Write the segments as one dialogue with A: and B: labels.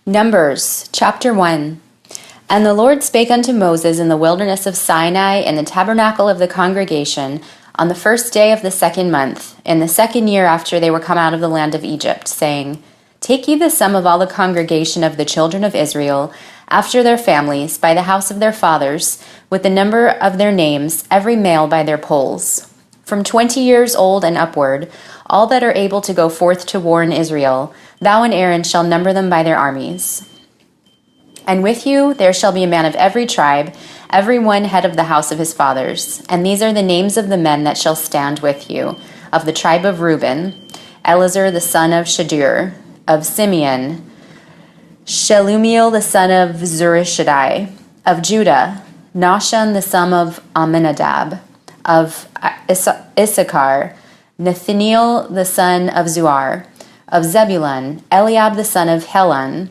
A: Numbers, chapter 1. And the Lord spake unto Moses in the wilderness of Sinai in the tabernacle of the congregation on the first day of the 2nd month, in the 2nd year after they were come out of the land of Egypt, saying, Take ye the sum of all the congregation of the children of Israel, after their families, by the house of their fathers, with the number of their names, every male by their polls. From 20 years old and upward, all that are able to go forth to war in Israel, thou and Aaron shall number them by their armies. And with you there shall be a man of every tribe, every one head of the house of his fathers. And these are the names of the men that shall stand with you. Of the tribe of Reuben, Elazar the son of Shadur. Of Simeon, Shelumiel the son of Zurishaddai. Of Judah, Nahshon the son of Amminadab. Of Issachar, Nathaniel the son of Zuar. Of Zebulun, Eliab the son of Helon.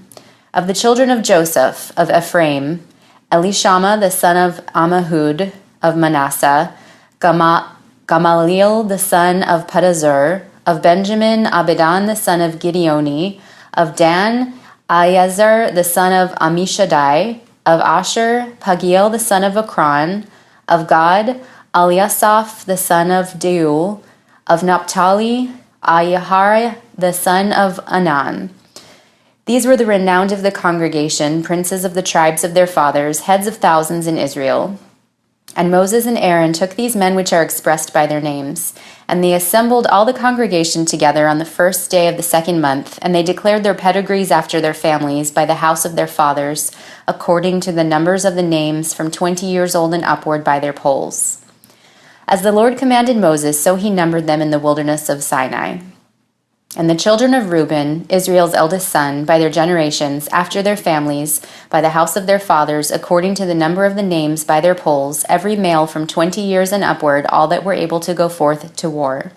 A: Of the children of Joseph, of Ephraim, Elishama the son of Ammihud. Of Manasseh, Gamaliel the son of Pedazur. Of Benjamin, Abidan the son of Gideoni. Of Dan, Aiezer the son of Ammishaddai. Of Asher, Pagiel the son of Akron. Of Gad, Eliasaph the son of Deuel. Of Naphtali, Ahihar the son of Anan. These were the renowned of the congregation, princes of the tribes of their fathers, heads of thousands in Israel. And Moses and Aaron took these men which are expressed by their names, and they assembled all the congregation together on the first day of the 2nd month, and they declared their pedigrees after their families by the house of their fathers, according to the numbers of the names from 20 years old and upward by their polls. As the Lord commanded Moses, so he numbered them in the wilderness of Sinai. And the children of Reuben, Israel's eldest son, by their generations, after their families, by the house of their fathers, according to the number of the names by their polls, every male from 20 years and upward, all that were able to go forth to war.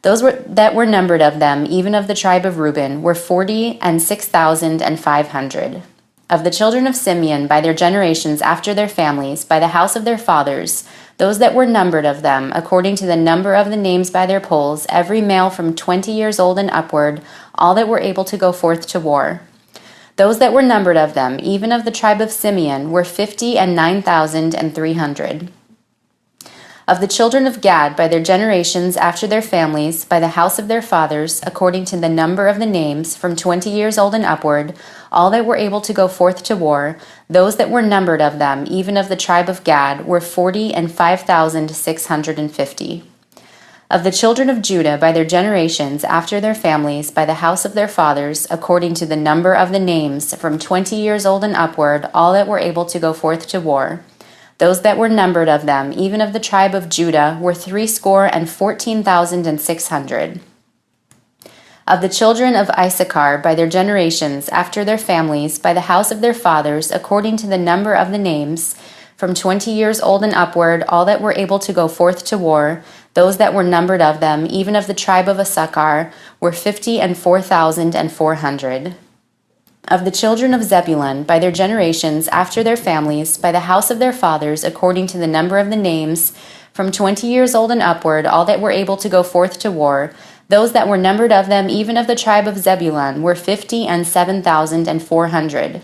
A: Those that were numbered of them, even of the tribe of Reuben, were 46,500. Of the children of Simeon, by their generations, after their families, by the house of their fathers, those that were numbered of them, according to the number of the names by their polls, every male from 20 years old and upward, all that were able to go forth to war. Those that were numbered of them, even of the tribe of Simeon, were 59,300. Of the children of Gad, by their generations, after their families, by the house of their fathers, according to the number of the names, from 20 years old and upward, all that were able to go forth to war, those that were numbered of them, even of the tribe of Gad, were 45,650. Of the children of Judah, by their generations, after their families, by the house of their fathers, according to the number of the names, from 20 years old and upward, all that were able to go forth to war, those that were numbered of them, even of the tribe of Judah, were 314,600. Of the children of Issachar, by their generations, after their families, by the house of their fathers, according to the number of the names, from 20 years old and upward, all that were able to go forth to war, those that were numbered of them, even of the tribe of Issachar, were 54,400. Of the children of Zebulun, by their generations, after their families, by the house of their fathers, according to the number of the names, from 20 years old and upward, all that were able to go forth to war, those that were numbered of them, even of the tribe of Zebulun, were 57,400.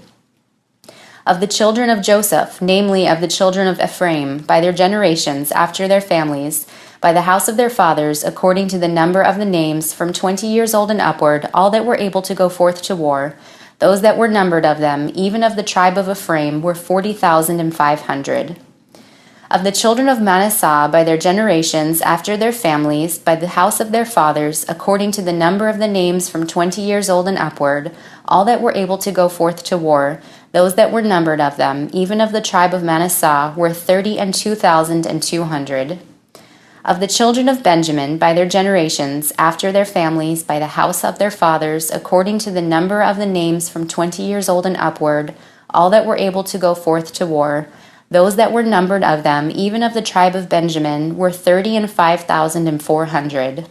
A: Of the children of Joseph, namely of the children of Ephraim, by their generations, after their families, by the house of their fathers, according to the number of the names, from 20 years old and upward, all that were able to go forth to war, those that were numbered of them, even of the tribe of Ephraim, were 40,500. Of the children of Manasseh, by their generations, after their families, by the house of their fathers, according to the number of the names from 20 years old and upward, all that were able to go forth to war, those that were numbered of them, even of the tribe of Manasseh, were 32,200. Of the children of Benjamin, by their generations, after their families, by the house of their fathers, according to the number of the names from 20 years old and upward, all that were able to go forth to war, those that were numbered of them, even of the tribe of Benjamin, were 35,400.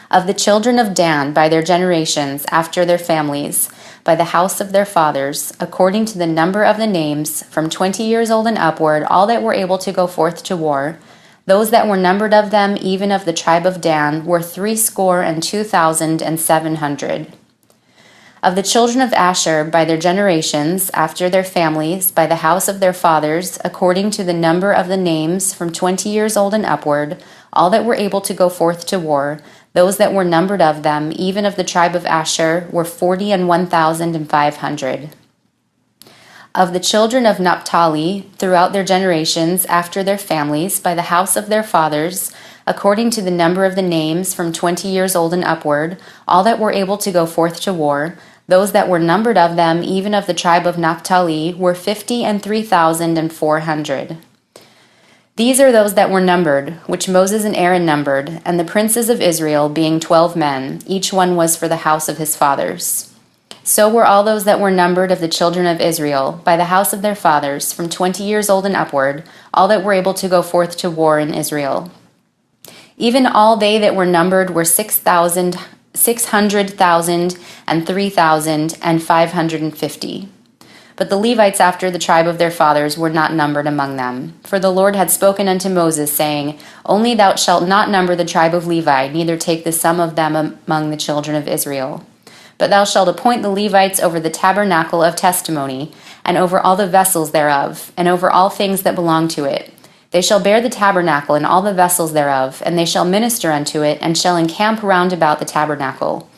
A: Of the children of Dan, by their generations, after their families, by the house of their fathers, according to the number of the names, from 20 years old and upward, all that were able to go forth to war, those that were numbered of them, even of the tribe of Dan, were 62,700. Of the children of Asher by their generations, after their families, by the house of their fathers, according to the number of the names, from 20 years old and upward, all that were able to go forth to war, those that were numbered of them, even of the tribe of Asher, were 41,500. Of the children of Naphtali, throughout their generations, after their families, by the house of their fathers, according to the number of the names, from 20 years old and upward, all that were able to go forth to war, those that were numbered of them, even of the tribe of Naphtali, were 53,400. These are those that were numbered, which Moses and Aaron numbered, and the princes of Israel, being 12 men, each one was for the house of his fathers. So were all those that were numbered of the children of Israel, by the house of their fathers, from 20 years old and upward, all that were able to go forth to war in Israel. Even all they that were numbered were 600,000 and 3,550. But the Levites after the tribe of their fathers were not numbered among them. For the Lord had spoken unto Moses, saying, Only thou shalt not number the tribe of Levi, neither take the sum of them among the children of Israel. But thou shalt appoint the Levites over the tabernacle of testimony, and over all the vessels thereof, and over all things that belong to it. They shall bear the tabernacle and all the vessels thereof, and they shall minister unto it, and shall encamp round about the tabernacle.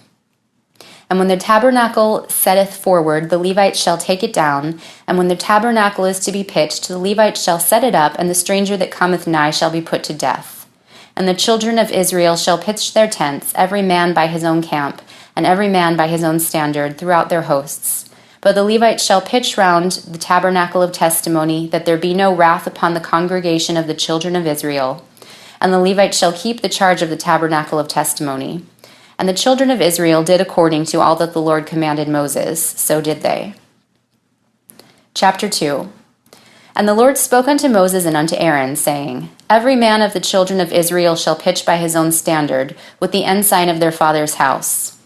A: And when the tabernacle setteth forward, the Levites shall take it down, and when the tabernacle is to be pitched, the Levites shall set it up, and the stranger that cometh nigh shall be put to death. And the children of Israel shall pitch their tents, every man by his own camp, and every man by his own standard, throughout their hosts. But the Levites shall pitch round the tabernacle of testimony, that there be no wrath upon the congregation of the children of Israel. And the Levites shall keep the charge of the tabernacle of testimony. And the children of Israel did according to all that the Lord commanded Moses, so did they. Chapter 2. And the Lord spoke unto Moses and unto Aaron, saying, Every man of the children of Israel shall pitch by his own standard, with the ensign of their father's house.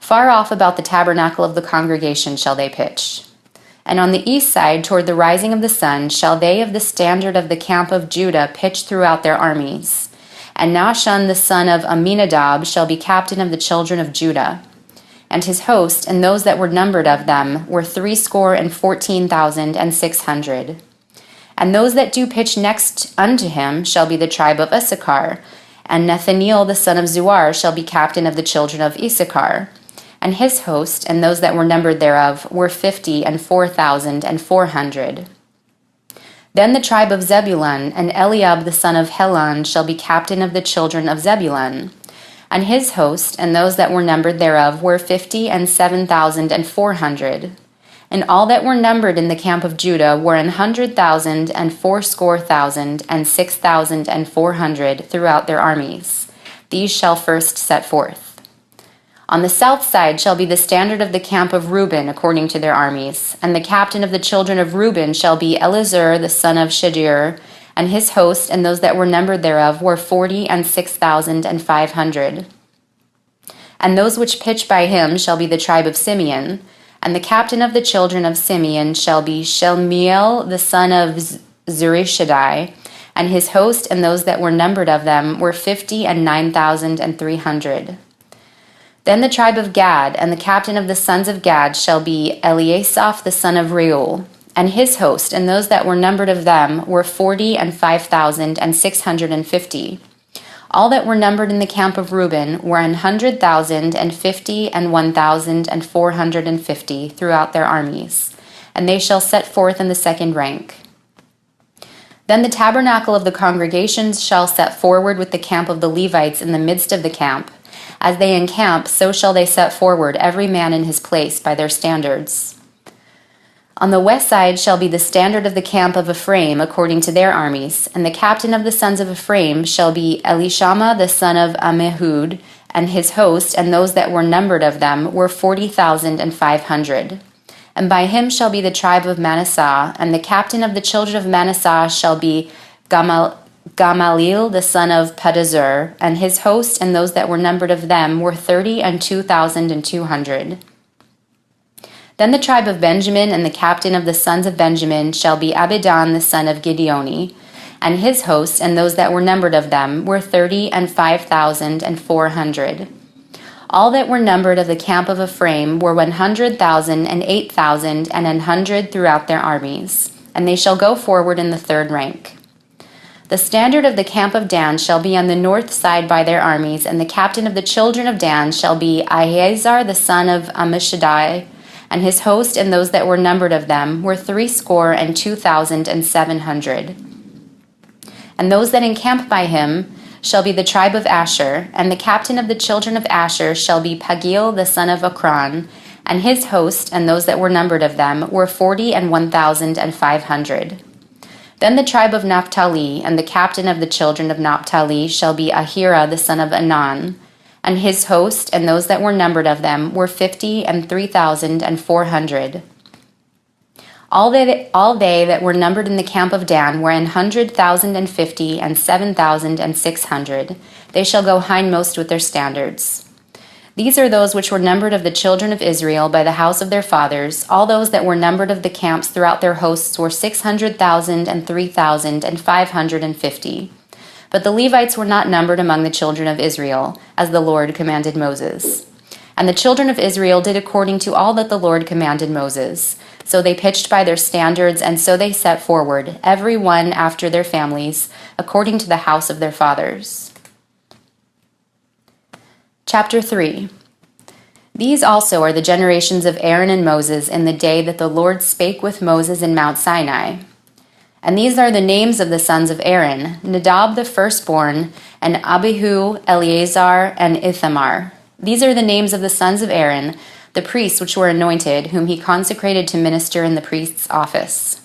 A: Far off about the tabernacle of the congregation shall they pitch. And on the east side, toward the rising of the sun, shall they of the standard of the camp of Judah pitch throughout their armies. And Nahshon the son of Amminadab shall be captain of the children of Judah. And his host, and those that were numbered of them, were 614,600. And those that do pitch next unto him shall be the tribe of Issachar. And Nathaniel the son of Zuar shall be captain of the children of Issachar. And his host, and those that were numbered thereof, were 54,400. Then the tribe of Zebulun, and Eliab the son of Helon, shall be captain of the children of Zebulun. And his host, and those that were numbered thereof, were 57,400. And all that were numbered in the camp of Judah were 100,000 and 80,000 and 6,400 throughout their armies. These shall first set forth. On the south side shall be the standard of the camp of Reuben according to their armies. And the captain of the children of Reuben shall be Elizur the son of Shadir, and his host, and those that were numbered thereof, were 46,500. And those which pitch by him shall be the tribe of Simeon. And the captain of the children of Simeon shall be Shelmiel the son of Zurishaddai, and his host, and those that were numbered of them, were 59,300. Then the tribe of Gad, and the captain of the sons of Gad shall be Eliasaph the son of Reuel, and his host, and those that were numbered of them, were 45,650. All that were numbered in the camp of Reuben were 100,050 and 1,450 throughout their armies, and they shall set forth in the second rank. Then the tabernacle of the congregations shall set forward with the camp of the Levites in the midst of the camp. As they encamp, so shall they set forward, every man in his place, by their standards. On the west side shall be the standard of the camp of Ephraim according to their armies, and the captain of the sons of Ephraim shall be Elishama the son of Ammihud, and his host, and those that were numbered of them, were 40,500. And by him shall be the tribe of Manasseh, and the captain of the children of Manasseh shall be Gamaliel the son of Pedazur, and his host, and those that were numbered of them, were 32,200. Then the tribe of Benjamin, and the captain of the sons of Benjamin shall be Abidan the son of Gideoni, and his host, and those that were numbered of them, were 35,400. All that were numbered of the camp of Ephraim were 100,000 and 8,000 and 100 throughout their armies, and they shall go forward in the third rank. The standard of the camp of Dan shall be on the north side by their armies, and the captain of the children of Dan shall be Ahiezer the son of Ammishaddai, and his host and those that were numbered of them were 62,700. And those that encamp by him shall be the tribe of Asher, and the captain of the children of Asher shall be Pagiel the son of Okran, and his host and those that were numbered of them were 41,500. Then the tribe of Naphtali, and the captain of the children of Naphtali shall be Ahira the son of Anan, and his host and those that were numbered of them were 53,400. All they that were numbered in the camp of Dan were 100,050 and 7,600. They shall go hindmost with their standards. These are those which were numbered of the children of Israel by the house of their fathers. All those that were numbered of the camps throughout their hosts were 600,000 and 3,550. But the Levites were not numbered among the children of Israel, as the Lord commanded Moses. And the children of Israel did according to all that the Lord commanded Moses. So they pitched by their standards, and so they set forward, every one after their families, according to the house of their fathers. Chapter 3. These also are the generations of Aaron and Moses in the day that the Lord spake with Moses in Mount Sinai. And these are the names of the sons of Aaron, Nadab the firstborn, and Abihu, Eleazar, and Ithamar. These are the names of the sons of Aaron, the priests which were anointed, whom he consecrated to minister in the priest's office.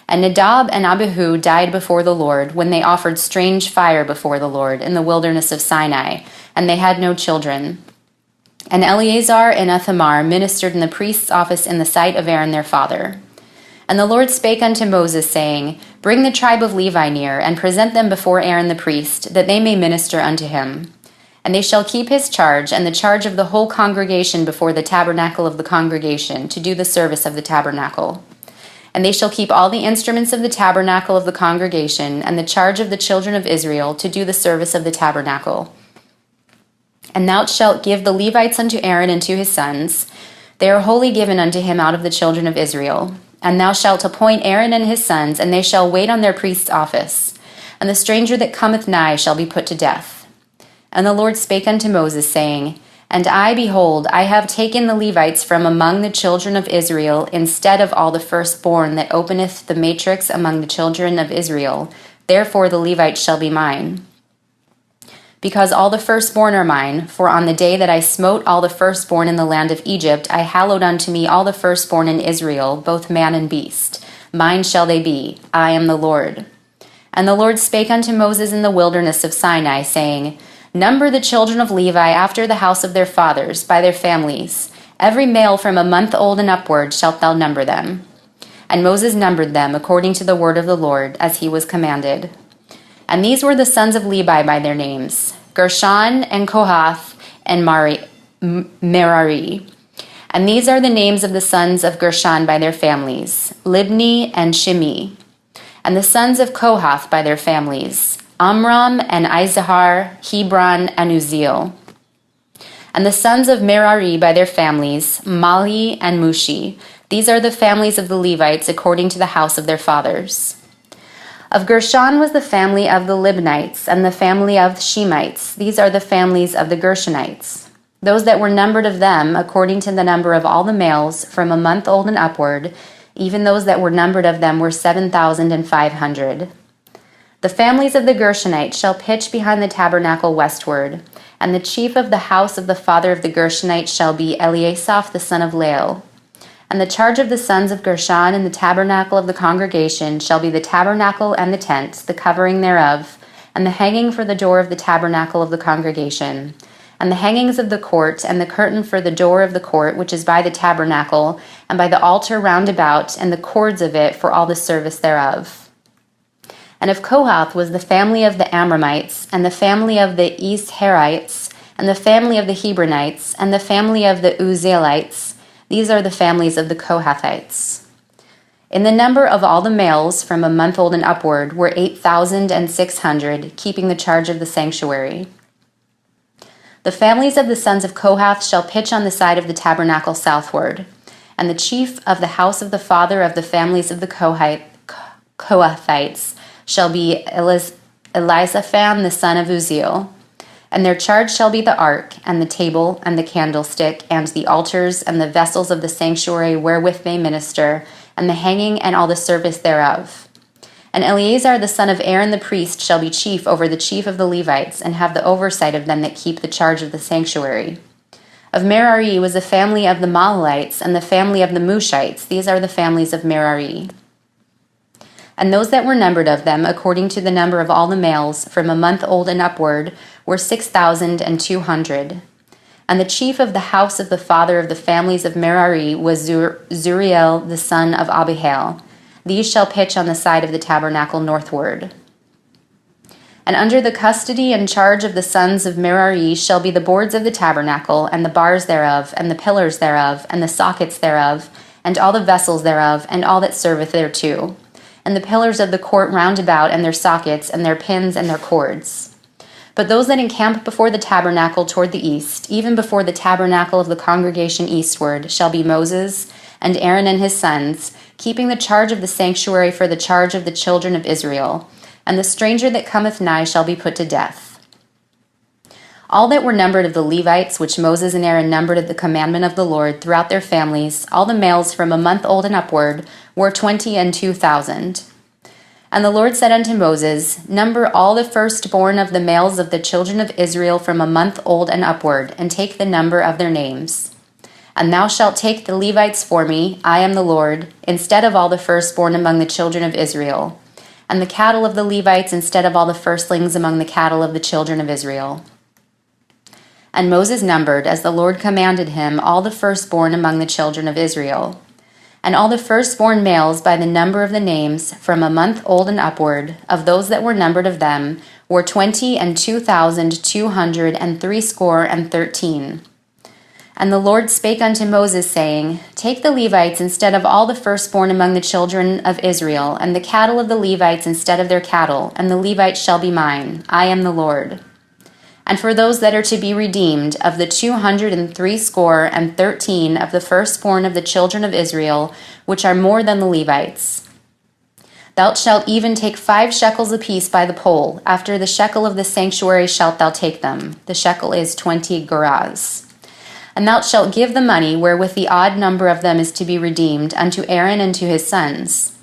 A: And Nadab and Abihu died before the Lord when they offered strange fire before the Lord in the wilderness of Sinai, and they had no children. And Eleazar and Ithamar ministered in the priest's office in the sight of Aaron their father. And the Lord spake unto Moses, saying, Bring the tribe of Levi near, and present them before Aaron the priest, that they may minister unto him. And they shall keep his charge, and the charge of the whole congregation before the tabernacle of the congregation, to do the service of the tabernacle. And they shall keep all the instruments of the tabernacle of the congregation, and the charge of the children of Israel, to do the service of the tabernacle. And thou shalt give the Levites unto Aaron and to his sons. They are wholly given unto him out of the children of Israel. And thou shalt appoint Aaron and his sons, and they shall wait on their priest's office. And the stranger that cometh nigh shall be put to death. And the Lord spake unto Moses, saying, And I, behold, I have taken the Levites from among the children of Israel, instead of all the firstborn that openeth the matrix among the children of Israel. Therefore the Levites shall be mine. Because all the firstborn are mine, for on the day that I smote all the firstborn in the land of Egypt, I hallowed unto me all the firstborn in Israel, both man and beast. Mine shall they be, I am the Lord. And the Lord spake unto Moses in the wilderness of Sinai, saying, Number the children of Levi after the house of their fathers, by their families. Every male from a month old and upward shalt thou number them. And Moses numbered them according to the word of the Lord, as he was commanded. And these were the sons of Levi by their names, Gershon and Kohath and Merari. And these are the names of the sons of Gershon by their families, Libni and Shimi. And the sons of Kohath by their families, Amram and Izahar, Hebron and Uzziel. And the sons of Merari by their families, Mali and Mushi. These are the families of the Levites according to the house of their fathers. Of Gershon was the family of the Libnites, and the family of the Shemites. These are the families of the Gershonites. Those that were numbered of them, according to the number of all the males, from a month old and upward, even those that were numbered of them were 7,500. The families of the Gershonites shall pitch behind the tabernacle westward, and the chief of the house of the father of the Gershonites shall be Eliasaph the son of Lael. And the charge of the sons of Gershon in the tabernacle of the congregation shall be the tabernacle and the tent, the covering thereof, and the hanging for the door of the tabernacle of the congregation, and the hangings of the court, and the curtain for the door of the court, which is by the tabernacle, and by the altar round about, and the cords of it for all the service thereof. And of Kohath was the family of the Amramites, and the family of the Isharites, and the family of the Hebronites, and the family of the Uzzielites. These are the families of the Kohathites. In the number of all the males from a month old and upward were 8,600, keeping the charge of the sanctuary. The families of the sons of Kohath shall pitch on the side of the tabernacle southward. And the chief of the house of the father of the families of the Kohathites shall be Elizaphan the son of Uzziel. And their charge shall be the ark, and the table, and the candlestick, and the altars, and the vessels of the sanctuary wherewith they minister, and the hanging, and all the service thereof. And Eleazar the son of Aaron the priest shall be chief over the chief of the Levites, and have the oversight of them that keep the charge of the sanctuary. Of Merari was the family of the Mahalites, and the family of the Mushites. These are the families of Merari. And those that were numbered of them, according to the number of all the males, from a month old and upward, were 6,200. And the chief of the house of the father of the families of Merari was Zuriel the son of Abihail. These shall pitch on the side of the tabernacle northward. And under the custody and charge of the sons of Merari shall be the boards of the tabernacle, and the bars thereof, and the pillars thereof, and the sockets thereof, and all the vessels thereof, and all that serveth thereto, and the pillars of the court round about, and their sockets, and their pins, and their cords. But those that encamp before the tabernacle toward the east, even before the tabernacle of the congregation eastward, shall be Moses, and Aaron and his sons, keeping the charge of the sanctuary for the charge of the children of Israel. And the stranger that cometh nigh shall be put to death. All that were numbered of the Levites, which Moses and Aaron numbered at the commandment of the Lord throughout their families, all the males from a month old and upward, were 22,000. And the Lord said unto Moses, Number all the firstborn of the males of the children of Israel from a month old and upward, and take the number of their names. And thou shalt take the Levites for me, I am the Lord, instead of all the firstborn among the children of Israel, and the cattle of the Levites instead of all the firstlings among the cattle of the children of Israel. And Moses numbered, as the Lord commanded him, all the firstborn among the children of Israel. And all the firstborn males by the number of the names, from a month old and upward, of those that were numbered of them, were 22,213. And the Lord spake unto Moses, saying, Take the Levites instead of all the firstborn among the children of Israel, and the cattle of the Levites instead of their cattle, and the Levites shall be mine. I am the Lord. And for those that are to be redeemed, of the 213 of the firstborn of the children of Israel, which are more than the Levites, thou shalt even take 5 shekels apiece by the poll. After the shekel of the sanctuary shalt thou take them. The shekel is 20 gerahs. And thou shalt give the money wherewith the odd number of them is to be redeemed unto Aaron and to his sons.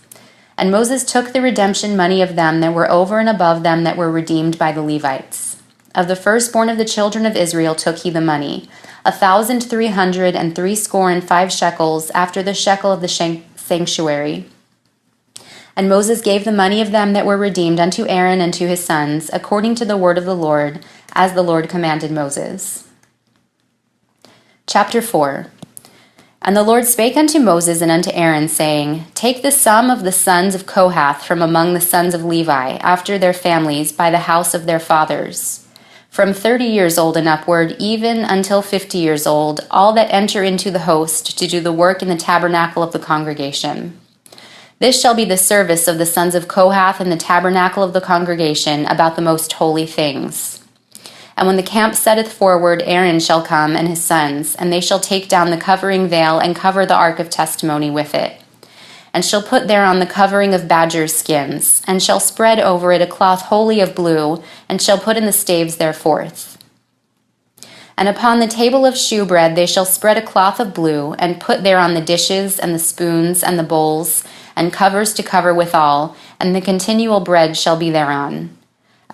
A: And Moses took the redemption money of them that were over and above them that were redeemed by the Levites. Of the firstborn of the children of Israel took he the money, 1,365 shekels, after the shekel of the sanctuary. And Moses gave the money of them that were redeemed unto Aaron and to his sons, according to the word of the Lord, as the Lord commanded Moses. Chapter 4. And the Lord spake unto Moses and unto Aaron, saying, Take the sum of the sons of Kohath from among the sons of Levi, after their families, by the house of their fathers, from 30 years old and upward, even until 50 years old, all that enter into the host to do the work in the tabernacle of the congregation. This shall be the service of the sons of Kohath in the tabernacle of the congregation about the most holy things. And when the camp setteth forward, Aaron shall come and his sons, and they shall take down the covering veil and cover the ark of testimony with it, and shall put thereon the covering of badgers' skins, and shall spread over it a cloth wholly of blue, and shall put in the staves thereforth. And upon the table of shewbread they shall spread a cloth of blue, and put thereon the dishes, and the spoons, and the bowls, and covers to cover withal, and the continual bread shall be thereon.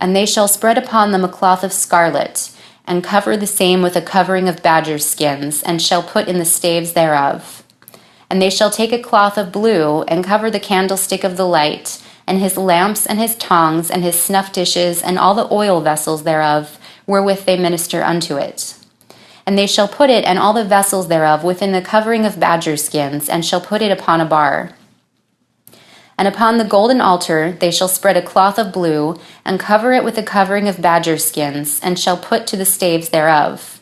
A: And they shall spread upon them a cloth of scarlet, and cover the same with a covering of badgers' skins, and shall put in the staves thereof. And they shall take a cloth of blue, and cover the candlestick of the light, and his lamps, and his tongs, and his snuff dishes, and all the oil vessels thereof, wherewith they minister unto it. And they shall put it and all the vessels thereof within the covering of badgers' skins, and shall put it upon a bar. And upon the golden altar they shall spread a cloth of blue, and cover it with a covering of badgers' skins, and shall put to the staves thereof.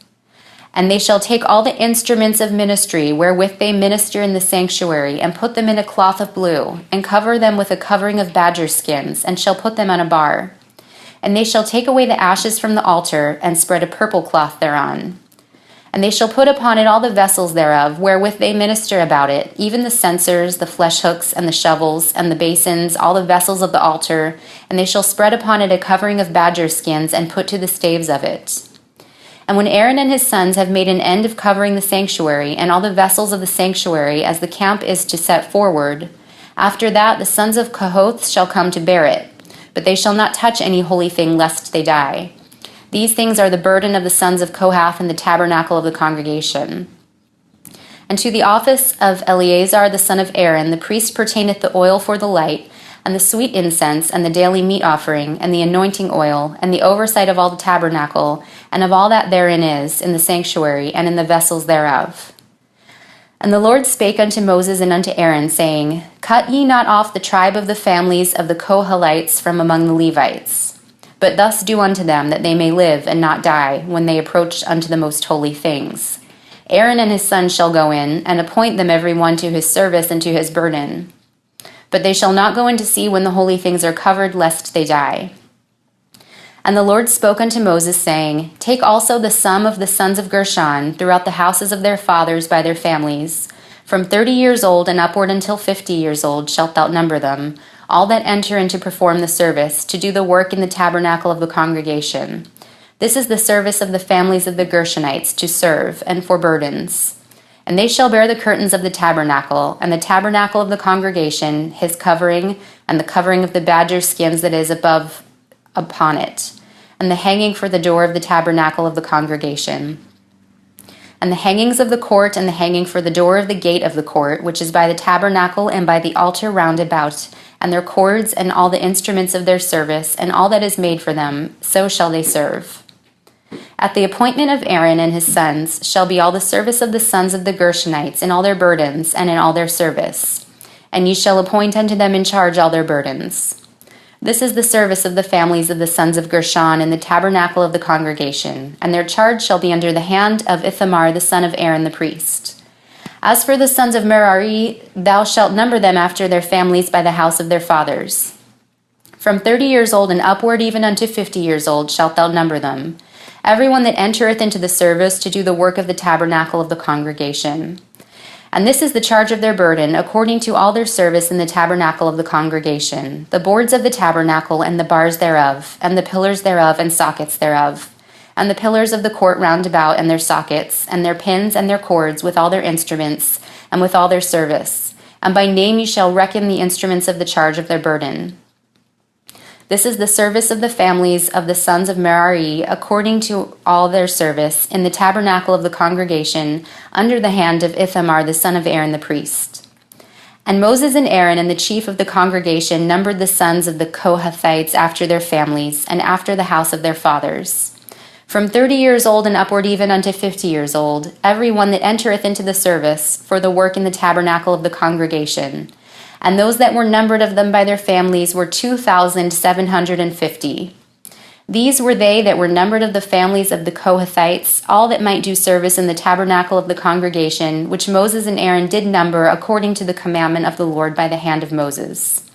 A: And they shall take all the instruments of ministry wherewith they minister in the sanctuary, and put them in a cloth of blue, and cover them with a covering of badgers' skins, and shall put them on a bar. And they shall take away the ashes from the altar, and spread a purple cloth thereon. And they shall put upon it all the vessels thereof, wherewith they minister about it, even the censers, the flesh hooks, and the shovels, and the basins, all the vessels of the altar. And they shall spread upon it a covering of badger skins, and put to the staves of it. And when Aaron and his sons have made an end of covering the sanctuary, and all the vessels of the sanctuary, as the camp is to set forward, after that the sons of Kohath shall come to bear it, but they shall not touch any holy thing, lest they die. These things are the burden of the sons of Kohath in the tabernacle of the congregation. And to the office of Eleazar the son of Aaron, the priest pertaineth the oil for the light, and the sweet incense, and the daily meat offering, and the anointing oil, and the oversight of all the tabernacle, and of all that therein is, in the sanctuary, and in the vessels thereof. And the Lord spake unto Moses and unto Aaron, saying, Cut ye not off the tribe of the families of the Kohathites from among the Levites, but thus do unto them, that they may live and not die, when they approach unto the most holy things. Aaron and his sons shall go in, and appoint them every one to his service and to his burden. But they shall not go in to see when the holy things are covered, lest they die. And the Lord spoke unto Moses, saying, Take also the sum of the sons of Gershon throughout the houses of their fathers by their families. From 30 years old and upward until 50 years old shalt thou number them, all that enter in to perform the service, to do the work in the tabernacle of the congregation. This is the service of the families of the Gershonites, to serve, and for burdens. And they shall bear the curtains of the tabernacle, and the tabernacle of the congregation, his covering, and the covering of the badger skins that is above upon it, and the hanging for the door of the tabernacle of the congregation. And the hangings of the court, and the hanging for the door of the gate of the court, which is by the tabernacle and by the altar round about, and their cords, and all the instruments of their service, and all that is made for them, so shall they serve. At the appointment of Aaron and his sons shall be all the service of the sons of the Gershonites, in all their burdens, and in all their service. And ye shall appoint unto them in charge all their burdens. This is the service of the families of the sons of Gershon in the tabernacle of the congregation, and their charge shall be under the hand of Ithamar the son of Aaron the priest. As for the sons of Merari, thou shalt number them after their families by the house of their fathers. From 30 years old and upward even unto 50 years old shalt thou number them, every one that entereth into the service to do the work of the tabernacle of the congregation. And this is the charge of their burden, according to all their service in the tabernacle of the congregation, the boards of the tabernacle and the bars thereof, and the pillars thereof and sockets thereof, and the pillars of the court round about and their sockets, and their pins and their cords, with all their instruments, and with all their service. And by name ye shall reckon the instruments of the charge of their burden. This is the service of the families of the sons of Merari, according to all their service, in the tabernacle of the congregation, under the hand of Ithamar the son of Aaron the priest. And Moses and Aaron and the chief of the congregation numbered the sons of the Kohathites after their families, and after the house of their fathers. From 30 years old and upward even unto 50 years old, every one that entereth into the service, for the work in the tabernacle of the congregation. And those that were numbered of them by their families were 2,750. These were they that were numbered of the families of the Kohathites, all that might do service in the tabernacle of the congregation, which Moses and Aaron did number according to the commandment of the Lord by the hand of Moses.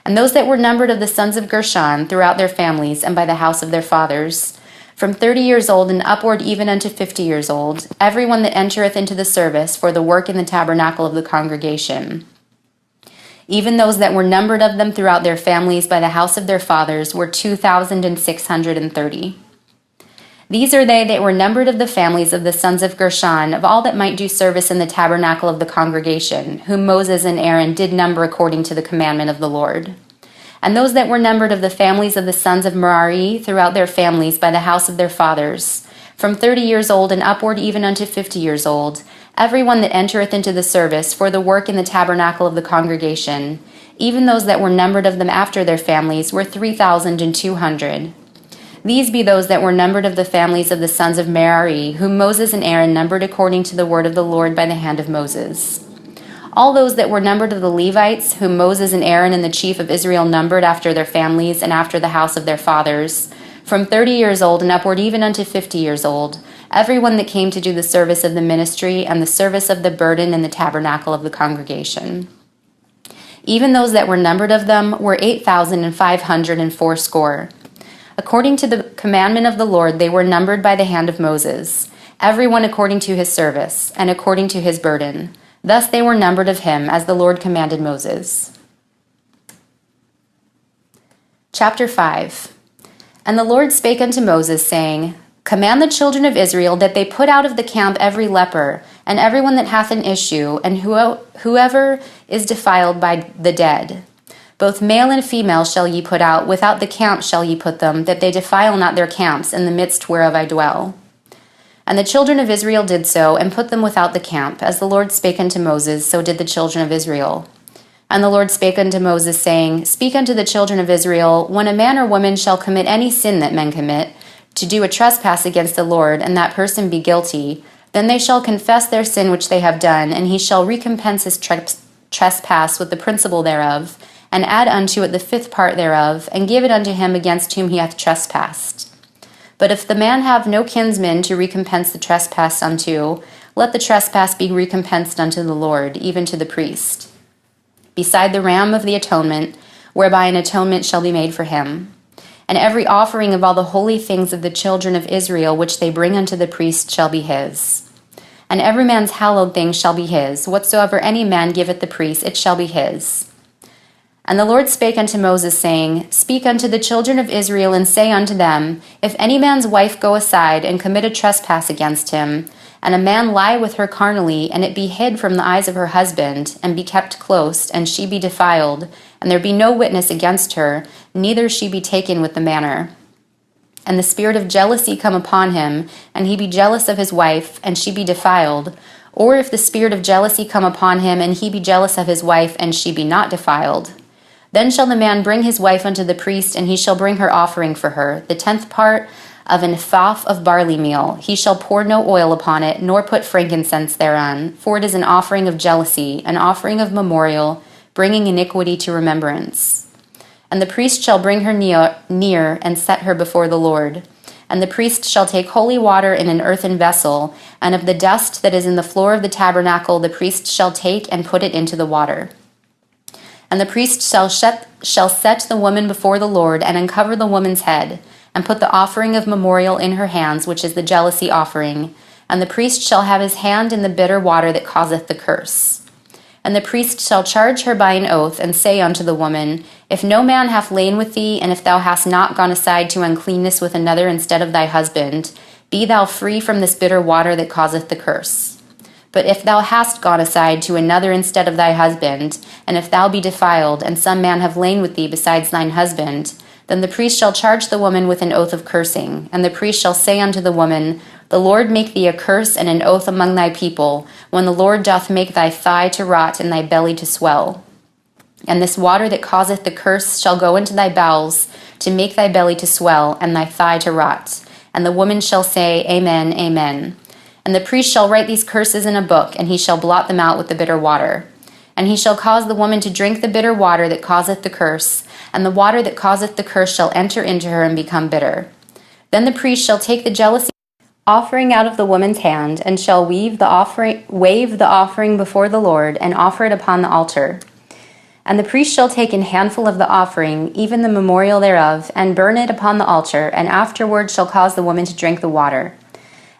A: And those that were numbered of the sons of Gershon throughout their families and by the house of their fathers, from 30 years old and upward even unto 50 years old, every one that entereth into the service for the work in the tabernacle of the congregation. Even those that were numbered of them throughout their families by the house of their fathers were 2,630. These are they that were numbered of the families of the sons of Gershon, of all that might do service in the tabernacle of the congregation, whom Moses and Aaron did number according to the commandment of the Lord. And those that were numbered of the families of the sons of Merari throughout their families by the house of their fathers, from 30 years old and upward even unto 50 years old, every one that entereth into the service for the work in the tabernacle of the congregation, even those that were numbered of them after their families, were 3,200. These be those that were numbered of the families of the sons of Merari, whom Moses and Aaron numbered according to the word of the Lord by the hand of Moses. All those that were numbered of the Levites, whom Moses and Aaron and the chief of Israel numbered after their families and after the house of their fathers, from 30 years old and upward even unto 50 years old, every one that came to do the service of the ministry and the service of the burden in the tabernacle of the congregation. Even those that were numbered of them were 8,500 and fourscore. According to the commandment of the Lord, they were numbered by the hand of Moses, everyone according to his service, and according to his burden. Thus they were numbered of him, as the Lord commanded Moses. Chapter 5. And the Lord spake unto Moses, saying, Command the children of Israel that they put out of the camp every leper, and everyone that hath an issue, and whoever is defiled by the dead. Both male and female shall ye put out, without the camp shall ye put them, that they defile not their camps in the midst whereof I dwell. And the children of Israel did so, and put them without the camp. As the Lord spake unto Moses, so did the children of Israel. And the Lord spake unto Moses, saying, Speak unto the children of Israel, when a man or woman shall commit any sin that men commit, to do a trespass against the Lord, and that person be guilty, then they shall confess their sin which they have done, and he shall recompense his trespass with the principal thereof, and add unto it the fifth part thereof, and give it unto him against whom he hath trespassed. But if the man have no kinsman to recompense the trespass unto, let the trespass be recompensed unto the Lord, even to the priest, beside the ram of the atonement, whereby an atonement shall be made for him. And every offering of all the holy things of the children of Israel which they bring unto the priest shall be his. And every man's hallowed thing shall be his. Whatsoever any man giveth the priest, it shall be his. And the Lord spake unto Moses, saying, Speak unto the children of Israel, and say unto them, If any man's wife go aside, and commit a trespass against him, and a man lie with her carnally, and it be hid from the eyes of her husband, and be kept close, and she be defiled, and there be no witness against her, neither she be taken with the manner. And the spirit of jealousy come upon him, and he be jealous of his wife, and she be defiled. Or if the spirit of jealousy come upon him, and he be jealous of his wife, and she be not defiled, then shall the man bring his wife unto the priest, and he shall bring her offering for her, the 10th part of an ephah of barley meal. He shall pour no oil upon it, nor put frankincense thereon, for it is an offering of jealousy, an offering of memorial, bringing iniquity to remembrance. And the priest shall bring her near and set her before the Lord. And the priest shall take holy water in an earthen vessel, and of the dust that is in the floor of the tabernacle the priest shall take and put it into the water. And the priest shall set the woman before the Lord, and uncover the woman's head, and put the offering of memorial in her hands, which is the jealousy offering. And the priest shall have his hand in the bitter water that causeth the curse. And the priest shall charge her by an oath, and say unto the woman, If no man hath lain with thee, and if thou hast not gone aside to uncleanness with another instead of thy husband, be thou free from this bitter water that causeth the curse. But if thou hast gone aside to another instead of thy husband, and if thou be defiled, and some man have lain with thee besides thine husband, then the priest shall charge the woman with an oath of cursing. And the priest shall say unto the woman, The Lord make thee a curse and an oath among thy people, when the Lord doth make thy thigh to rot and thy belly to swell. And this water that causeth the curse shall go into thy bowels, to make thy belly to swell, and thy thigh to rot. And the woman shall say, Amen, Amen. And the priest shall write these curses in a book, and he shall blot them out with the bitter water. And he shall cause the woman to drink the bitter water that causeth the curse, and the water that causeth the curse shall enter into her and become bitter. Then the priest shall take the jealousy offering out of the woman's hand, and shall wave the offering before the Lord, and offer it upon the altar. And the priest shall take an handful of the offering, even the memorial thereof, and burn it upon the altar, and afterward shall cause the woman to drink the water.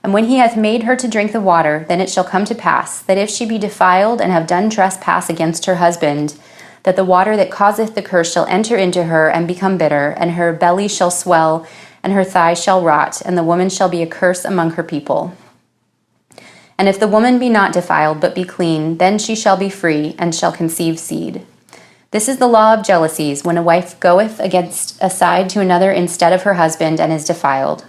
A: And when he hath made her to drink the water, then it shall come to pass, that if she be defiled and have done trespass against her husband, that the water that causeth the curse shall enter into her and become bitter, and her belly shall swell, and her thigh shall rot, and the woman shall be a curse among her people. And if the woman be not defiled, but be clean, then she shall be free, and shall conceive seed. This is the law of jealousies, when a wife goeth aside to another instead of her husband, and is defiled.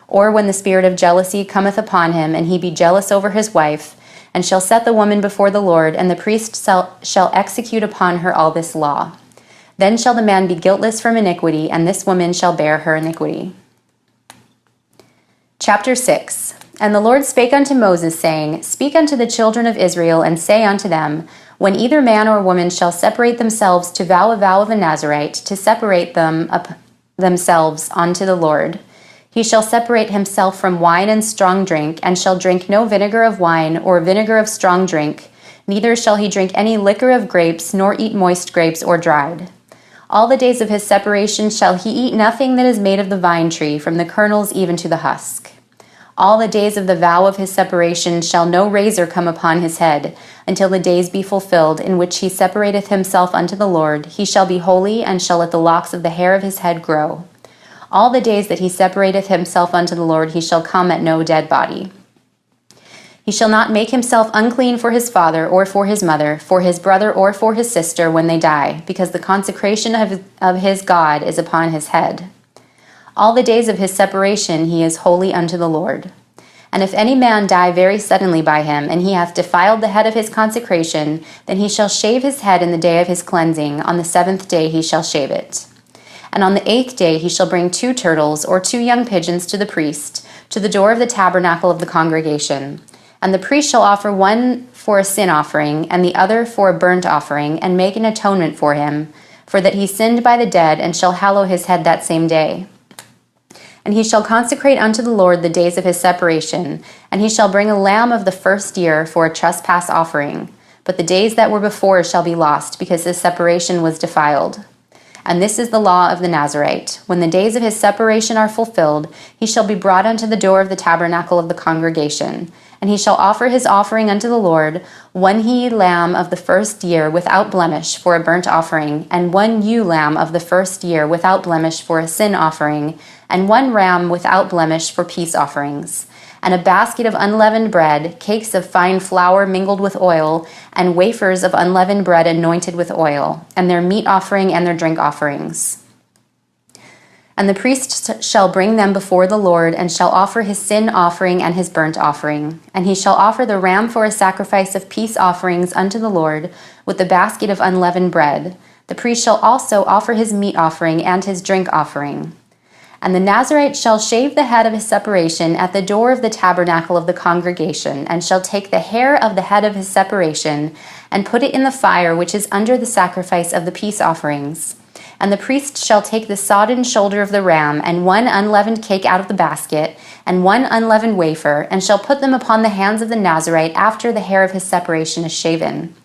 A: Or when the spirit of jealousy cometh upon him, and he be jealous over his wife, and shall set the woman before the Lord, and the priest shall execute upon her all this law. Then shall the man be guiltless from iniquity, and this woman shall bear her iniquity. Chapter 6. And the Lord spake unto Moses, saying, Speak unto the children of Israel, and say unto them, When either man or woman shall separate themselves to vow a vow of a Nazarite, to separate themselves unto the Lord, he shall separate himself from wine and strong drink, and shall drink no vinegar of wine or vinegar of strong drink, neither shall he drink any liquor of grapes, nor eat moist grapes or dried. All the days of his separation shall he eat nothing that is made of the vine tree, from the kernels even to the husk. All the days of the vow of his separation shall no razor come upon his head, until the days be fulfilled, in which he separateth himself unto the Lord. He shall be holy, and shall let the locks of the hair of his head grow. All the days that he separateth himself unto the Lord, he shall come at no dead body. He shall not make himself unclean for his father or for his mother, for his brother or for his sister when they die, because the consecration of his God is upon his head. All the days of his separation he is holy unto the Lord. And if any man die very suddenly by him, and he hath defiled the head of his consecration, then he shall shave his head in the day of his cleansing. On the 7th day he shall shave it. And on the 8th day he shall bring 2 turtles or 2 young pigeons to the priest, to the door of the tabernacle of the congregation. And the priest shall offer one for a sin offering, and the other for a burnt offering, and make an atonement for him, for that he sinned by the dead, and shall hallow his head that same day. And he shall consecrate unto the Lord the days of his separation, and he shall bring a lamb of the first year for a trespass offering. But the days that were before shall be lost, because his separation was defiled. And this is the law of the Nazarite. When the days of his separation are fulfilled, he shall be brought unto the door of the tabernacle of the congregation. And he shall offer his offering unto the Lord, 1 he lamb of the first year without blemish for a burnt offering, and 1 ewe lamb of the first year without blemish for a sin offering, and 1 ram without blemish for peace offerings, and a basket of unleavened bread, cakes of fine flour mingled with oil, and wafers of unleavened bread anointed with oil, and their meat offering and their drink offerings. And the priest shall bring them before the Lord, and shall offer his sin offering and his burnt offering. And he shall offer the ram for a sacrifice of peace offerings unto the Lord, with the basket of unleavened bread. The priest shall also offer his meat offering and his drink offering. And the Nazarite shall shave the head of his separation at the door of the tabernacle of the congregation, and shall take the hair of the head of his separation, and put it in the fire which is under the sacrifice of the peace offerings. And the priest shall take the sodden shoulder of the ram, and 1 unleavened cake out of the basket, and 1 unleavened wafer, and shall put them upon the hands of the Nazarite after the hair of his separation is shaven.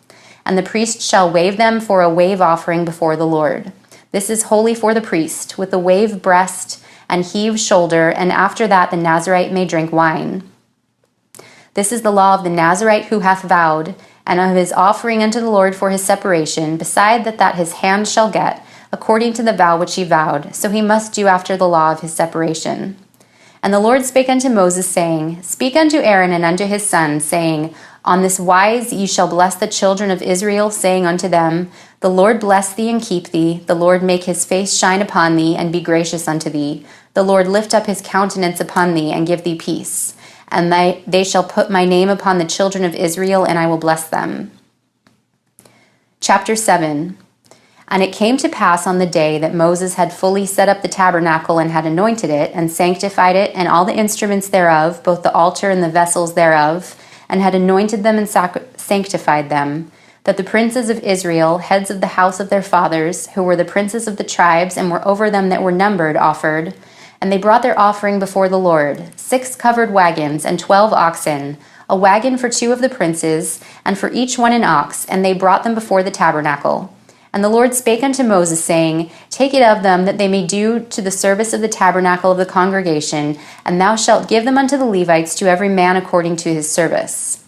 A: And the priest shall wave them for a wave offering before the Lord. This is holy for the priest, with the wave breast and heave shoulder, and after that the Nazarite may drink wine. This is the law of the Nazarite who hath vowed, and of his offering unto the Lord for his separation, beside that his hand shall get, according to the vow which he vowed, so he must do after the law of his separation. And the Lord spake unto Moses, saying, Speak unto Aaron and unto his sons, saying, On this wise ye shall bless the children of Israel, saying unto them, The Lord bless thee and keep thee. The Lord make his face shine upon thee, and be gracious unto thee. The Lord lift up his countenance upon thee, and give thee peace. And they shall put my name upon the children of Israel, and I will bless them. Chapter 7. And it came to pass on the day that Moses had fully set up the tabernacle, and had anointed it, and sanctified it, and all the instruments thereof, both the altar and the vessels thereof, and had anointed them and sanctified them, that the princes of Israel, heads of the house of their fathers, who were the princes of the tribes, and were over them that were numbered, offered. And they brought their offering before the Lord, 6 covered wagons, and 12 oxen, a wagon for 2 of the princes, and for each one an ox, and they brought them before the tabernacle. And the Lord spake unto Moses, saying, Take it of them, that they may do to the service of the tabernacle of the congregation, and thou shalt give them unto the Levites, to every man according to his service.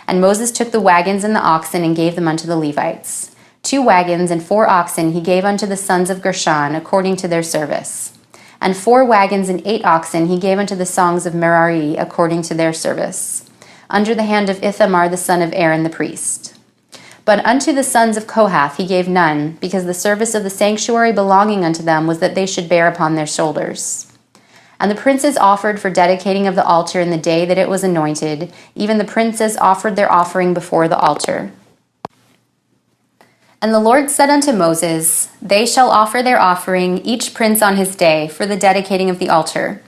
A: And Moses took the wagons and the oxen, and gave them unto the Levites. 2 wagons and 4 oxen he gave unto the sons of Gershon, according to their service. And 4 wagons and 8 oxen he gave unto the songs of Merari, according to their service, under the hand of Ithamar the son of Aaron the priest. But unto the sons of Kohath he gave none, because the service of the sanctuary belonging unto them was that they should bear upon their shoulders. And the princes offered for dedicating of the altar in the day that it was anointed. Even the princes offered their offering before the altar. And the Lord said unto Moses, They shall offer their offering, each prince on his day, for the dedicating of the altar.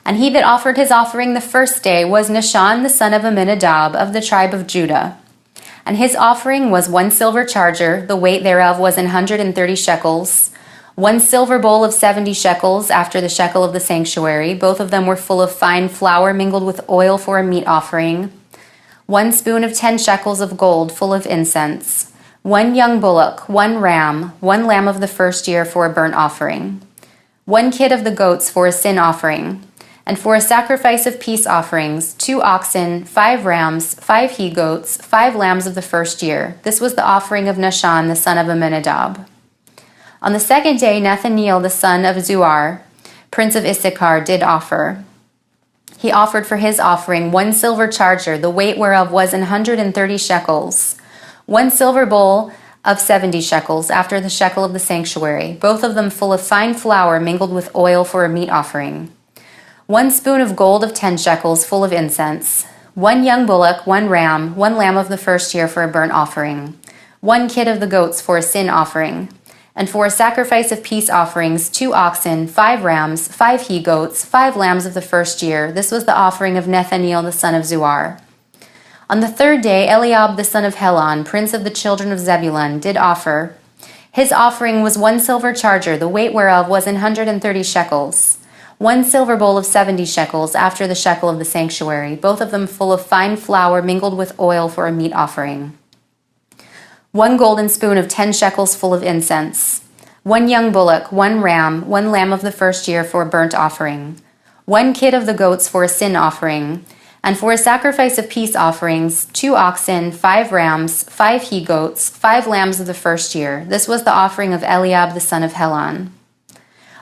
A: And he that offered his offering the first day was Nahshon the son of Amminadab of the tribe of Judah. And his offering was 1 silver charger, the weight thereof was 130 shekels, 1 silver bowl of 70 shekels, after the shekel of the sanctuary. Both of them were full of fine flour mingled with oil for a meat offering. 1 spoon of 10 shekels of gold, full of incense. 1 young bullock, 1 ram, 1 lamb of the first year for a burnt offering, 1 kid of the goats for a sin offering, and for a sacrifice of peace offerings, 2 oxen, 5 rams, 5 he-goats, 5 lambs of the first year. This was the offering of Nahshon, the son of Amminadab. On the second day, Nethaneel, the son of Zuar, prince of Issachar, did offer. He offered for his offering 1 silver charger, the weight whereof was 130 shekels, 1 silver bowl of 70 shekels, after the shekel of the sanctuary, both of them full of fine flour mingled with oil for a meat offering, 1 spoon of gold of 10 shekels, full of incense, 1 young bullock, 1 ram, 1 lamb of the first year for a burnt offering, 1 kid of the goats for a sin offering, and for a sacrifice of peace offerings, 2 oxen, 5 rams, 5 he-goats, 5 lambs of the first year. This was the offering of Nethaneel, the son of Zuar. On the third day, Eliab, the son of Helon, prince of the children of Zebulun, did offer. His offering was 1 silver charger, the weight whereof was 130 shekels, 1 silver bowl of 70 shekels, after the shekel of the sanctuary, both of them full of fine flour mingled with oil for a meat offering, 1 golden spoon of 10 shekels full of incense, 1 young bullock, 1 ram, 1 lamb of the first year for a burnt offering, 1 kid of the goats for a sin offering, and for a sacrifice of peace offerings, 2 oxen, 5 rams, 5 he-goats, 5 lambs of the first year. This was the offering of Eliab, the son of Helon.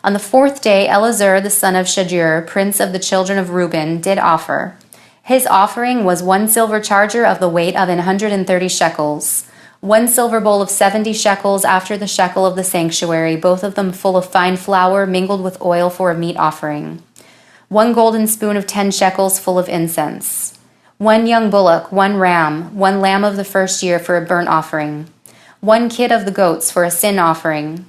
A: On the fourth day, Elazar, the son of Shadur, prince of the children of Reuben, did offer. His offering was 1 silver charger of the weight of 130 shekels, 1 silver bowl of 70 shekels, after the shekel of the sanctuary, both of them full of fine flour mingled with oil for a meat offering, 1 golden spoon of 10 shekels full of incense, 1 young bullock, 1 ram, 1 lamb of the first year for a burnt offering, 1 kid of the goats for a sin offering,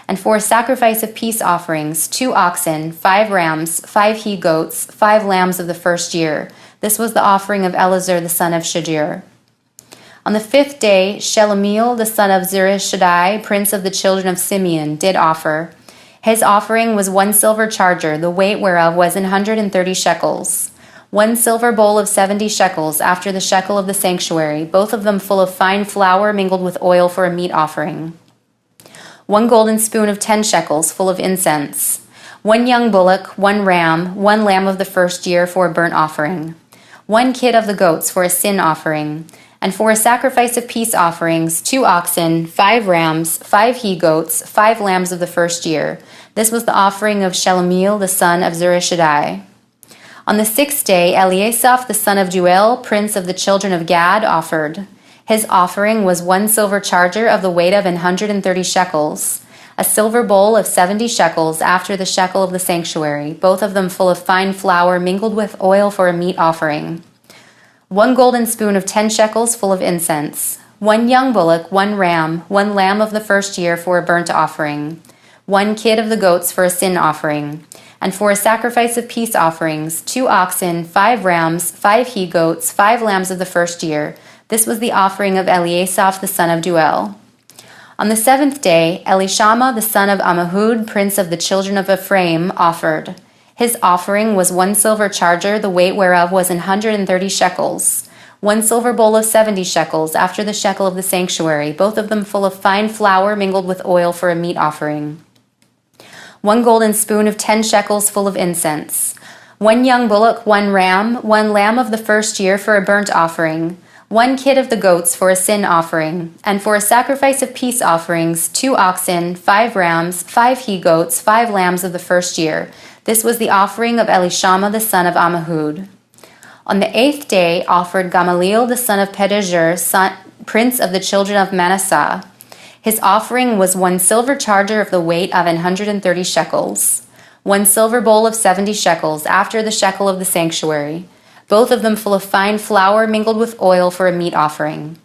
A: and for a sacrifice of peace offerings, 2 oxen, 5 rams, 5 he-goats, 5 lambs of the first year. This was the offering of Elazar, the son of Shadur. On the fifth day, Shelumiel, the son of Zurishaddai, prince of the children of Simeon, did offer. His offering was 1 silver charger, the weight whereof was 130 shekels, 1 silver bowl of 70 shekels, after the shekel of the sanctuary, both of them full of fine flour mingled with oil for a meat offering, 1 golden spoon of 10 shekels full of incense, 1 young bullock, 1 ram, 1 lamb of the first year for a burnt offering, 1 kid of the goats for a sin offering, and for a sacrifice of peace offerings, 2 oxen, 5 rams, 5 he-goats, 5 lambs of the first year. This was the offering of Shelumiel, the son of Zurishaddai. On the sixth day, Eliasaph, the son of Duel, prince of the children of Gad, offered. His offering was 1 silver charger of the weight of 130 shekels, a silver bowl of 70 shekels, after the shekel of the sanctuary, both of them full of fine flour mingled with oil for a meat offering, 1 golden spoon of 10 shekels full of incense, 1 young bullock, 1 ram, 1 lamb of the first year for a burnt offering, 1 kid of the goats for a sin offering, and for a sacrifice of peace offerings, 2 oxen, 5 rams, 5 he-goats, 5 lambs of the first year. This was the offering of Eliasaph, the son of Duel. On the seventh day, Elishama, the son of Ammihud, prince of the children of Ephraim, offered. His offering was 1 silver charger, the weight whereof was 130 shekels, 1 silver bowl of 70 shekels, after the shekel of the sanctuary, both of them full of fine flour mingled with oil for a meat offering, 1 golden spoon of 10 shekels full of incense, 1 young bullock, 1 ram, 1 lamb of the first year for a burnt offering, 1 kid of the goats for a sin offering, and for a sacrifice of peace offerings, 2 oxen, 5 rams, 5 he-goats, 5 lambs of the first year. This was the offering of Elishama, the son of Ammihud. On the eighth day offered Gamaliel, the son of Pedahzur, prince of the children of Manasseh. His offering was 1 silver charger of the weight of 130 shekels, 1 silver bowl of 70 shekels, after the shekel of the sanctuary, both of them full of fine flour mingled with oil for a meat offering,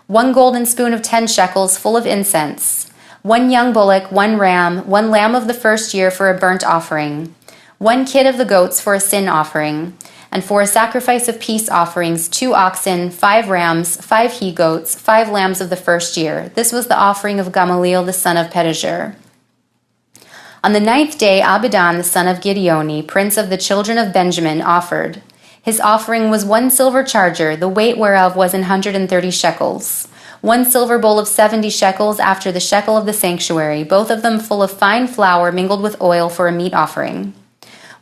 A: 1 golden spoon of 10 shekels full of incense, 1 young bullock, 1 ram, 1 lamb of the first year for a burnt offering, 1 kid of the goats for a sin offering, and for a sacrifice of peace offerings, 2 oxen, 5 rams, 5 he-goats, 5 lambs of the first year. This was the offering of Gamaliel, the son of Pedahzur. On the ninth day, Abidan, the son of Gideoni, prince of the children of Benjamin, offered. His offering was 1 silver charger, the weight whereof was 130 shekels, 1 silver bowl of 70 shekels after the shekel of the sanctuary, both of them full of fine flour mingled with oil for a meat offering.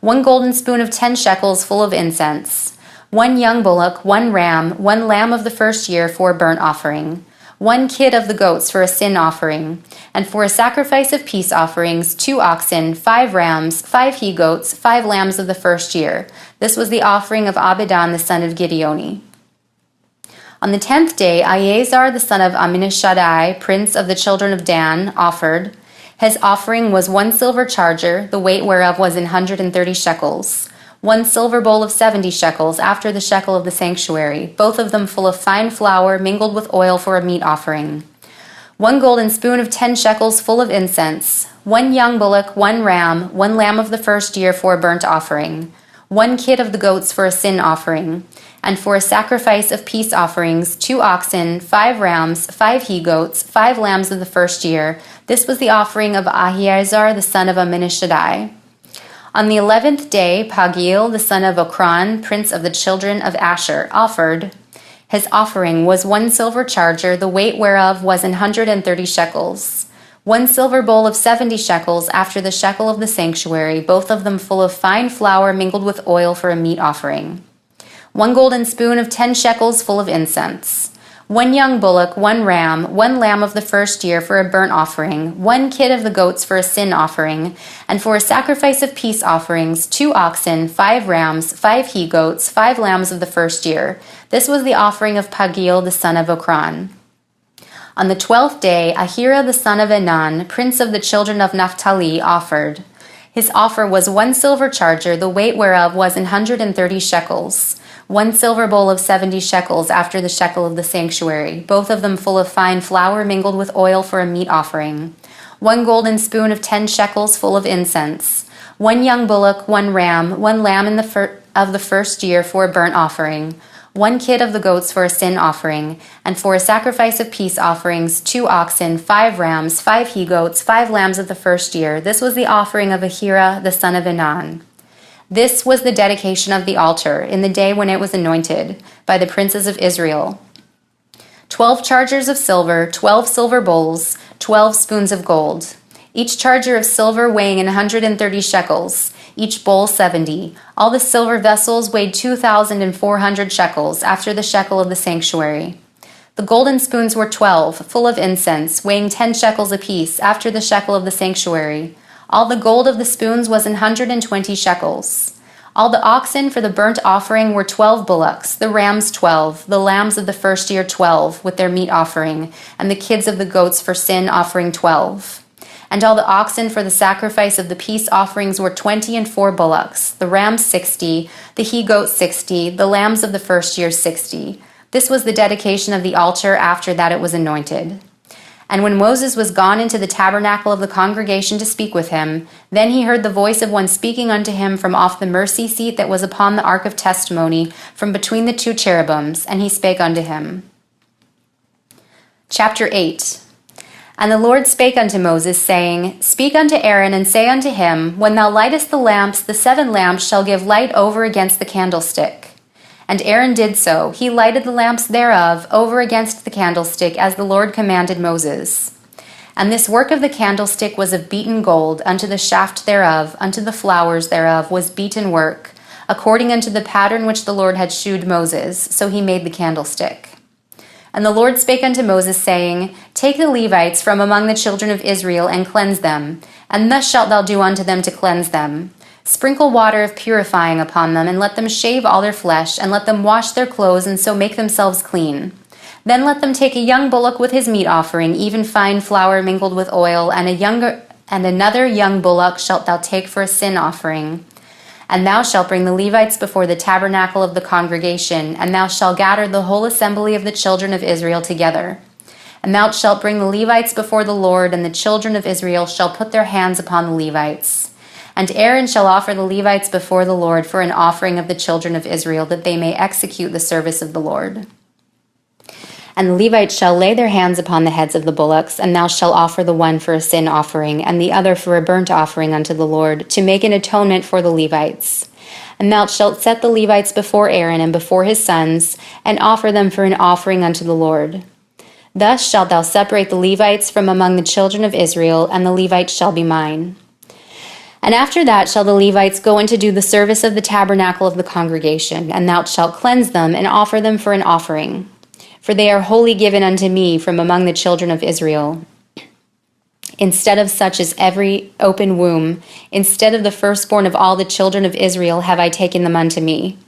A: 1 golden spoon of 10 shekels full of incense. 1 young bullock, 1 ram, 1 lamb of the first year for a burnt offering. 1 kid of the goats for a sin offering. And for a sacrifice of peace offerings, 2 oxen, 5 rams, 5 he-goats, 5 lambs of the first year. This was the offering of Abidan the son of Gideoni. On the 10th day, Eleazar the son of Ammishaddai, prince of the children of Dan, offered. His offering was 1 silver charger, the weight whereof was 130 shekels. 1 silver bowl of 70 shekels after the shekel of the sanctuary, both of them full of fine flour mingled with oil for a meat offering. 1 golden spoon of 10 shekels full of incense. 1 young bullock, 1 ram, 1 lamb of the first year for a burnt offering. 1 kid of the goats for a sin offering. And for a sacrifice of peace offerings, 2 oxen, 5 rams, 5 he-goats, 5 lambs of the first year. This was the offering of Eleazar the son of Ammishaddai. On the 11th day, Pagiel the son of Okran, prince of the children of Asher, offered. His offering was 1 silver charger, the weight whereof was 130 shekels. 1 silver bowl of 70 shekels after the shekel of the sanctuary, both of them full of fine flour mingled with oil for a meat offering. 1 golden spoon of 10 shekels full of incense. 1 young bullock, 1 ram, 1 lamb of the first year for a burnt offering, 1 kid of the goats for a sin offering, and for a sacrifice of peace offerings, 2 oxen, 5 rams, 5 he-goats, 5 lambs of the first year. This was the offering of Pagiel the son of Okran. On the 12th day, Ahira the son of Enan, prince of the children of Naphtali, offered. His offer was 1 silver charger, the weight whereof was 130 shekels. 1 silver bowl of 70 shekels after the shekel of the sanctuary, both of them full of fine flour mingled with oil for a meat offering. 1 golden spoon of 10 shekels full of incense. 1 young bullock, 1 ram, 1 lamb of the first year for a burnt offering. 1 kid of the goats for a sin offering. And for a sacrifice of peace offerings, 2 oxen, 5 rams, 5 he-goats, 5 lambs of the first year. This was the offering of Ahira the son of Enan. This was the dedication of the altar in the day when it was anointed by the princes of Israel. 12 chargers of silver, 12 silver bowls, 12 spoons of gold. Each charger of silver weighing 130 shekels, each bowl 70. All the silver vessels weighed 2,400 shekels after the shekel of the sanctuary. The golden spoons were 12, full of incense, weighing 10 shekels apiece after the shekel of the sanctuary. All the gold of the spoons was 120 shekels. All the oxen for the burnt offering were 12 bullocks, the rams 12, the lambs of the first year 12, with their meat offering, and the kids of the goats for sin offering 12. And all the oxen for the sacrifice of the peace offerings were 20 and 4 bullocks, the rams 60, the he-goat 60, the lambs of the first year 60. This was the dedication of the altar after that it was anointed. And when Moses was gone into the tabernacle of the congregation to speak with him, then he heard the voice of one speaking unto him from off the mercy seat that was upon the ark of testimony, from between the 2 cherubims, and he spake unto him. Chapter 8. And the Lord spake unto Moses, saying, Speak unto Aaron, and say unto him, When thou lightest the lamps, the 7 lamps shall give light over against the candlestick. And Aaron did so. He lighted the lamps thereof over against the candlestick, as the Lord commanded Moses. And this work of the candlestick was of beaten gold, unto the shaft thereof, unto the flowers thereof was beaten work, according unto the pattern which the Lord had shewed Moses. So he made the candlestick. And the Lord spake unto Moses, saying, Take the Levites from among the children of Israel, and cleanse them, and thus shalt thou do unto them to cleanse them. Sprinkle water of purifying upon them, and let them shave all their flesh, and let them wash their clothes, and so make themselves clean. Then let them take a young bullock with his meat offering, even fine flour mingled with oil, and another young bullock shalt thou take for a sin offering. And thou shalt bring the Levites before the tabernacle of the congregation, and thou shalt gather the whole assembly of the children of Israel together. And thou shalt bring the Levites before the Lord, and the children of Israel shall put their hands upon the Levites. And Aaron shall offer the Levites before the Lord for an offering of the children of Israel, that they may execute the service of the Lord. And the Levites shall lay their hands upon the heads of the bullocks, and thou shalt offer the one for a sin offering, and the other for a burnt offering unto the Lord, to make an atonement for the Levites. And thou shalt set the Levites before Aaron and before his sons, and offer them for an offering unto the Lord. Thus shalt thou separate the Levites from among the children of Israel, and the Levites shall be mine. And after that shall the Levites go in to do the service of the tabernacle of the congregation, and thou shalt cleanse them and offer them for an offering. For they are wholly given unto me from among the children of Israel. Instead of such as every open womb, instead of the firstborn of all the children of Israel have I taken them unto me.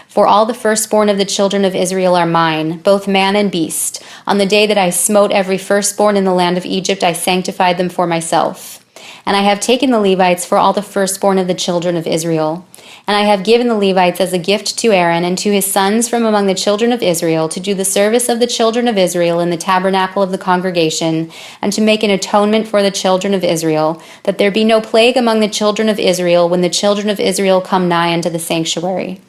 A: For all the firstborn of the children of Israel are mine, both man and beast. On the day that I smote every firstborn in the land of Egypt, I sanctified them for myself. And I have taken the Levites for all the firstborn of the children of Israel. And I have given the Levites as a gift to Aaron and to his sons from among the children of Israel to do the service of the children of Israel in the tabernacle of the congregation, and to make an atonement for the children of Israel, that there be no plague among the children of Israel when the children of Israel come nigh unto the sanctuary.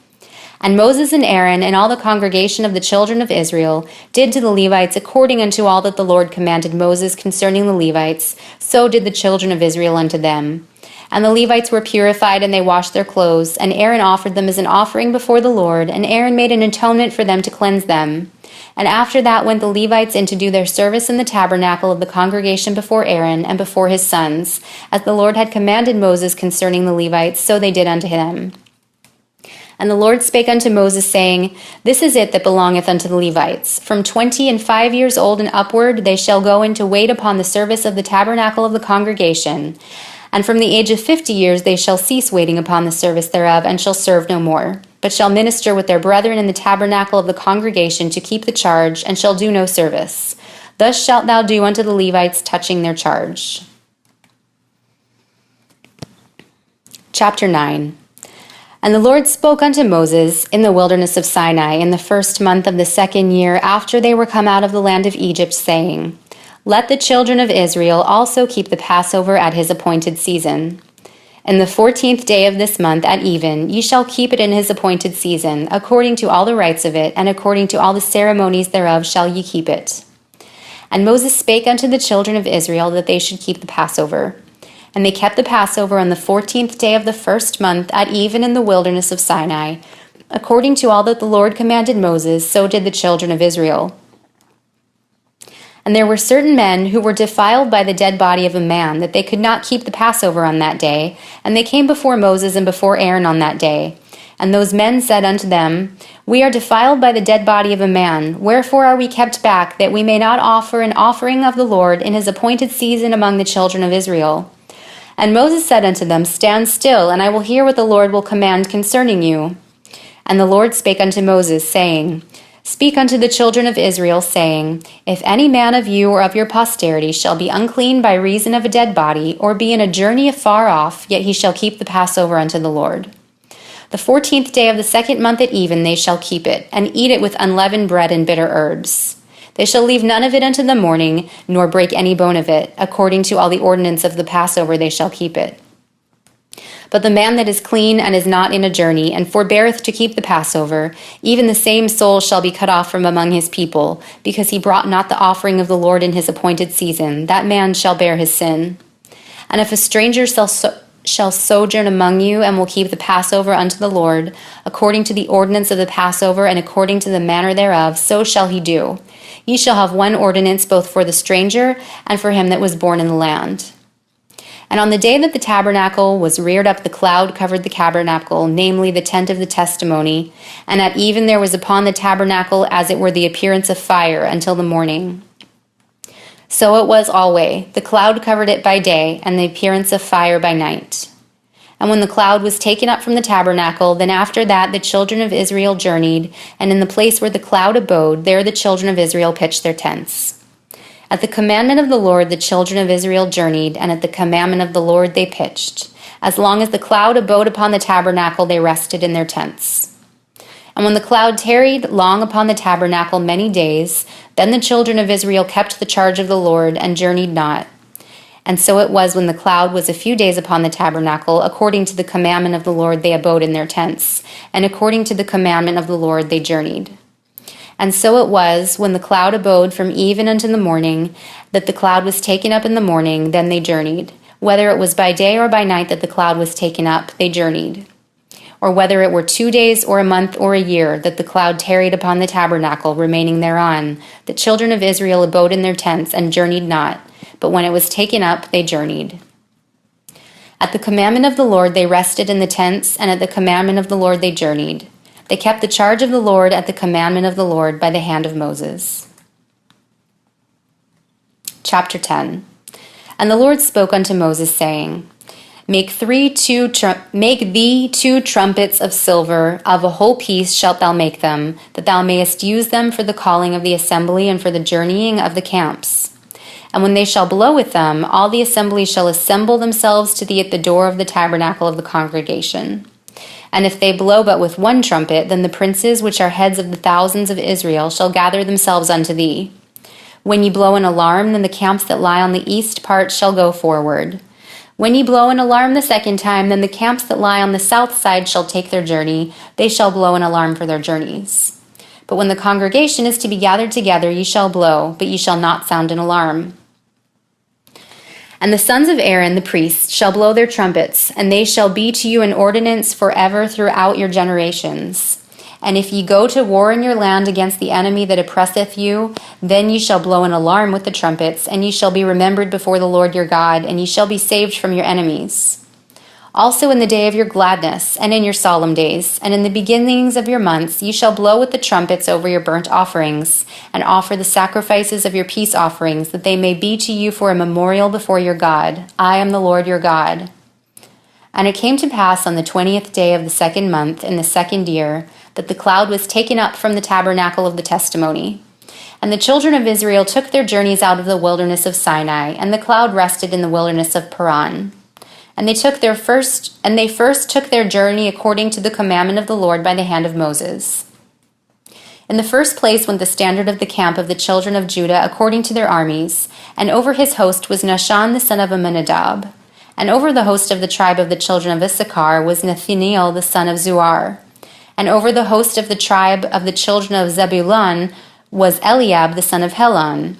A: And Moses and Aaron and all the congregation of the children of Israel did to the Levites according unto all that the Lord commanded Moses concerning the Levites, so did the children of Israel unto them. And the Levites were purified, and they washed their clothes, and Aaron offered them as an offering before the Lord, and Aaron made an atonement for them to cleanse them. And after that went the Levites in to do their service in the tabernacle of the congregation before Aaron and before his sons, as the Lord had commanded Moses concerning the Levites, so they did unto them. And the Lord spake unto Moses, saying, This is it that belongeth unto the Levites. From 25 years old and upward they shall go in to wait upon the service of the tabernacle of the congregation. And from the age of 50 years they shall cease waiting upon the service thereof, and shall serve no more, but shall minister with their brethren in the tabernacle of the congregation to keep the charge, and shall do no service. Thus shalt thou do unto the Levites touching their charge. Chapter 9. And the Lord spoke unto Moses in the wilderness of Sinai in the 1st month of the 2nd year after they were come out of the land of Egypt, saying, Let the children of Israel also keep the Passover at his appointed season. In the 14th day of this month at even, ye shall keep it in his appointed season, according to all the rites of it, and according to all the ceremonies thereof shall ye keep it. And Moses spake unto the children of Israel that they should keep the Passover. And they kept the Passover on the 14th day of the 1st month at even in the wilderness of Sinai. According to all that the Lord commanded Moses, so did the children of Israel. And there were certain men who were defiled by the dead body of a man, that they could not keep the Passover on that day. And they came before Moses and before Aaron on that day. And those men said unto them, We are defiled by the dead body of a man. Wherefore are we kept back, that we may not offer an offering of the Lord in his appointed season among the children of Israel? And Moses said unto them, Stand still, and I will hear what the Lord will command concerning you. And the Lord spake unto Moses, saying, Speak unto the children of Israel, saying, If any man of you or of your posterity shall be unclean by reason of a dead body, or be in a journey afar off, yet he shall keep the Passover unto the Lord. The 14th day of the 2nd month at even they shall keep it, and eat it with unleavened bread and bitter herbs. They shall leave none of it unto the morning, nor break any bone of it. According to all the ordinance of the Passover they shall keep it. But the man that is clean and is not in a journey, and forbeareth to keep the Passover, even the same soul shall be cut off from among his people, because he brought not the offering of the Lord in his appointed season. That man shall bear his sin. And if a stranger shall sojourn among you, and will keep the Passover unto the Lord, according to the ordinance of the Passover, and according to the manner thereof, so shall he do. Ye shall have one ordinance both for the stranger and for him that was born in the land. And on the day that the tabernacle was reared up, the cloud covered the tabernacle, namely the tent of the testimony. And at even there was upon the tabernacle as it were the appearance of fire until the morning. So it was alway. The cloud covered it by day, and the appearance of fire by night. And when the cloud was taken up from the tabernacle, then after that the children of Israel journeyed, and in the place where the cloud abode, there the children of Israel pitched their tents. At the commandment of the Lord the children of Israel journeyed, and at the commandment of the Lord they pitched. As long as the cloud abode upon the tabernacle, they rested in their tents. And when the cloud tarried long upon the tabernacle many days, then the children of Israel kept the charge of the Lord, and journeyed not. And so it was when the cloud was a few days upon the tabernacle, according to the commandment of the Lord they abode in their tents, and according to the commandment of the Lord they journeyed. And so it was when the cloud abode from even unto the morning, that the cloud was taken up in the morning, then they journeyed. Whether it was by day or by night that the cloud was taken up, they journeyed. or whether it were 2 days or a month or a year that the cloud tarried upon the tabernacle, remaining thereon, the children of Israel abode in their tents and journeyed not, but when it was taken up, they journeyed. At the commandment of the Lord they rested in the tents, and at the commandment of the Lord they journeyed. They kept the charge of the Lord at the commandment of the Lord by the hand of Moses. Chapter 10. And the Lord spoke unto Moses, saying, Make thee 2 trumpets of silver, of a whole piece shalt thou make them, that thou mayest use them for the calling of the assembly and for the journeying of the camps. And when they shall blow with them, all the assembly shall assemble themselves to thee at the door of the tabernacle of the congregation. And if they blow but with 1 trumpet, then the princes which are heads of the thousands of Israel shall gather themselves unto thee. When ye blow an alarm, then the camps that lie on the east part shall go forward. When ye blow an alarm the 2nd time, then the camps that lie on the south side shall take their journey. They shall blow an alarm for their journeys. But when the congregation is to be gathered together, ye shall blow, but ye shall not sound an alarm. And the sons of Aaron the priests shall blow their trumpets, and they shall be to you an ordinance forever throughout your generations. And if ye go to war in your land against the enemy that oppresseth you, then ye shall blow an alarm with the trumpets, and ye shall be remembered before the Lord your God, and ye shall be saved from your enemies. Also in the day of your gladness, and in your solemn days, and in the beginnings of your months, ye shall blow with the trumpets over your burnt offerings, and offer the sacrifices of your peace offerings, that they may be to you for a memorial before your God. I am the Lord your God. And it came to pass on the 20th day of the 2nd month, in the 2nd year, that the cloud was taken up from the tabernacle of the testimony. And the children of Israel took their journeys out of the wilderness of Sinai, and the cloud rested in the wilderness of Paran. And they first took their journey according to the commandment of the Lord by the hand of Moses. In the first place went the standard of the camp of the children of Judah according to their armies, and over his host was Nahshon the son of Amminadab. And over the host of the tribe of the children of Issachar was Nethaneel the son of Zuar. And over the host of the tribe of the children of Zebulun was Eliab the son of Helon.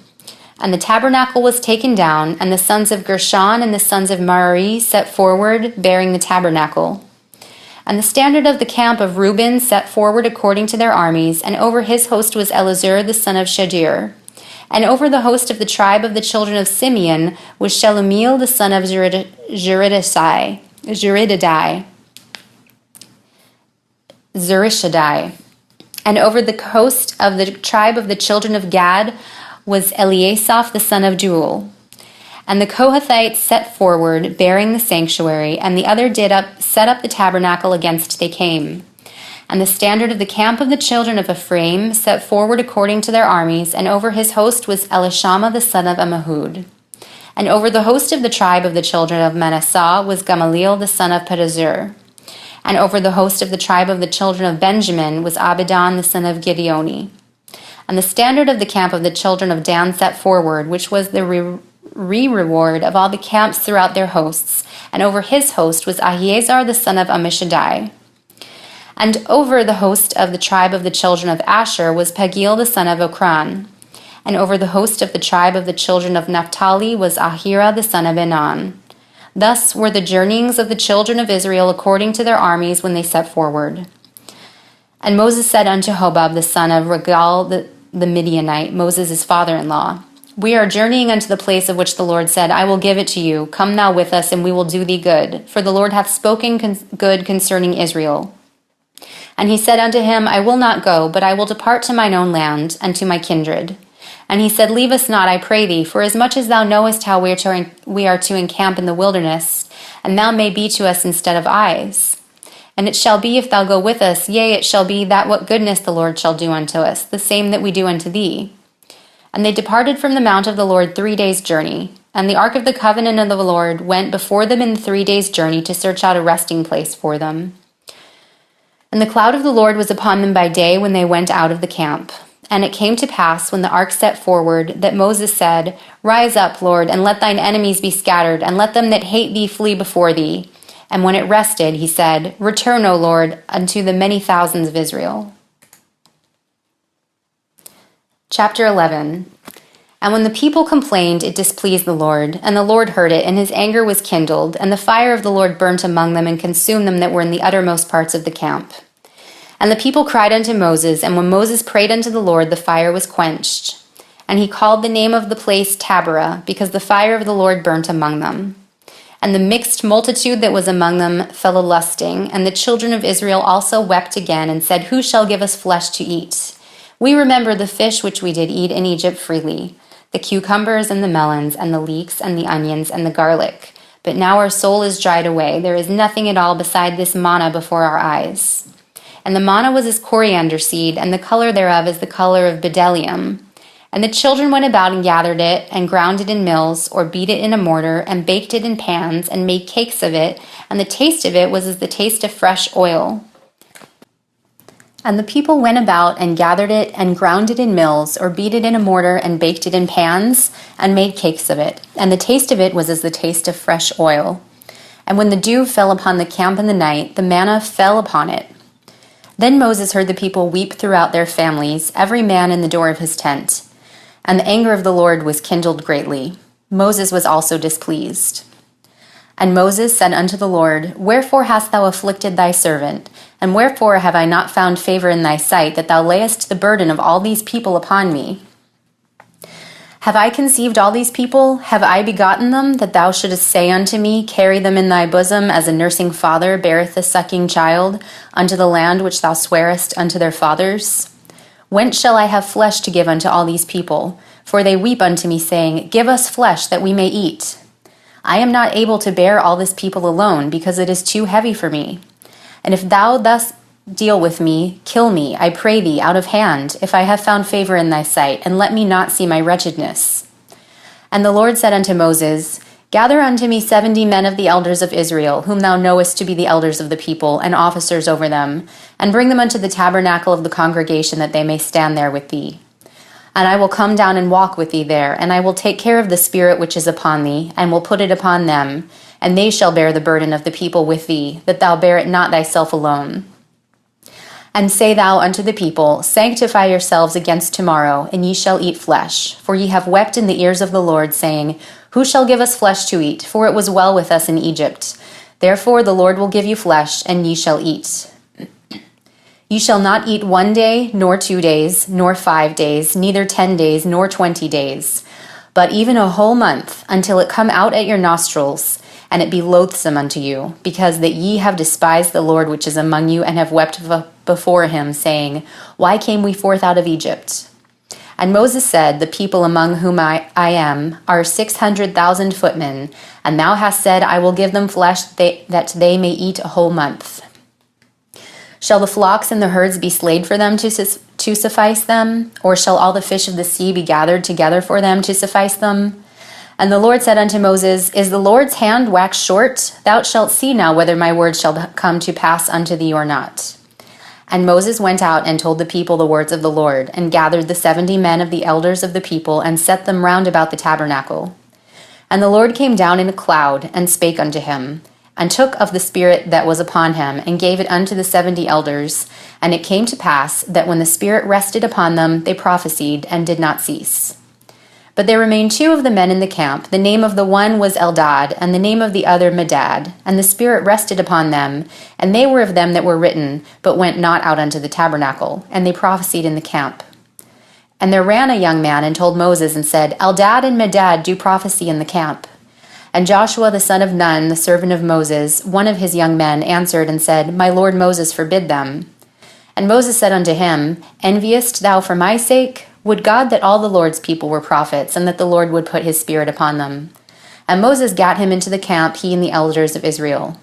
A: And the tabernacle was taken down, and the sons of Gershon and the sons of Merari set forward, bearing the tabernacle. And the standard of the camp of Reuben set forward according to their armies, and over his host was Elazar the son of Shadir. And over the host of the tribe of the children of Simeon was Shelumiel the son of Zurishaddai. And over the host of the tribe of the children of Gad was Eliasaph the son of Deuel. And the Kohathites set forward, bearing the sanctuary, and the other set up the tabernacle against they came. And the standard of the camp of the children of Ephraim set forward according to their armies, and over his host was Elishama the son of Ammihud. And over the host of the tribe of the children of Manasseh was Gamaliel the son of Pedazur. And over the host of the tribe of the children of Benjamin was Abidan the son of Gideoni. And the standard of the camp of the children of Dan set forward, which was the reward of all the camps throughout their hosts. And over his host was Ahiezer the son of Ammishaddai. And over the host of the tribe of the children of Asher was Pagiel the son of Okran. And over the host of the tribe of the children of Naphtali was Ahira the son of Enan. Thus were the journeyings of the children of Israel according to their armies when they set forward. And Moses said unto Hobab the son of Regal the Midianite, Moses' father-in-law, We are journeying unto the place of which the Lord said, I will give it to you. Come thou with us, and we will do thee good. For the Lord hath spoken good concerning Israel. And he said unto him, I will not go, but I will depart to mine own land, and to my kindred. And he said, Leave us not, I pray thee, for as much as thou knowest how we are to encamp in the wilderness, and thou may be to us instead of eyes. And it shall be, if thou go with us, yea, it shall be, that what goodness the Lord shall do unto us, the same that we do unto thee. And they departed from the mount of the Lord 3 days' journey. And the ark of the covenant of the Lord went before them in the 3 days' journey to search out a resting place for them. And the cloud of the Lord was upon them by day when they went out of the camp. And it came to pass, when the ark set forward, that Moses said, Rise up, Lord, and let thine enemies be scattered, and let them that hate thee flee before thee. And when it rested, he said, Return, O Lord, unto the many thousands of Israel. Chapter 11. And when the people complained, it displeased the Lord, and the Lord heard it, and his anger was kindled, and the fire of the Lord burnt among them and consumed them that were in the uttermost parts of the camp. And the people cried unto Moses, and when Moses prayed unto the Lord, the fire was quenched. And he called the name of the place Taberah, because the fire of the Lord burnt among them. And the mixed multitude that was among them fell a-lusting, and the children of Israel also wept again, and said, Who shall give us flesh to eat? We remember the fish which we did eat in Egypt freely, the cucumbers and the melons, and the leeks, and the onions, and the garlic. But now our soul is dried away. There is nothing at all beside this manna before our eyes. And the manna was as coriander seed, and the color thereof is the color of bdellium. And the children went about and gathered it, and ground it in mills, or beat it in a mortar, and baked it in pans, and made cakes of it, and the taste of it was as the taste of fresh oil. And the people went about and gathered it, and ground it in mills, or beat it in a mortar, and baked it in pans, and made cakes of it. And the taste of it was as the taste of fresh oil. And when the dew fell upon the camp in the night, the manna fell upon it. Then Moses heard the people weep throughout their families, every man in the door of his tent. And the anger of the Lord was kindled greatly. Moses was also displeased. And Moses said unto the Lord, Wherefore hast thou afflicted thy servant? And wherefore have I not found favor in thy sight, that thou layest the burden of all these people upon me? Have I conceived all these people? Have I begotten them, that thou shouldest say unto me, Carry them in thy bosom, as a nursing father beareth a sucking child, unto the land which thou swarest unto their fathers? Whence shall I have flesh to give unto all these people? For they weep unto me, saying, Give us flesh, that we may eat. I am not able to bear all this people alone, because it is too heavy for me. And if thou thus deal with me, kill me, I pray thee, out of hand, if I have found favor in thy sight, and let me not see my wretchedness. And the Lord said unto Moses, Gather unto me 70 men of the elders of Israel, whom thou knowest to be the elders of the people, and officers over them, and bring them unto the tabernacle of the congregation, that they may stand there with thee. And I will come down and walk with thee there, and I will take care of the spirit which is upon thee, and will put it upon them, and they shall bear the burden of the people with thee, that thou bear it not thyself alone. And say thou unto the people, Sanctify yourselves against tomorrow, and ye shall eat flesh. For ye have wept in the ears of the Lord, saying, Who shall give us flesh to eat? For it was well with us in Egypt. Therefore the Lord will give you flesh, and ye shall eat. Ye shall not eat 1 day, nor 2 days, nor 5 days, neither 10 days, nor 20 days, but even a whole month, until it come out at your nostrils, and it be loathsome unto you, because that ye have despised the Lord which is among you, and have wept before him, saying, Why came we forth out of Egypt? And Moses said, The people among whom I am are 600,000 footmen, and thou hast said, I will give them flesh that they may eat a whole month. Shall the flocks and the herds be slayed for them to suffice them? Or shall all the fish of the sea be gathered together for them to suffice them? And the Lord said unto Moses, Is the Lord's hand waxed short? Thou shalt see now whether my word shall come to pass unto thee or not. And Moses went out and told the people the words of the Lord, and gathered the 70 men of the elders of the people, and set them round about the tabernacle. And the Lord came down in a cloud, and spake unto him, and took of the Spirit that was upon him, and gave it unto the 70 elders. And it came to pass, that when the Spirit rested upon them, they prophesied, and did not cease. But there remained 2 of the men in the camp. The name of the one was Eldad, and the name of the other Medad. And the Spirit rested upon them, and they were of them that were written, but went not out unto the tabernacle, and they prophesied in the camp. And there ran a young man, and told Moses, and said, Eldad and Medad do prophecy in the camp. And Joshua the son of Nun, the servant of Moses, one of his young men, answered and said, My lord Moses forbid them. And Moses said unto him, Enviest thou for my sake? Would God that all the Lord's people were prophets, and that the Lord would put his Spirit upon them. And Moses gat him into the camp, he and the elders of Israel.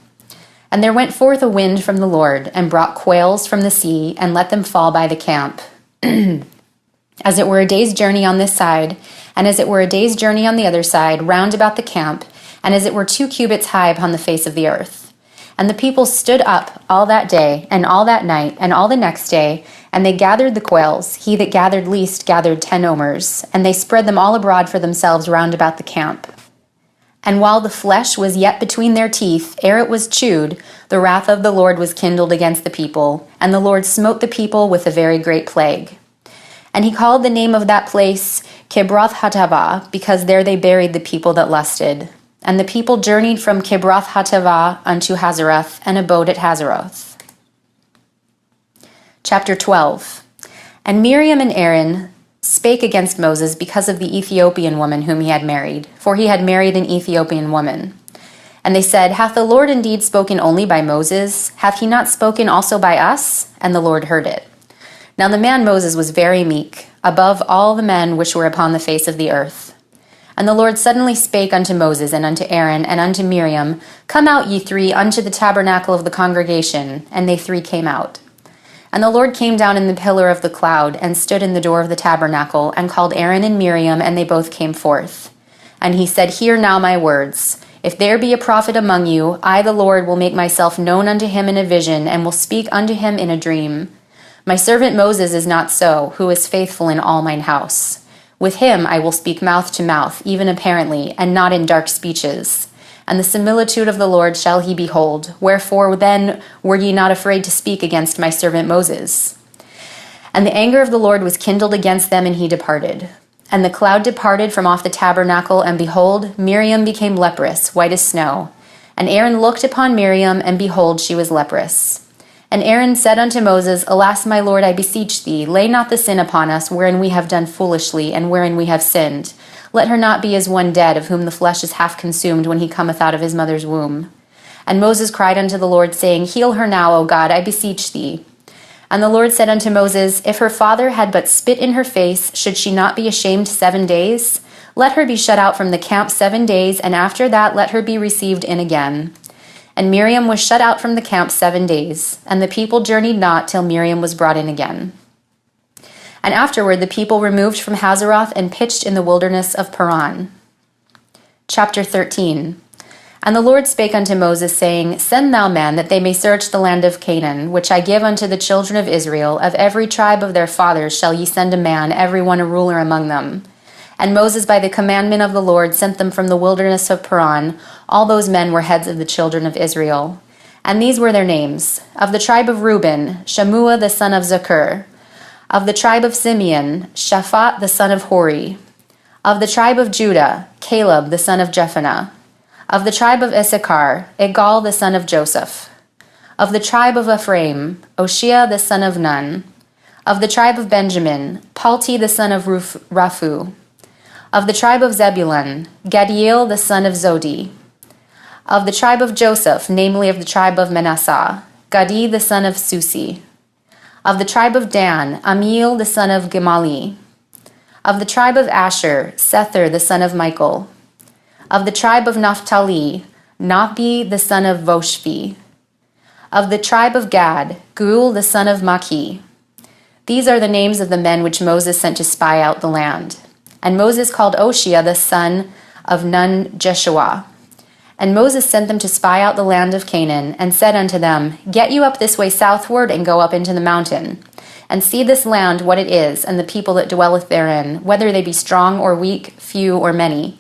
A: And there went forth a wind from the Lord, and brought quails from the sea, and let them fall by the camp, as it were a day's journey on this side, and as it were a day's journey on the other side, round about the camp, and as it were 2 cubits high upon the face of the earth. And the people stood up all that day, and all that night, and all the next day, and they gathered the quails. He that gathered least gathered 10 omers, and they spread them all abroad for themselves round about the camp. And while the flesh was yet between their teeth, ere it was chewed, the wrath of the Lord was kindled against the people, and the Lord smote the people with a very great plague. And he called the name of that place Kibroth-Hattaavah, because there they buried the people that lusted. And the people journeyed from Kibroth-Hattaavah unto Hazeroth, and abode at Hazeroth. Chapter 12. And Miriam and Aaron spake against Moses because of the Ethiopian woman whom he had married, for he had married an Ethiopian woman. And they said, Hath the Lord indeed spoken only by Moses? Hath he not spoken also by us? And the Lord heard it. Now the man Moses was very meek, above all the men which were upon the face of the earth. And the Lord suddenly spake unto Moses and unto Aaron and unto Miriam, Come out, ye three, unto the tabernacle of the congregation. And they three came out. And the Lord came down in the pillar of the cloud, and stood in the door of the tabernacle, and called Aaron and Miriam, and they both came forth. And he said, Hear now my words. If there be a prophet among you, I the Lord will make myself known unto him in a vision, and will speak unto him in a dream. My servant Moses is not so, who is faithful in all mine house. With him I will speak mouth to mouth, even apparently, and not in dark speeches. And the similitude of the Lord shall he behold. Wherefore then were ye not afraid to speak against my servant Moses? And the anger of the Lord was kindled against them, and he departed. And the cloud departed from off the tabernacle, and behold, Miriam became leprous, white as snow. And Aaron looked upon Miriam, and behold, she was leprous. And Aaron said unto Moses, Alas, my Lord, I beseech thee, lay not the sin upon us, wherein we have done foolishly, and wherein we have sinned. Let her not be as one dead, of whom the flesh is half consumed when he cometh out of his mother's womb. And Moses cried unto the Lord, saying, Heal her now, O God, I beseech thee. And the Lord said unto Moses, If her father had but spit in her face, should she not be ashamed 7 days? Let her be shut out from the camp 7 days, and after that let her be received in again. And Miriam was shut out from the camp 7 days, and the people journeyed not till Miriam was brought in again. And afterward the people removed from Hazeroth and pitched in the wilderness of Paran. Chapter 13. And the Lord spake unto Moses, saying, Send thou men, that they may search the land of Canaan, which I give unto the children of Israel. Of every tribe of their fathers shall ye send a man, every one a ruler among them. And Moses by the commandment of the Lord sent them from the wilderness of Paran. All those men were heads of the children of Israel. And these were their names. Of the tribe of Reuben, Shammua the son of Zakur. Of the tribe of Simeon, Shaphat the son of Hori. Of the tribe of Judah, Caleb the son of Jephunneh. Of the tribe of Issachar, Igal the son of Joseph. Of the tribe of Ephraim, Oshea the son of Nun. Of the tribe of Benjamin, Palti the son of Raphu. Of the tribe of Zebulun, Gadiel the son of Zodi. Of the tribe of Joseph, namely of the tribe of Manasseh, Gadi the son of Susi. Of the tribe of Dan, Amiel the son of Gemali. Of the tribe of Asher, Sether the son of Michael. Of the tribe of Naphtali, Nahbi the son of Voshvi. Of the tribe of Gad, Gul the son of Maki. These are the names of the men which Moses sent to spy out the land. And Moses called Oshea the son of Nun Jeshua. And Moses sent them to spy out the land of Canaan, and said unto them, Get you up this way southward, and go up into the mountain. And see this land what it is, and the people that dwelleth therein, whether they be strong or weak, few or many.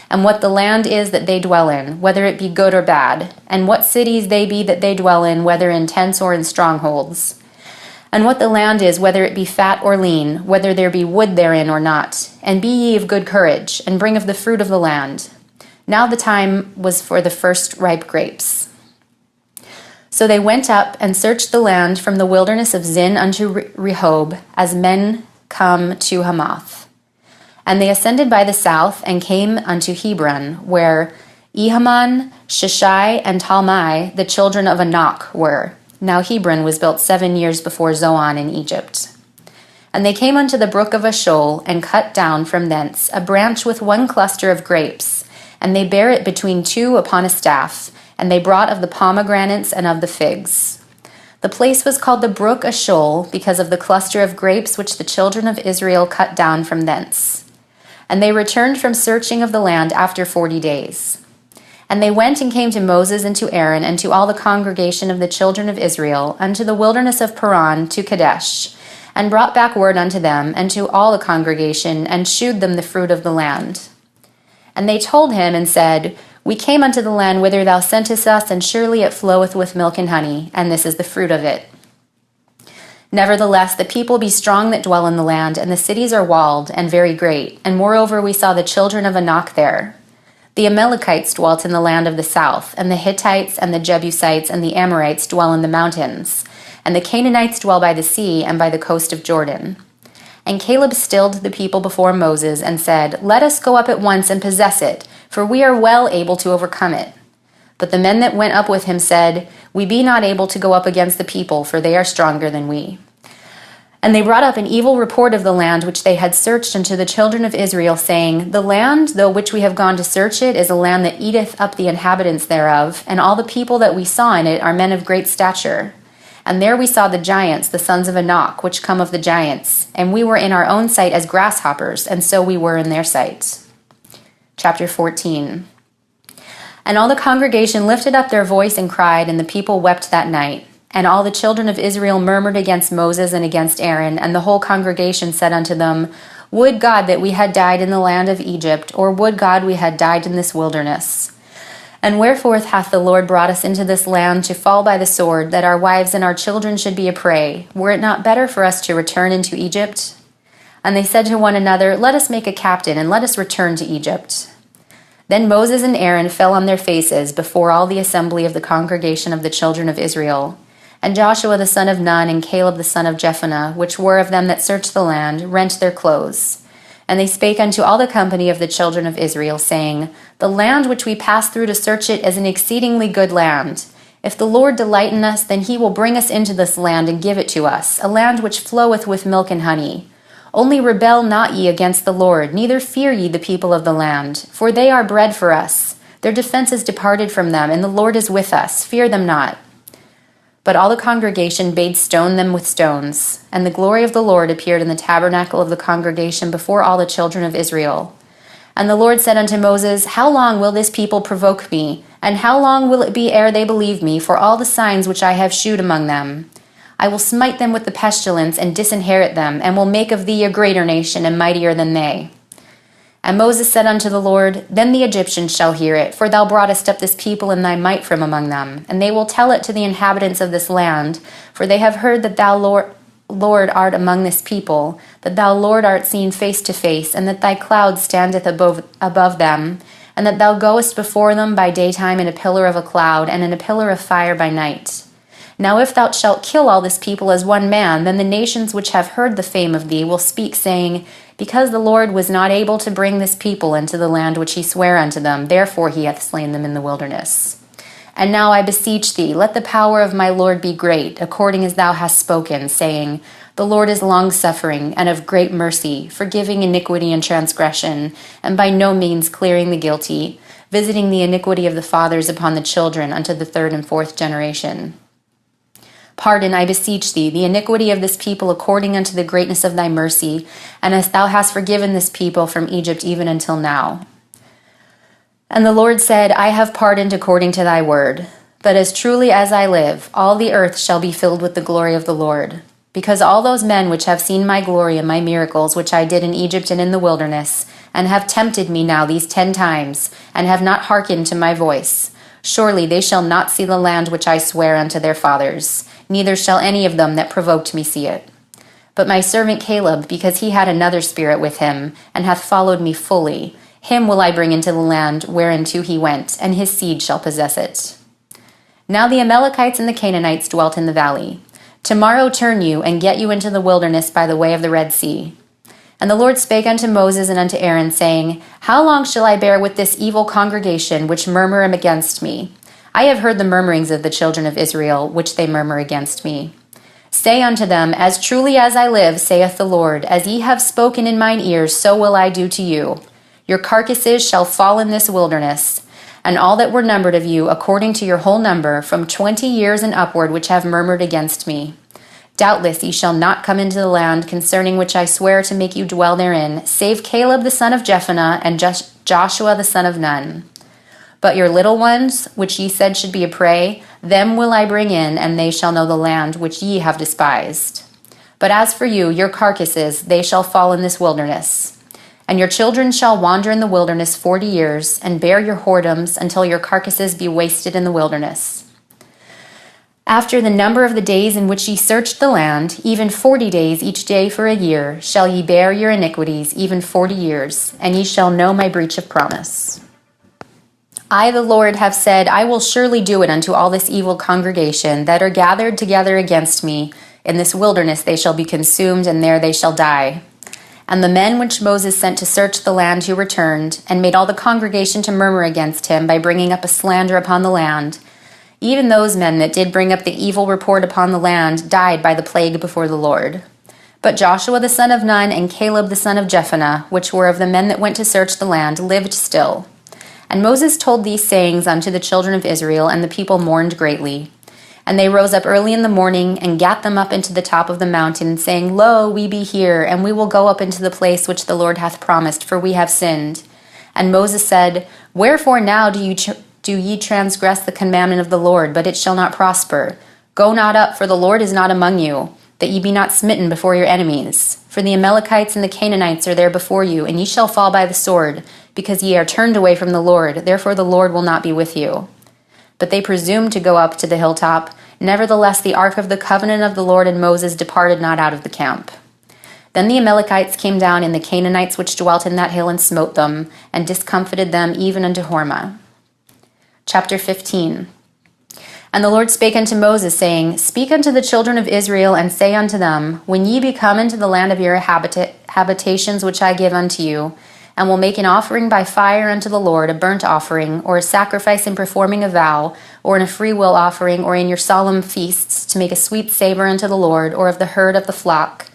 A: And what the land is that they dwell in, whether it be good or bad. And what cities they be that they dwell in, whether in tents or in strongholds. And what the land is, whether it be fat or lean, whether there be wood therein or not. And be ye of good courage, and bring of the fruit of the land. Now the time was for the first ripe grapes. So they went up and searched the land from the wilderness of Zin unto Rehob, as men come to Hamath. And they ascended by the south, and came unto Hebron, where Ehaman, Shishai, and Talmai, the children of Anak, were. Now Hebron was built 7 years before Zoan in Egypt. And they came unto the brook of Ashol, and cut down from thence a branch with one cluster of grapes, and they bare it between two upon a staff, and they brought of the pomegranates and of the figs. The place was called the brook Ashol, because of the cluster of grapes which the children of Israel cut down from thence. And they returned from searching of the land after 40 days. And they went and came to Moses and to Aaron and to all the congregation of the children of Israel unto the wilderness of Paran to Kadesh, and brought back word unto them and to all the congregation, and shewed them the fruit of the land. And they told him and said, We came unto the land whither thou sentest us, and surely it floweth with milk and honey, and this is the fruit of it. Nevertheless, the people be strong that dwell in the land, and the cities are walled and very great. And moreover, we saw the children of Anak there. The Amalekites dwelt in the land of the south, and the Hittites and the Jebusites and the Amorites dwell in the mountains, and the Canaanites dwell by the sea and by the coast of Jordan. And Caleb stilled the people before Moses and said, Let us go up at once and possess it, for we are well able to overcome it. But the men that went up with him said, We be not able to go up against the people, for they are stronger than we. And they brought up an evil report of the land which they had searched unto the children of Israel, saying, The land, though which we have gone to search it, is a land that eateth up the inhabitants thereof, and all the people that we saw in it are men of great stature. And there we saw the giants, the sons of Anak, which come of the giants, and we were in our own sight as grasshoppers, and so we were in their sight. Chapter 14. And all the congregation lifted up their voice and cried, and the people wept that night. And all the children of Israel murmured against Moses and against Aaron, and the whole congregation said unto them, Would God that we had died in the land of Egypt, or would God we had died in this wilderness? And wherefore hath the Lord brought us into this land to fall by the sword, that our wives and our children should be a prey? Were it not better for us to return into Egypt? And they said to one another, Let us make a captain, and let us return to Egypt. Then Moses and Aaron fell on their faces before all the assembly of the congregation of the children of Israel. And Joshua the son of Nun and Caleb the son of Jephunneh, which were of them that searched the land, rent their clothes. And they spake unto all the company of the children of Israel, saying, The land which we passed through to search it is an exceedingly good land. If the Lord delight in us, then he will bring us into this land and give it to us, a land which floweth with milk and honey. Only rebel not ye against the Lord, neither fear ye the people of the land, for they are bread for us. Their defense is departed from them, and the Lord is with us. Fear them not. But all the congregation bade stone them with stones. And the glory of the Lord appeared in the tabernacle of the congregation before all the children of Israel. And the Lord said unto Moses, How long will this people provoke me? And how long will it be ere they believe me for all the signs which I have shewed among them? I will smite them with the pestilence and disinherit them, and will make of thee a greater nation and mightier than they. And Moses said unto the Lord, Then the Egyptians shall hear it, for thou broughtest up this people in thy might from among them. And they will tell it to the inhabitants of this land, for they have heard that thou, Lord, art among this people, that thou, Lord, art seen face to face, and that thy cloud standeth above them, and that thou goest before them by daytime in a pillar of a cloud, and in a pillar of fire by night. Now if thou shalt kill all this people as one man, then the nations which have heard the fame of thee will speak, saying, Because the Lord was not able to bring this people into the land which he sware unto them, therefore he hath slain them in the wilderness. And now I beseech thee, let the power of my Lord be great, according as thou hast spoken, saying, The Lord is longsuffering and of great mercy, forgiving iniquity and transgression, and by no means clearing the guilty, visiting the iniquity of the fathers upon the children unto the third and fourth generation. Pardon, I beseech thee, the iniquity of this people according unto the greatness of thy mercy, and as thou hast forgiven this people from Egypt even until now. And the Lord said, I have pardoned according to thy word. But as truly as I live, all the earth shall be filled with the glory of the Lord. Because all those men which have seen my glory and my miracles which I did in Egypt and in the wilderness, and have tempted me now these 10 times, and have not hearkened to my voice, surely they shall not see the land which I swear unto their fathers, neither shall any of them that provoked me see it. But my servant Caleb, because he had another spirit with him, and hath followed me fully, him will I bring into the land whereinto he went, and his seed shall possess it. Now the Amalekites and the Canaanites dwelt in the valley. Tomorrow turn you, and get you into the wilderness by the way of the Red Sea. And the Lord spake unto Moses and unto Aaron, saying, How long shall I bear with this evil congregation which murmur against me? I have heard the murmurings of the children of Israel, which they murmur against me. Say unto them, As truly as I live, saith the Lord, as ye have spoken in mine ears, so will I do to you. Your carcasses shall fall in this wilderness, and all that were numbered of you, according to your whole number, from 20 years and upward, which have murmured against me. Doubtless ye shall not come into the land concerning which I swear to make you dwell therein, save Caleb the son of Jephunneh and Joshua the son of Nun. But your little ones, which ye said should be a prey, them will I bring in, and they shall know the land which ye have despised. But as for you, your carcasses, they shall fall in this wilderness. And your children shall wander in the wilderness 40 years, and bear your whoredoms until your carcasses be wasted in the wilderness. After the number of the days in which ye searched the land, even 40 days each day for a year, shall ye bear your iniquities, even 40 years, and ye shall know my breach of promise. I, the Lord, have said, I will surely do it unto all this evil congregation that are gathered together against me. In this wilderness they shall be consumed, and there they shall die. And the men which Moses sent to search the land who returned, and made all the congregation to murmur against him by bringing up a slander upon the land, even those men that did bring up the evil report upon the land died by the plague before the Lord. But Joshua the son of Nun and Caleb the son of Jephunneh, which were of the men that went to search the land, lived still. And Moses told these sayings unto the children of Israel, and the people mourned greatly. And they rose up early in the morning, and gat them up into the top of the mountain, saying, Lo, we be here, and we will go up into the place which the Lord hath promised, for we have sinned. And Moses said, Wherefore now do ye transgress the commandment of the Lord, but it shall not prosper? Go not up, for the Lord is not among you, that ye be not smitten before your enemies. For the Amalekites and the Canaanites are there before you, and ye shall fall by the sword, because ye are turned away from the Lord, therefore the Lord will not be with you. But they presumed to go up to the hilltop. Nevertheless the ark of the covenant of the Lord and Moses departed not out of the camp. Then the Amalekites came down, and the Canaanites which dwelt in that hill, and smote them, and discomfited them even unto Hormah. Chapter 15. And the Lord spake unto Moses, saying, Speak unto the children of Israel, and say unto them, When ye be come into the land of your habitations which I give unto you, and will make an offering by fire unto the Lord, a burnt offering, or a sacrifice in performing a vow, or in a freewill offering, or in your solemn feasts, to make a sweet savour unto the Lord, or of the herd of the flock,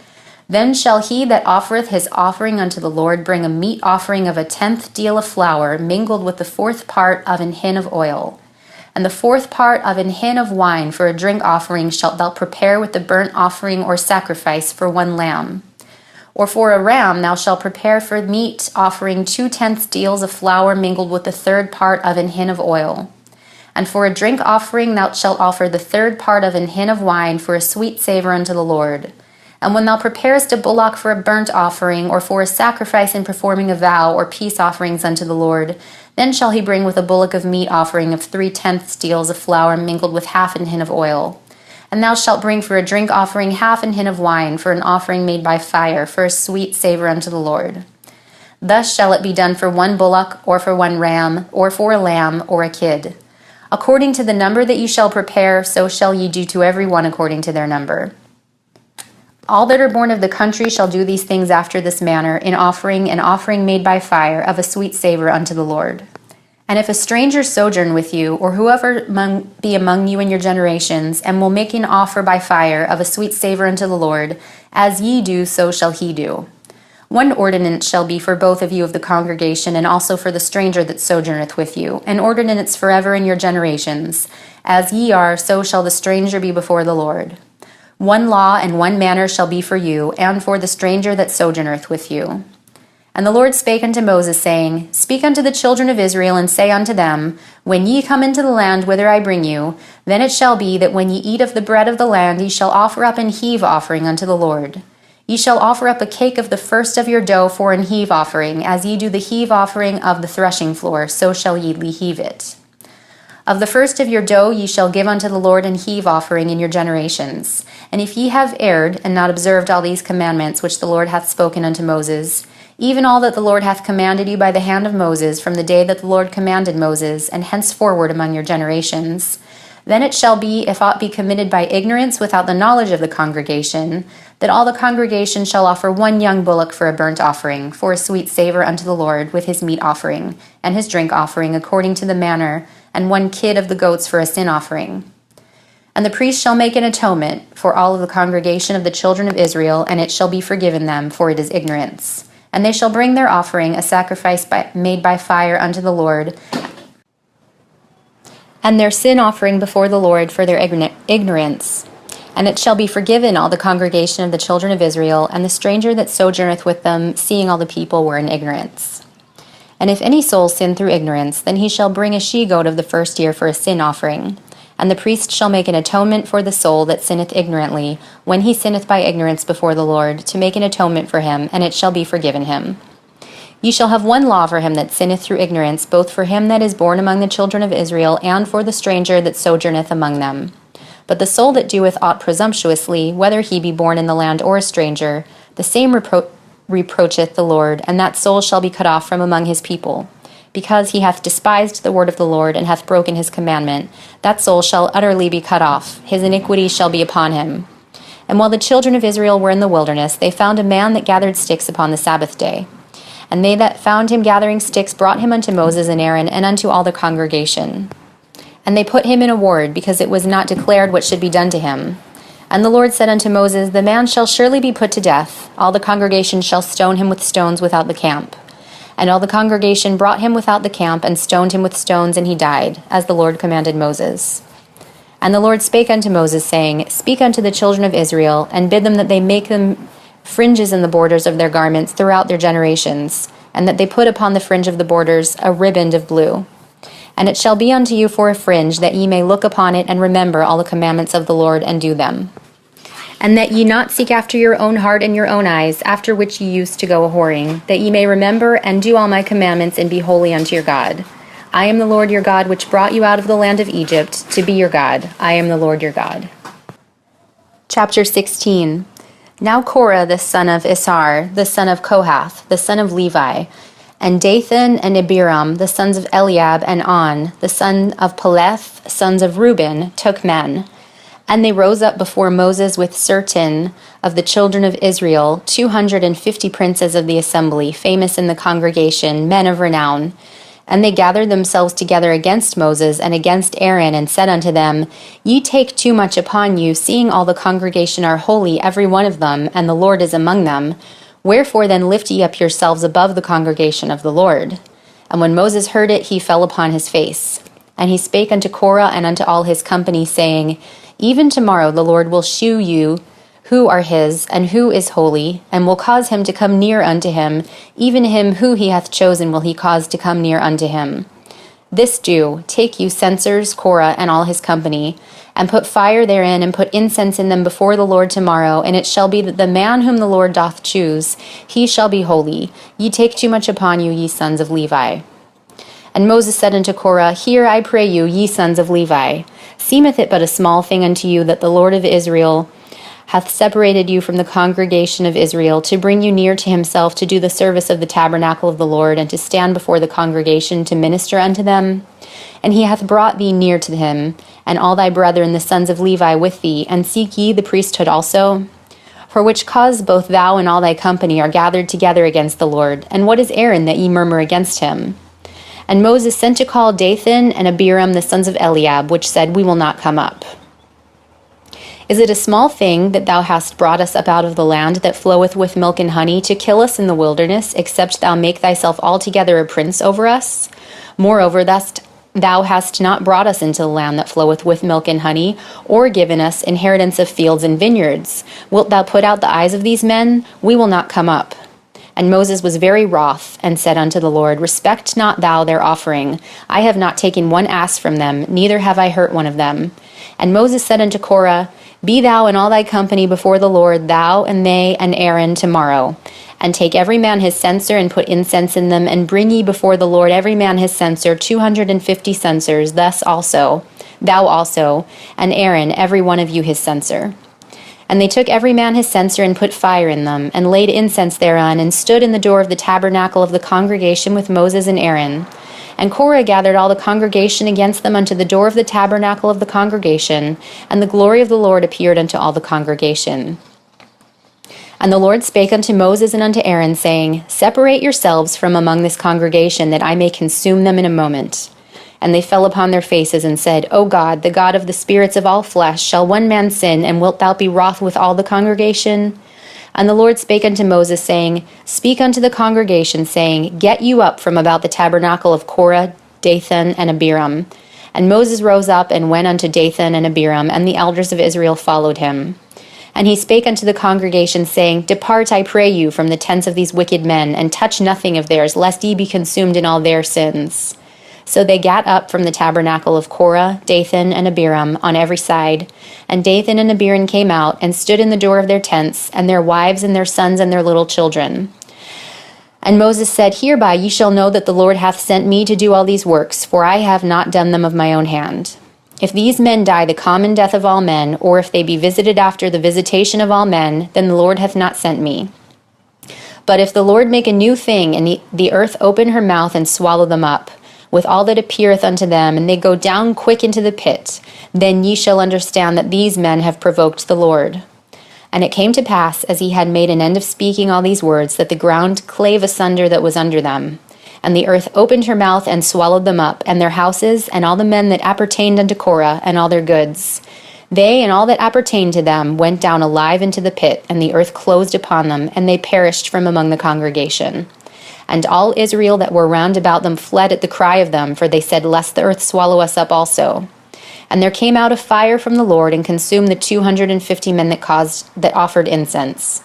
A: then shall he that offereth his offering unto the Lord bring a meat offering of 1/10 deal of flour, mingled with the 4th part of an hin of oil. And the 4th part of an hin of wine for a drink offering shalt thou prepare with the burnt offering or sacrifice for 1 lamb. Or for a ram thou shalt prepare for meat offering 2/10 deals of flour mingled with the 3rd part of an hin of oil. And for a drink offering thou shalt offer the 3rd part of an hin of wine for a sweet savour unto the Lord. And when thou preparest a bullock for a burnt offering, or for a sacrifice in performing a vow, or peace offerings unto the Lord, then shall he bring with a bullock of meat offering of 3/10 deals of flour mingled with half an hin of oil. And thou shalt bring for a drink offering half an hin of wine for an offering made by fire, for a sweet savour unto the Lord. Thus shall it be done for 1 bullock, or for 1 ram, or for a lamb, or a kid. According to the number that you shall prepare, so shall ye do to every one according to their number. All that are born of the country shall do these things after this manner, in offering an offering made by fire of a sweet savour unto the Lord. And if a stranger sojourn with you, or whoever be among you in your generations, and will make an offer by fire of a sweet savour unto the Lord, as ye do, so shall he do. 1 ordinance shall be for both of you of the congregation, and also for the stranger that sojourneth with you, an ordinance forever in your generations. As ye are, so shall the stranger be before the Lord. 1 law and 1 manner shall be for you, and for the stranger that sojourneth with you. And the Lord spake unto Moses, saying, Speak unto the children of Israel, and say unto them, When ye come into the land whither I bring you, then it shall be that when ye eat of the bread of the land, ye shall offer up an heave offering unto the Lord. Ye shall offer up a cake of the first of your dough for an heave offering, as ye do the heave offering of the threshing floor, so shall ye heave it. Of the first of your dough ye shall give unto the Lord an heave offering in your generations. And if ye have erred, and not observed all these commandments which the Lord hath spoken unto Moses, even all that the Lord hath commanded you by the hand of Moses, from the day that the Lord commanded Moses, and henceforward among your generations, then it shall be, if aught be committed by ignorance without the knowledge of the congregation, that all the congregation shall offer 1 young bullock for a burnt offering, for a sweet savour unto the Lord, with his meat offering, and his drink offering, according to the manner, and 1 kid of the goats for a sin offering. And the priest shall make an atonement for all of the congregation of the children of Israel, and it shall be forgiven them, for it is ignorance. And they shall bring their offering, a sacrifice made by fire unto the Lord, and their sin offering before the Lord for their ignorance. And it shall be forgiven all the congregation of the children of Israel, and the stranger that sojourneth with them, seeing all the people were in ignorance. And if any soul sin through ignorance, then he shall bring a she-goat of the first year for a sin offering. And the priest shall make an atonement for the soul that sinneth ignorantly, when he sinneth by ignorance before the Lord, to make an atonement for him, and it shall be forgiven him. Ye shall have 1 law for him that sinneth through ignorance, both for him that is born among the children of Israel, and for the stranger that sojourneth among them. But the soul that doeth aught presumptuously, whether he be born in the land or a stranger, the same reproacheth the Lord, and that soul shall be cut off from among his people. Because he hath despised the word of the Lord, and hath broken his commandment, that soul shall utterly be cut off. His iniquity shall be upon him. And while the children of Israel were in the wilderness, they found a man that gathered sticks upon the Sabbath day. And they that found him gathering sticks brought him unto Moses and Aaron, and unto all the congregation. And they put him in a ward, because it was not declared what should be done to him. And the Lord said unto Moses, The man shall surely be put to death. All the congregation shall stone him with stones without the camp. And all the congregation brought him without the camp, and stoned him with stones, and he died, as the Lord commanded Moses. And the Lord spake unto Moses, saying, Speak unto the children of Israel, and bid them that they make them fringes in the borders of their garments throughout their generations, and that they put upon the fringe of the borders a riband of blue. And it shall be unto you for a fringe, that ye may look upon it, and remember all the commandments of the Lord, and do them. And that ye not seek after your own heart and your own eyes, after which ye used to go a-whoring, that ye may remember and do all my commandments, and be holy unto your God. I am the Lord your God, which brought you out of the land of Egypt, to be your God. I am the Lord your God. Chapter 16. Now Korah the son of Issachar, the son of Kohath, the son of Levi, and Dathan and Abiram, the sons of Eliab, and On, the son of Peleth, sons of Reuben, took men. And they rose up before Moses with certain of the children of Israel, 250 princes of the assembly, famous in the congregation, men of renown. And they gathered themselves together against Moses and against Aaron, and said unto them, Ye take too much upon you, seeing all the congregation are holy, every one of them, and the Lord is among them. Wherefore then lift ye up yourselves above the congregation of the Lord? And when Moses heard it, he fell upon his face. And he spake unto Korah and unto all his company, saying, Even tomorrow the Lord will shew you who are his, and who is holy, and will cause him to come near unto him, even him who he hath chosen will he cause to come near unto him. This do, take you censers, Korah and all his company, and put fire therein, and put incense in them before the Lord tomorrow, and it shall be that the man whom the Lord doth choose, he shall be holy. Ye take too much upon you, ye sons of Levi. And Moses said unto Korah, Hear, I pray you, ye sons of Levi. Seemeth it but a small thing unto you that the Lord of Israel hath separated you from the congregation of Israel, to bring you near to himself, to do the service of the tabernacle of the Lord, and to stand before the congregation to minister unto them? And he hath brought thee near to him, and all thy brethren the sons of Levi with thee, and seek ye the priesthood also? For which cause both thou and all thy company are gathered together against the Lord. And what is Aaron that ye murmur against him? And Moses sent to call Dathan and Abiram the sons of Eliab, which said, We will not come up. Is it a small thing that thou hast brought us up out of the land that floweth with milk and honey, to kill us in the wilderness, except thou make thyself altogether a prince over us? Moreover, thou hast not brought us into the land that floweth with milk and honey, or given us inheritance of fields and vineyards. Wilt thou put out the eyes of these men? We will not come up. And Moses was very wroth, and said unto the Lord, Respect not thou their offering. I have not taken one ass from them, neither have I hurt one of them. And Moses said unto Korah, Be thou and all thy company before the Lord, thou and they and Aaron tomorrow. And take every man his censer, and put incense in them, and bring ye before the Lord every man his censer, 250 censers, thus also, thou also, and Aaron, every one of you his censer. And they took every man his censer, and put fire in them, and laid incense thereon, and stood in the door of the tabernacle of the congregation with Moses and Aaron. And Korah gathered all the congregation against them unto the door of the tabernacle of the congregation, and the glory of the Lord appeared unto all the congregation. And the Lord spake unto Moses and unto Aaron, saying, Separate yourselves from among this congregation, that I may consume them in a moment. And they fell upon their faces, and said, O God, the God of the spirits of all flesh, shall one man sin, and wilt thou be wroth with all the congregation? And the Lord spake unto Moses, saying, Speak unto the congregation, saying, Get you up from about the tabernacle of Korah, Dathan, and Abiram. And Moses rose up, and went unto Dathan and Abiram, and the elders of Israel followed him. And he spake unto the congregation, saying, Depart, I pray you, from the tents of these wicked men, and touch nothing of theirs, lest ye be consumed in all their sins. So they gat up from the tabernacle of Korah, Dathan, and Abiram on every side. And Dathan and Abiram came out, and stood in the door of their tents, and their wives and their sons and their little children. And Moses said, Hereby ye shall know that the Lord hath sent me to do all these works, for I have not done them of my own hand. If these men die the common death of all men, or if they be visited after the visitation of all men, then the Lord hath not sent me. But if the Lord make a new thing, and the earth open her mouth and swallow them up, with all that appeareth unto them, and they go down quick into the pit, then ye shall understand that these men have provoked the Lord. And it came to pass, as he had made an end of speaking all these words, that the ground clave asunder that was under them. And the earth opened her mouth and swallowed them up, and their houses, and all the men that appertained unto Korah, and all their goods. They and all that appertained to them went down alive into the pit, and the earth closed upon them, and they perished from among the congregation. And all Israel that were round about them fled at the cry of them, for they said, Lest the earth swallow us up also. And there came out a fire from the Lord, and consumed the 250 men that offered incense.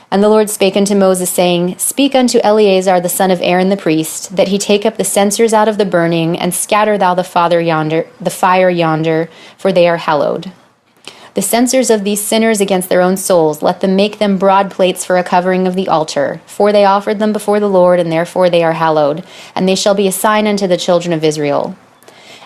A: And the Lord spake unto Moses, saying, Speak unto Eleazar the son of Aaron the priest, that he take up the censers out of the burning, and scatter thou the fire yonder, for they are hallowed. The censers of these sinners against their own souls, let them make them broad plates for a covering of the altar, for they offered them before the Lord, and therefore they are hallowed, and they shall be a sign unto the children of Israel.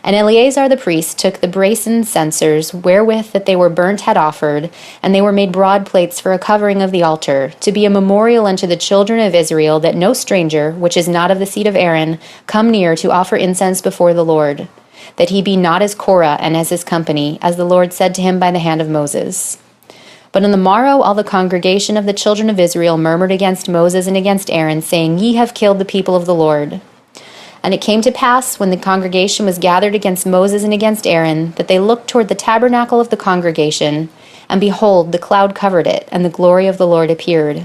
A: And Eleazar the priest took the brasen censers, wherewith that they were burnt had offered, and they were made broad plates for a covering of the altar, to be a memorial unto the children of Israel, that no stranger, which is not of the seed of Aaron, come near to offer incense before the Lord, that he be not as Korah and as his company, as the Lord said to him by the hand of Moses. But on the morrow all the congregation of the children of Israel murmured against Moses and against Aaron, saying, Ye have killed the people of the Lord. And it came to pass, when the congregation was gathered against Moses and against Aaron, that they looked toward the tabernacle of the congregation, and behold, the cloud covered it, and the glory of the Lord appeared.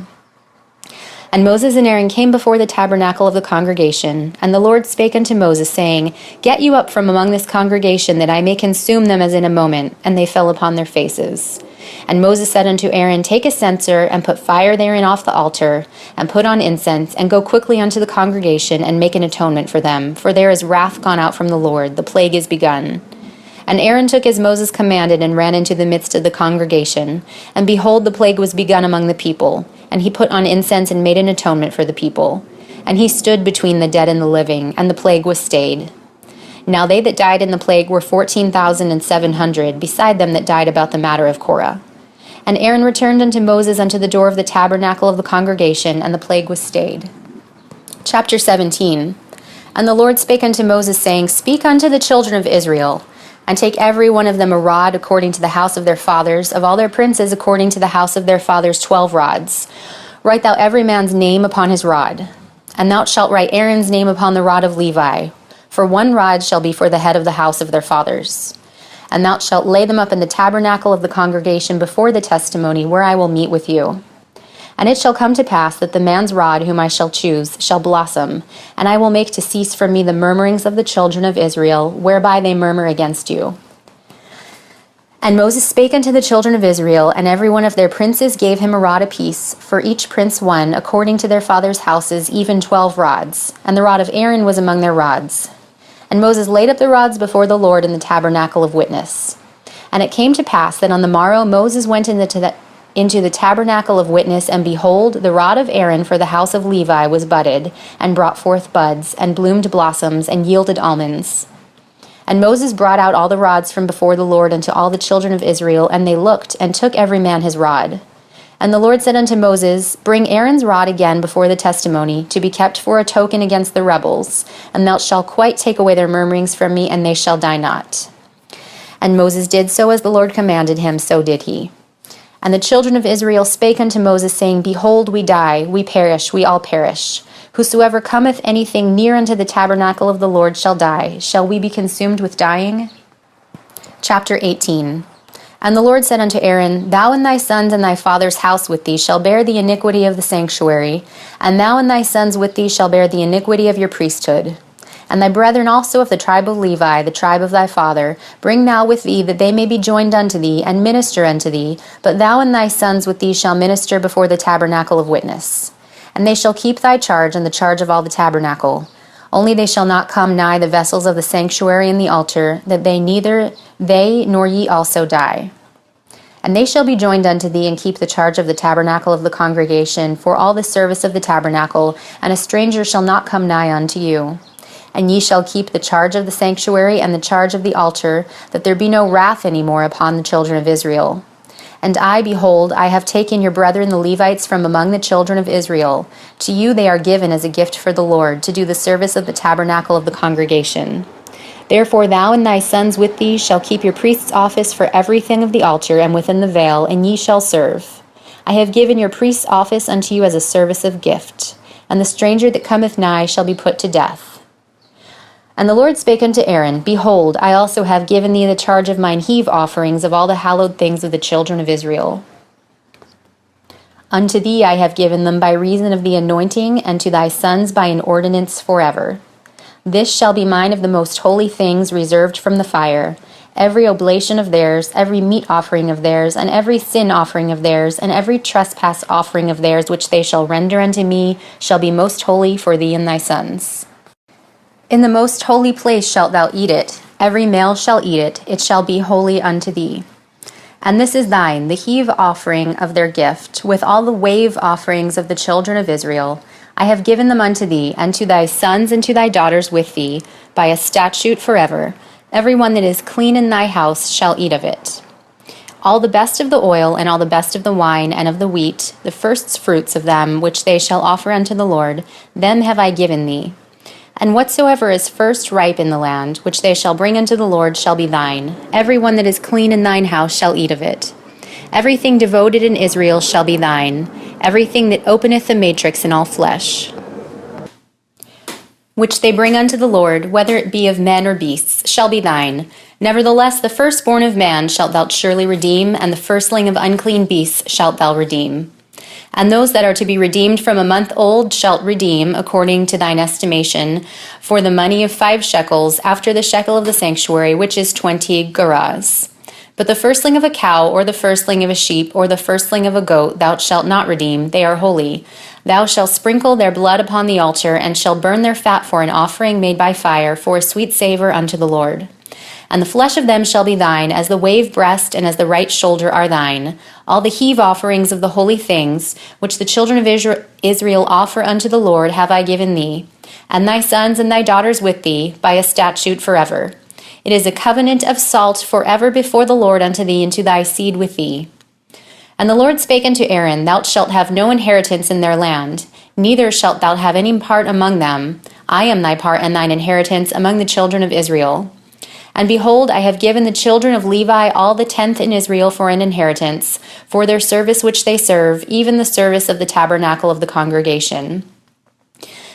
A: And Moses and Aaron came before the tabernacle of the congregation, and the Lord spake unto Moses, saying, Get you up from among this congregation, that I may consume them as in a moment. And they fell upon their faces. And Moses said unto Aaron, Take a censer, and put fire therein off the altar, and put on incense, and go quickly unto the congregation, and make an atonement for them. For there is wrath gone out from the Lord, the plague is begun. And Aaron took as Moses commanded, and ran into the midst of the congregation. And behold, the plague was begun among the people. And he put on incense, and made an atonement for the people. And he stood between the dead and the living, and the plague was stayed. Now they that died in the plague were 14,700, beside them that died about the matter of Korah. And Aaron returned unto Moses unto the door of the tabernacle of the congregation, and the plague was stayed. Chapter 17. And the Lord spake unto Moses, saying, Speak unto the children of Israel, and take every one of them a rod according to the house of their fathers, of all their princes according to the house of their fathers 12 rods. Write thou every man's name upon his rod. And thou shalt write Aaron's name upon the rod of Levi, for one rod shall be for the head of the house of their fathers. And thou shalt lay them up in the tabernacle of the congregation before the testimony, where I will meet with you. And it shall come to pass that the man's rod whom I shall choose shall blossom, and I will make to cease from me the murmurings of the children of Israel, whereby they murmur against you. And Moses spake unto the children of Israel, and every one of their princes gave him a rod apiece, for each prince one, according to their fathers' houses, even 12 rods. And the rod of Aaron was among their rods. And Moses laid up the rods before the Lord in the tabernacle of witness. And it came to pass that on the morrow Moses went into the tabernacle of witness, and behold, the rod of Aaron for the house of Levi was budded, and brought forth buds, and bloomed blossoms, and yielded almonds. And Moses brought out all the rods from before the Lord unto all the children of Israel, and they looked, and took every man his rod. And the Lord said unto Moses, Bring Aaron's rod again before the testimony, to be kept for a token against the rebels, and thou shalt quite take away their murmurings from me, and they shall die not. And Moses did so as the Lord commanded him, so did he. And the children of Israel spake unto Moses, saying, Behold, we die, we perish, we all perish. Whosoever cometh anything near unto the tabernacle of the Lord shall die. Shall we be consumed with dying? Chapter 18. And the Lord said unto Aaron, Thou and thy sons and thy father's house with thee shall bear the iniquity of the sanctuary, and thou and thy sons with thee shall bear the iniquity of your priesthood. And thy brethren also of the tribe of Levi, the tribe of thy father, bring thou with thee, that they may be joined unto thee, and minister unto thee. But thou and thy sons with thee shall minister before the tabernacle of witness. And they shall keep thy charge and the charge of all the tabernacle. Only they shall not come nigh the vessels of the sanctuary and the altar, that neither they nor ye also die. And they shall be joined unto thee, and keep the charge of the tabernacle of the congregation, for all the service of the tabernacle, and a stranger shall not come nigh unto you. And ye shall keep the charge of the sanctuary and the charge of the altar, that there be no wrath any more upon the children of Israel. And I, behold, I have taken your brethren the Levites from among the children of Israel. To you they are given as a gift for the Lord, to do the service of the tabernacle of the congregation. Therefore thou and thy sons with thee shall keep your priest's office for everything of the altar and within the veil, and ye shall serve. I have given your priest's office unto you as a service of gift, and the stranger that cometh nigh shall be put to death. And the Lord spake unto Aaron, Behold, I also have given thee the charge of mine heave offerings of all the hallowed things of the children of Israel. Unto thee I have given them by reason of the anointing, and to thy sons by an ordinance forever. This shall be mine of the most holy things reserved from the fire, every oblation of theirs, every meat offering of theirs, and every sin offering of theirs, and every trespass offering of theirs, which they shall render unto me, shall be most holy for thee and thy sons. In the most holy place shalt thou eat it, every male shall eat it, it shall be holy unto thee. And this is thine, the heave offering of their gift, with all the wave offerings of the children of Israel. I have given them unto thee, and to thy sons and to thy daughters with thee, by a statute forever. Every one that is clean in thy house shall eat of it. All the best of the oil, and all the best of the wine, and of the wheat, the first fruits of them, which they shall offer unto the Lord, them have I given thee. And whatsoever is first ripe in the land, which they shall bring unto the Lord, shall be thine. Every one that is clean in thine house shall eat of it. Everything devoted in Israel shall be thine, everything that openeth the matrix in all flesh, which they bring unto the Lord, whether it be of men or beasts, shall be thine. Nevertheless, the firstborn of man shalt thou surely redeem, and the firstling of unclean beasts shalt thou redeem. And those that are to be redeemed from a month old shalt redeem, according to thine estimation, for the money of 5 shekels, after the shekel of the sanctuary, which is 20 gerahs. But the firstling of a cow, or the firstling of a sheep, or the firstling of a goat, thou shalt not redeem, they are holy. Thou shalt sprinkle their blood upon the altar, and shalt burn their fat for an offering made by fire, for a sweet savour unto the Lord. And the flesh of them shall be thine, as the wave breast and as the right shoulder are thine. All the heave offerings of the holy things, which the children of Israel offer unto the Lord, have I given thee, and thy sons and thy daughters with thee, by a statute forever. It is a covenant of salt forever before the Lord unto thee and to thy seed with thee. And the Lord spake unto Aaron, Thou shalt have no inheritance in their land, neither shalt thou have any part among them. I am thy part and thine inheritance among the children of Israel. And behold, I have given the children of Levi all the 10th in Israel for an inheritance, for their service which they serve, even the service of the tabernacle of the congregation.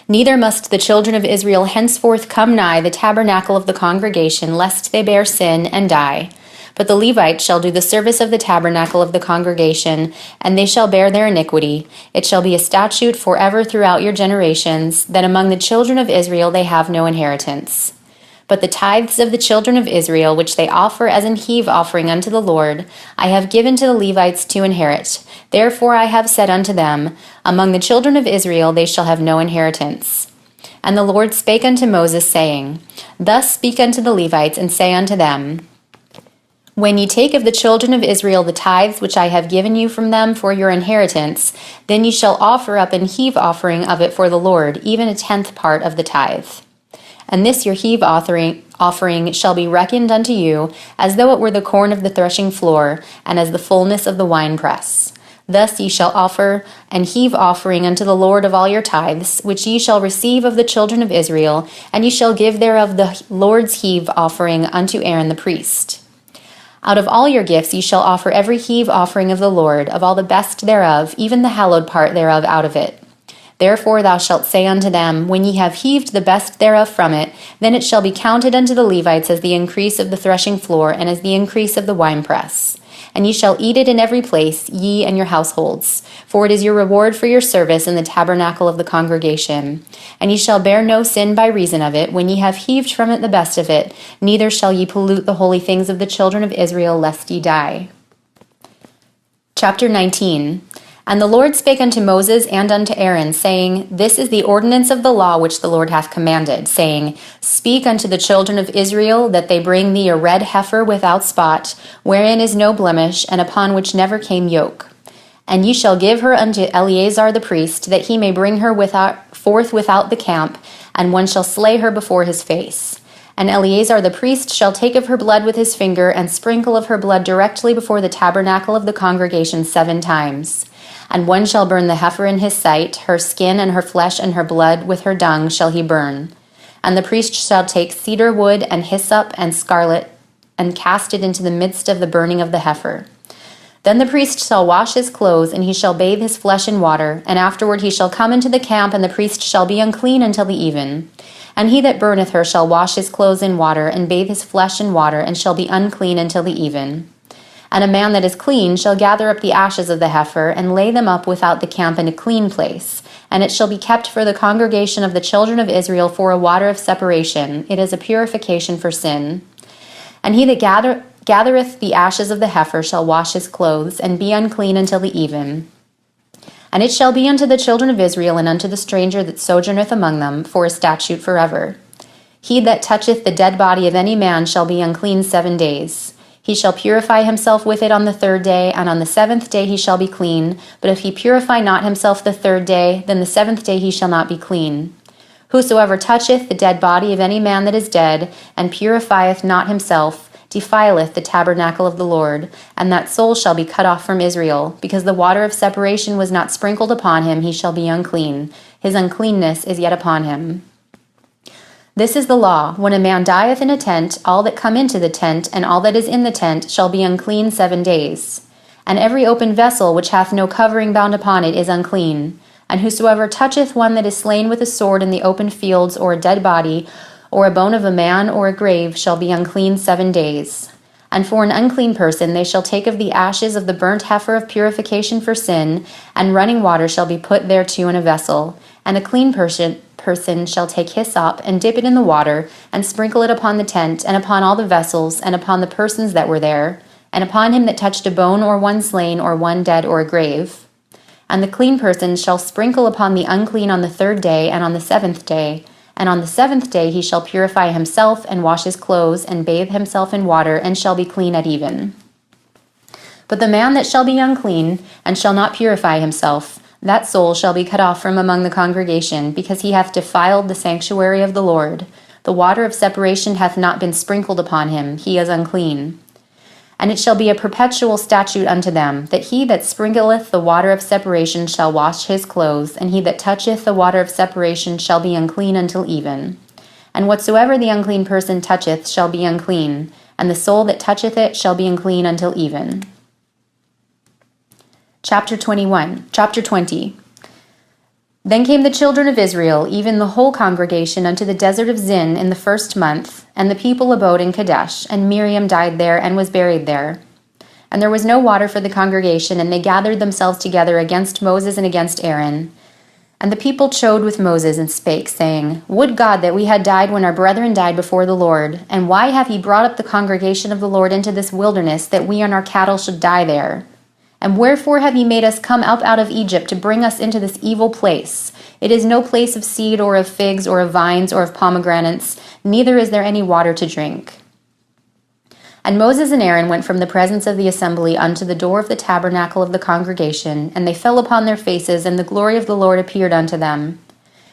A: Neither must the children of Israel henceforth come nigh the tabernacle of the congregation, lest they bear sin and die. But the Levites shall do the service of the tabernacle of the congregation, and they shall bear their iniquity. It shall be a statute forever throughout your generations, that among the children of Israel they have no inheritance. But the tithes of the children of Israel, which they offer as an heave offering unto the Lord, I have given to the Levites to inherit. Therefore I have said unto them, Among the children of Israel they shall have no inheritance. And the Lord spake unto Moses, saying, Thus speak unto the Levites, and say unto them, When ye take of the children of Israel the tithes which I have given you from them for your inheritance, then ye shall offer up an heave offering of it for the Lord, even a 10th part of the tithe. And this your heave offering shall be reckoned unto you, as though it were the corn of the threshing floor, and as the fullness of the winepress. Thus ye shall offer an heave offering unto the Lord of all your tithes, which ye shall receive of the children of Israel, and ye shall give thereof the Lord's heave offering unto Aaron the priest. Out of all your gifts ye shall offer every heave offering of the Lord, of all the best thereof, even the hallowed part thereof out of it. Therefore thou shalt say unto them, When ye have heaved the best thereof from it, then it shall be counted unto the Levites as the increase of the threshing floor, and as the increase of the winepress. And ye shall eat it in every place, ye and your households. For it is your reward for your service in the tabernacle of the congregation. And ye shall bear no sin by reason of it, when ye have heaved from it the best of it, neither shall ye pollute the holy things of the children of Israel, lest ye die. Chapter 19. And the Lord spake unto Moses and unto Aaron, saying, This is the ordinance of the law which the Lord hath commanded, saying, Speak unto the children of Israel, that they bring thee a red heifer without spot, wherein is no blemish, and upon which never came yoke. And ye shall give her unto Eleazar the priest, that he may bring her forth without the camp, and one shall slay her before his face. And Eleazar the priest shall take of her blood with his finger, and sprinkle of her blood directly before the tabernacle of the congregation 7 times. And one shall burn the heifer in his sight, her skin and her flesh and her blood with her dung shall he burn. And the priest shall take cedar wood and hyssop and scarlet, and cast it into the midst of the burning of the heifer. Then the priest shall wash his clothes, and he shall bathe his flesh in water, and afterward he shall come into the camp, and the priest shall be unclean until the even. And he that burneth her shall wash his clothes in water, and bathe his flesh in water, and shall be unclean until the even. And a man that is clean shall gather up the ashes of the heifer, and lay them up without the camp in a clean place. And it shall be kept for the congregation of the children of Israel for a water of separation. It is a purification for sin. And he that gathereth the ashes of the heifer shall wash his clothes, and be unclean until the even. And it shall be unto the children of Israel and unto the stranger that sojourneth among them for a statute forever. He that toucheth the dead body of any man shall be unclean 7 days. He shall purify himself with it on the 3rd day, and on the 7th day he shall be clean. But if he purify not himself the 3rd day, then the 7th day he shall not be clean. Whosoever toucheth the dead body of any man that is dead, and purifieth not himself, defileth the tabernacle of the Lord, and that soul shall be cut off from Israel. Because the water of separation was not sprinkled upon him, he shall be unclean. His uncleanness is yet upon him. This is the law. When a man dieth in a tent, all that come into the tent, and all that is in the tent, shall be unclean 7 days. And every open vessel which hath no covering bound upon it is unclean. And whosoever toucheth one that is slain with a sword in the open fields, or a dead body, or a bone of a man, or a grave, shall be unclean 7 days. And for an unclean person they shall take of the ashes of the burnt heifer of purification for sin, and running water shall be put thereto in a vessel. And a clean person shall take hyssop, and dip it in the water, and sprinkle it upon the tent, and upon all the vessels, and upon the persons that were there, and upon him that touched a bone, or one slain, or one dead, or a grave. And the clean person shall sprinkle upon the unclean on the 3rd day, and on the 7th day. And on the 7th day he shall purify himself, and wash his clothes, and bathe himself in water, and shall be clean at even. But the man that shall be unclean, and shall not purify himself, that soul shall be cut off from among the congregation, because he hath defiled the sanctuary of the Lord. The water of separation hath not been sprinkled upon him, he is unclean. And it shall be a perpetual statute unto them, that he that sprinkleth the water of separation shall wash his clothes, and he that toucheth the water of separation shall be unclean until even. And whatsoever the unclean person toucheth shall be unclean, and the soul that toucheth it shall be unclean until even. Chapter 20. Then came the children of Israel, even the whole congregation, unto the desert of Zin in the 1st month, and the people abode in Kadesh, and Miriam died there and was buried there. And there was no water for the congregation, and they gathered themselves together against Moses and against Aaron. And the people chode with Moses, and spake, saying, Would God that we had died when our brethren died before the Lord! And why hath he brought up the congregation of the Lord into this wilderness, that we and our cattle should die there? And wherefore have ye made us come up out of Egypt to bring us into this evil place? It is no place of seed, or of figs, or of vines, or of pomegranates, neither is there any water to drink. And Moses and Aaron went from the presence of the assembly unto the door of the tabernacle of the congregation, and they fell upon their faces, and the glory of the Lord appeared unto them.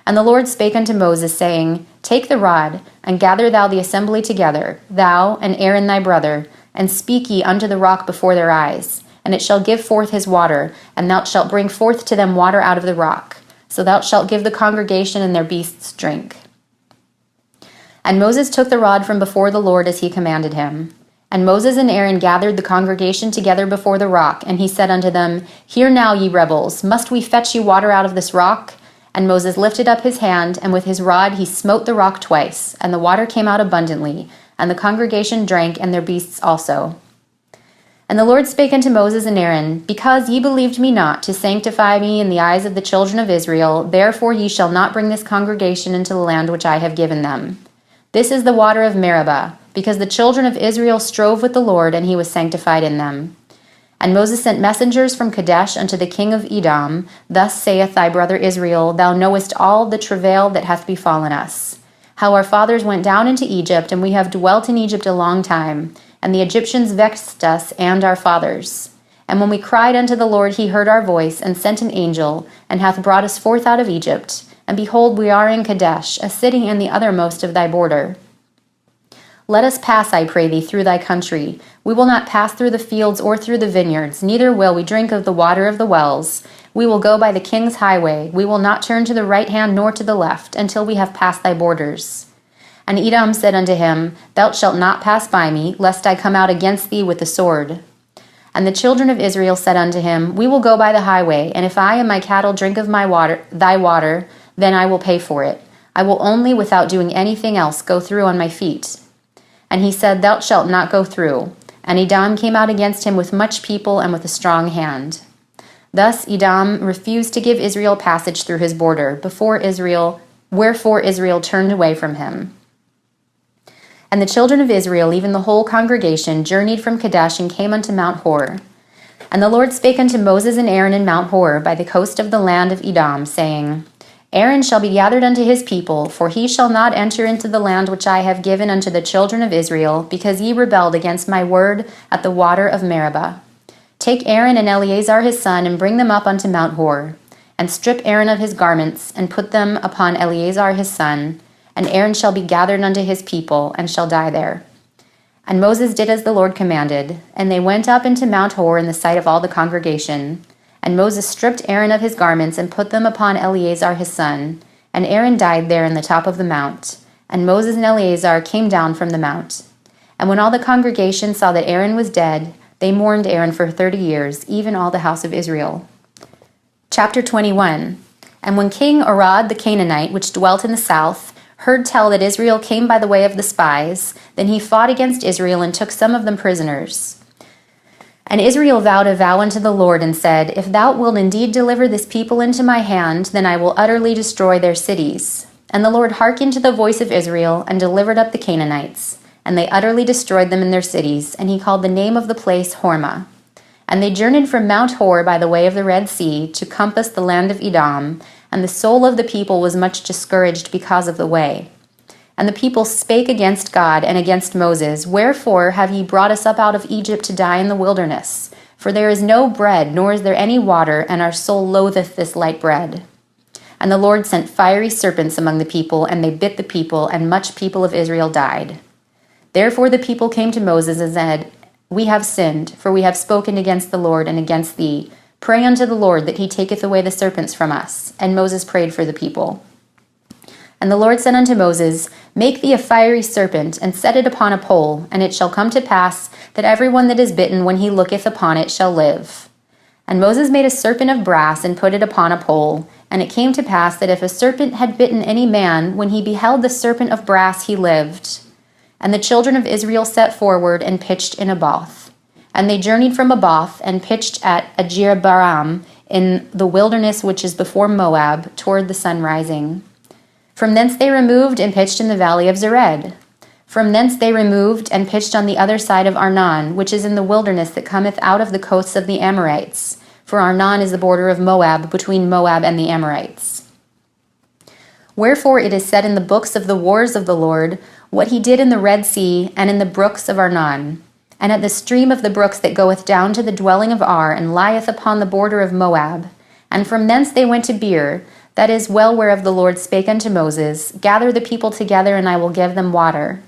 A: And the Lord spake unto Moses, saying, Take the rod, and gather thou the assembly together, thou and Aaron thy brother, and speak ye unto the rock before their eyes. And it shall give forth his water, and thou shalt bring forth to them water out of the rock. So thou shalt give the congregation and their beasts drink. And Moses took the rod from before the Lord as he commanded him. And Moses and Aaron gathered the congregation together before the rock, and he said unto them, Hear now, ye rebels, must we fetch you water out of this rock? And Moses lifted up his hand, and with his rod he smote the rock twice, and the water came out abundantly, and the congregation drank, and their beasts also. And the Lord spake unto Moses and Aaron, Because ye believed me not to sanctify me in the eyes of the children of Israel, therefore ye shall not bring this congregation into the land which I have given them. This is the water of Meribah, because the children of Israel strove with the Lord, and he was sanctified in them. And Moses sent messengers from Kadesh unto the king of Edom, Thus saith thy brother Israel, Thou knowest all the travail that hath befallen us, how our fathers went down into Egypt, and we have dwelt in Egypt a long time, and the Egyptians vexed us and our fathers. And when we cried unto the Lord, he heard our voice, and sent an angel, and hath brought us forth out of Egypt. and behold, we are in Kadesh, a city in the uttermost of thy border. Let us pass, I pray thee, through thy country. We will not pass through the fields or through the vineyards, neither will we drink of the water of the wells. We will go by the king's highway. We will not turn to the right hand nor to the left, until we have passed thy borders. And Edom said unto him, Thou shalt not pass by me, lest I come out against thee with the sword. And the children of Israel said unto him, We will go by the highway, and if I and my cattle drink of thy water, then I will pay for it. I will only, without doing anything else, go through on my feet. And he said, Thou shalt not go through. And Edom came out against him with much people and with a strong hand. Thus Edom refused to give Israel passage through his border, wherefore Israel turned away from him. And the children of Israel, even the whole congregation, journeyed from Kadesh and came unto Mount Hor. And the Lord spake unto Moses and Aaron in Mount Hor by the coast of the land of Edom, saying, Aaron shall be gathered unto his people, for he shall not enter into the land which I have given unto the children of Israel, because ye rebelled against my word at the water of Meribah. Take Aaron and Eleazar his son, and bring them up unto Mount Hor, and strip Aaron of his garments, and put them upon Eleazar his son, and Aaron shall be gathered unto his people, and shall die there. And Moses did as the Lord commanded, and they went up into Mount Hor in the sight of all the congregation. And Moses stripped Aaron of his garments and put them upon Eleazar his son. And Aaron died there in the top of the mount. And Moses and Eleazar came down from the mount. And when all the congregation saw that Aaron was dead, they mourned Aaron for 30 years, even all the house of Israel. Chapter 21. And when King Arad the Canaanite, which dwelt in the south, heard tell that Israel came by the way of the spies, then he fought against Israel and took some of them prisoners. And Israel vowed a vow unto the Lord, and said, If thou wilt indeed deliver this people into my hand, then I will utterly destroy their cities. And the Lord hearkened to the voice of Israel, and delivered up the Canaanites. And they utterly destroyed them in their cities, and he called the name of the place Hormah. And they journeyed from Mount Hor by the way of the Red Sea, to compass the land of Edom, and the soul of the people was much discouraged because of the way. And the people spake against God and against Moses, Wherefore have ye brought us up out of Egypt to die in the wilderness? For there is no bread, nor is there any water, and our soul loatheth this light bread. And the Lord sent fiery serpents among the people, and they bit the people, and much people of Israel died. Therefore the people came to Moses and said, We have sinned, for we have spoken against the Lord and against thee. Pray unto the Lord that he taketh away the serpents from us. And Moses prayed for the people. And the Lord said unto Moses, Make thee a fiery serpent, and set it upon a pole, and it shall come to pass that every one that is bitten when he looketh upon it shall live. And Moses made a serpent of brass, and put it upon a pole. And it came to pass that if a serpent had bitten any man, when he beheld the serpent of brass, he lived. And the children of Israel set forward, and pitched in Oboth. And they journeyed from Oboth, and pitched at Ajir-baram, in the wilderness which is before Moab, toward the sun rising. From thence they removed and pitched in the valley of Zered. From thence they removed and pitched on the other side of Arnon, which is in the wilderness that cometh out of the coasts of the Amorites. For Arnon is the border of Moab, between Moab and the Amorites. Wherefore it is said in the books of the wars of the Lord, what he did in the Red Sea and in the brooks of Arnon, and at the stream of the brooks that goeth down to the dwelling of Ar, and lieth upon the border of Moab. And from thence they went to Beer, that is well whereof the Lord spake unto Moses, Gather the people together, and I will give them water.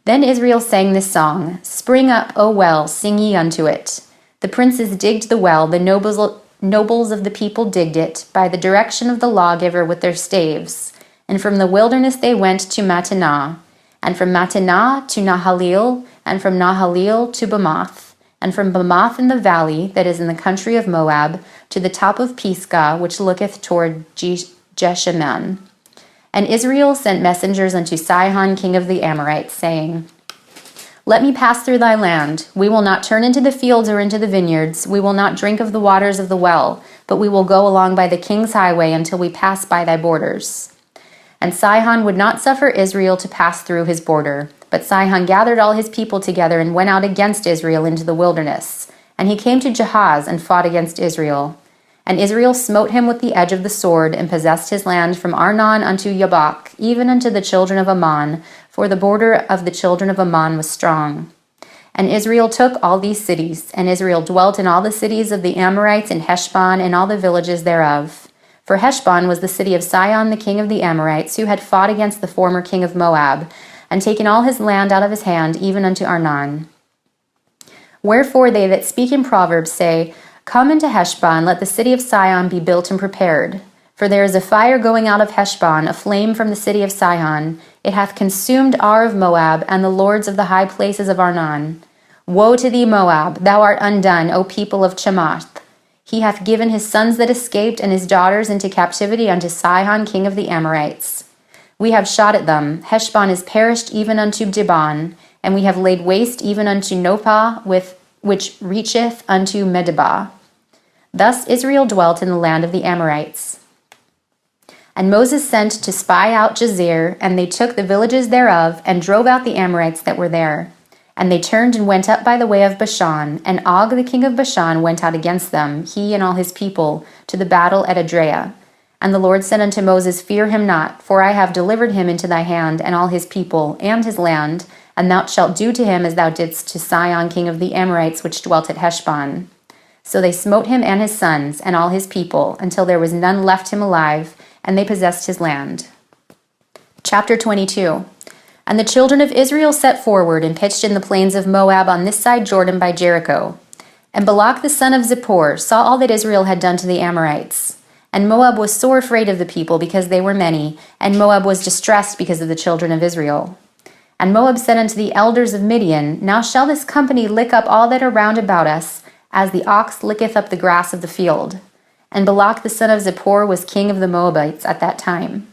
A: Then Israel sang this song, Spring up, O well, sing ye unto it. The princes digged the well, the nobles of the people digged it, by the direction of the lawgiver with their staves. And from the wilderness they went to Mattanah, and from Mattanah to Nahalil, and from Nahalil to Bamoth, and from Bamoth in the valley that is in the country of Moab, to the top of Pisgah, which looketh toward Jesheman. And Israel sent messengers unto Sihon king of the Amorites, saying, Let me pass through thy land. We will not turn into the fields or into the vineyards. We will not drink of the waters of the well, but we will go along by the king's highway until we pass by thy borders. And Sihon would not suffer Israel to pass through his border. But Sihon gathered all his people together and went out against Israel into the wilderness. And he came to Jahaz and fought against Israel. And Israel smote him with the edge of the sword, and possessed his land from Arnon unto Yabok, even unto the children of Ammon, for the border of the children of Ammon was strong. And Israel took all these cities, and Israel dwelt in all the cities of the Amorites in Heshbon and all the villages thereof. For Heshbon was the city of Sihon the king of the Amorites, who had fought against the former king of Moab, and taken all his land out of his hand, even unto Arnon. Wherefore they that speak in Proverbs say, Come into Heshbon, let the city of Sihon be built and prepared. For there is a fire going out of Heshbon, a flame from the city of Sihon. It hath consumed Ar of Moab, and the lords of the high places of Arnon. Woe to thee, Moab! Thou art undone, O people of Chemath. He hath given his sons that escaped and his daughters into captivity unto Sihon king of the Amorites. We have shot at them. Heshbon is perished even unto Dibon, and we have laid waste even unto Nopah, which reacheth unto Medeba. Thus Israel dwelt in the land of the Amorites. And Moses sent to spy out Jazer, and they took the villages thereof, and drove out the Amorites that were there. And they turned and went up by the way of Bashan, and Og the king of Bashan went out against them, he and all his people, to the battle at Edrei. And the Lord said unto Moses, Fear him not, for I have delivered him into thy hand, and all his people, and his land, and thou shalt do to him as thou didst to Sihon king of the Amorites, which dwelt at Heshbon. So they smote him and his sons, and all his people, until there was none left him alive, and they possessed his land. Chapter 22. And the children of Israel set forward, and pitched in the plains of Moab on this side Jordan by Jericho. And Balak the son of Zippor saw all that Israel had done to the Amorites. And Moab was sore afraid of the people, because they were many, and Moab was distressed because of the children of Israel. And Moab said unto the elders of Midian, Now shall this company lick up all that are round about us, as the ox licketh up the grass of the field. And Balak the son of Zippor was king of the Moabites at that time.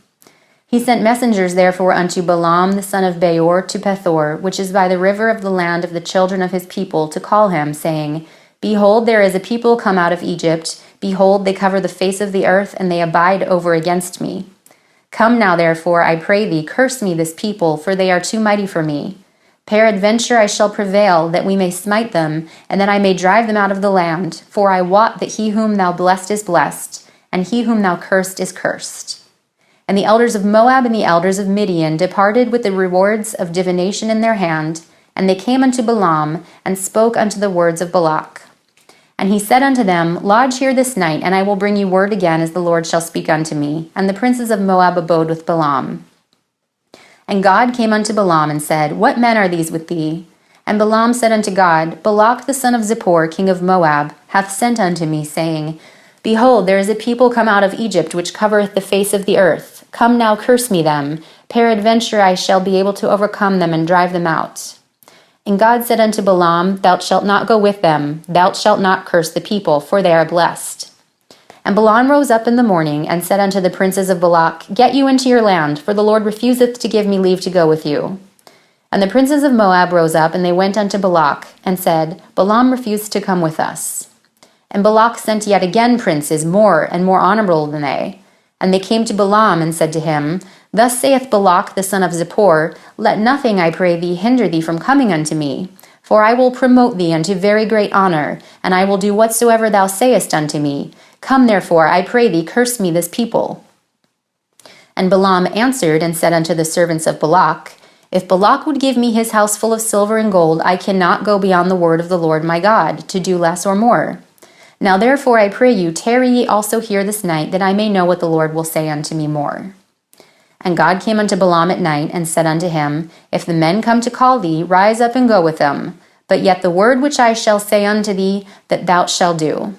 A: He sent messengers therefore unto Balaam the son of Beor to Pethor, which is by the river of the land of the children of his people, to call him, saying, Behold, there is a people come out of Egypt. Behold, they cover the face of the earth, and they abide over against me. Come now, therefore, I pray thee, curse me this people, for they are too mighty for me. Peradventure I shall prevail, that we may smite them, and that I may drive them out of the land. For I wot that he whom thou blessed is blessed, and he whom thou cursed is cursed. And the elders of Moab and the elders of Midian departed with the rewards of divination in their hand, and they came unto Balaam, and spoke unto the words of Balak. And he said unto them, Lodge here this night, and I will bring you word again, as the Lord shall speak unto me. And the princes of Moab abode with Balaam. And God came unto Balaam, and said, What men are these with thee? And Balaam said unto God, Balak the son of Zippor, king of Moab, hath sent unto me, saying, Behold, there is a people come out of Egypt, which covereth the face of the earth. Come now, curse me them. Peradventure I shall be able to overcome them, and drive them out. And God said unto Balaam, Thou shalt not go with them, thou shalt not curse the people, for they are blessed. And Balaam rose up in the morning, and said unto the princes of Balak, Get you into your land, for the Lord refuseth to give me leave to go with you. And the princes of Moab rose up, and they went unto Balak, and said, Balaam refused to come with us. And Balak sent yet again princes, more and more honorable than they. And they came to Balaam, and said to him, Thus saith Balak the son of Zippor, Let nothing, I pray thee, hinder thee from coming unto me. For I will promote thee unto very great honor, and I will do whatsoever thou sayest unto me. Come therefore, I pray thee, curse me this people. And Balaam answered and said unto the servants of Balak, If Balak would give me his house full of silver and gold, I cannot go beyond the word of the Lord my God, to do less or more. Now therefore I pray you, tarry ye also here this night, that I may know what the Lord will say unto me more. And God came unto Balaam at night, and said unto him, If the men come to call thee, rise up and go with them. But yet the word which I shall say unto thee, that thou shalt do.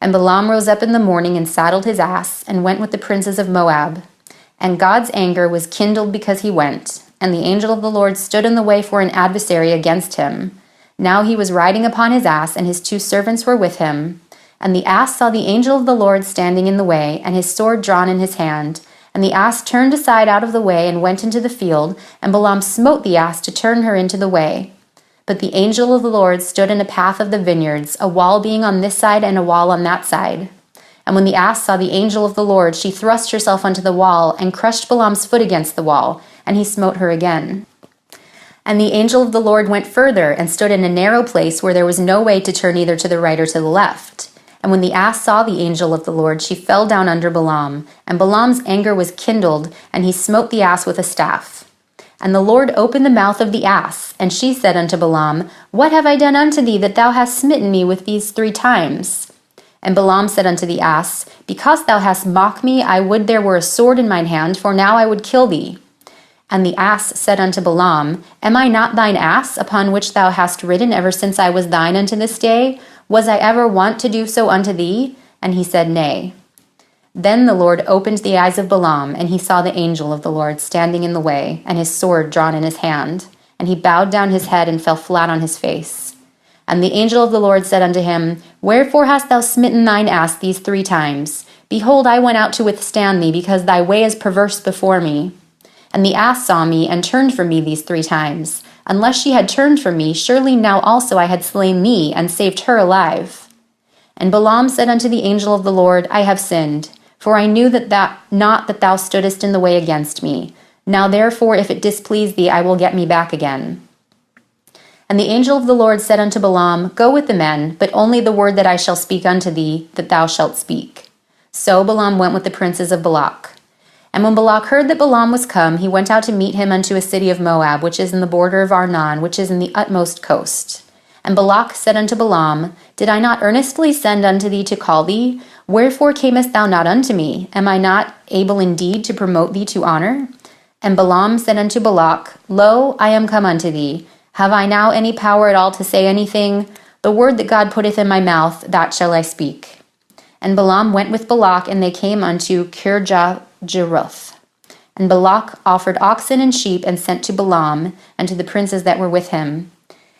A: And Balaam rose up in the morning, and saddled his ass, and went with the princes of Moab. And God's anger was kindled because he went. And the angel of the Lord stood in the way for an adversary against him. Now he was riding upon his ass, and his 2 servants were with him. And the ass saw the angel of the Lord standing in the way, and his sword drawn in his hand. And the ass turned aside out of the way, and went into the field, and Balaam smote the ass to turn her into the way. But the angel of the Lord stood in a path of the vineyards, a wall being on this side and a wall on that side. And when the ass saw the angel of the Lord, she thrust herself unto the wall, and crushed Balaam's foot against the wall, and he smote her again. And the angel of the Lord went further, and stood in a narrow place where there was no way to turn either to the right or to the left. And when the ass saw the angel of the Lord, she fell down under Balaam. And Balaam's anger was kindled, and he smote the ass with a staff. And the Lord opened the mouth of the ass, and she said unto Balaam, What have I done unto thee, that thou hast smitten me with these 3 times? And Balaam said unto the ass, Because thou hast mocked me, I would there were a sword in mine hand, for now I would kill thee. And the ass said unto Balaam, Am I not thine ass, upon which thou hast ridden ever since I was thine unto this day? Was I ever wont to do so unto thee? And he said, Nay. Then the Lord opened the eyes of Balaam, and he saw the angel of the Lord standing in the way, and his sword drawn in his hand. And he bowed down his head and fell flat on his face. And the angel of the Lord said unto him, Wherefore hast thou smitten thine ass these 3 times? Behold, I went out to withstand thee, because thy way is perverse before me. And the ass saw me, and turned from me these 3 times. Unless she had turned from me, surely now also I had slain thee, and saved her alive. And Balaam said unto the angel of the Lord, I have sinned, for I knew not that thou stoodest in the way against me. Now therefore, if it displease thee, I will get me back again. And the angel of the Lord said unto Balaam, Go with the men, but only the word that I shall speak unto thee, that thou shalt speak. So Balaam went with the princes of Balak. And when Balak heard that Balaam was come, he went out to meet him unto a city of Moab, which is in the border of Arnon, which is in the utmost coast. And Balak said unto Balaam, Did I not earnestly send unto thee to call thee? Wherefore camest thou not unto me? Am I not able indeed to promote thee to honor? And Balaam said unto Balak, Lo, I am come unto thee. Have I now any power at all to say anything? The word that God putteth in my mouth, that shall I speak. And Balaam went with Balak, and they came unto Kirjathjearoth. And Balak offered oxen and sheep, and sent to Balaam, and to the princes that were with him.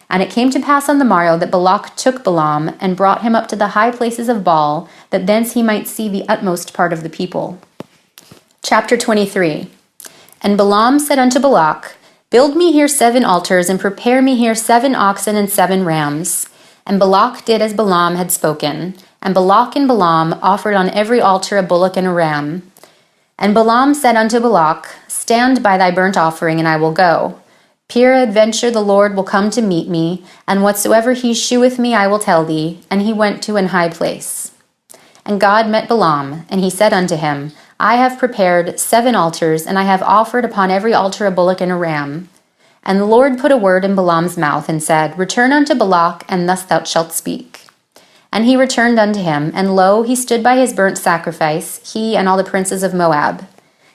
A: And it came to pass on the morrow that Balak took Balaam, and brought him up to the high places of Baal, that thence he might see the utmost part of the people. Chapter 23. And Balaam said unto Balak, Build me here 7 altars, and prepare me here 7 oxen and 7 rams. And Balak did as Balaam had spoken. And Balak and Balaam offered on every altar a bullock and a ram. And Balaam said unto Balak, Stand by thy burnt offering, and I will go. Peradventure the Lord will come to meet me, and whatsoever he sheweth me I will tell thee. And he went to an high place. And God met Balaam, and he said unto him, I have prepared 7 altars, and I have offered upon every altar a bullock and a ram. And the Lord put a word in Balaam's mouth, and said, Return unto Balak, and thus thou shalt speak. And he returned unto him, and lo, he stood by his burnt sacrifice, he and all the princes of Moab.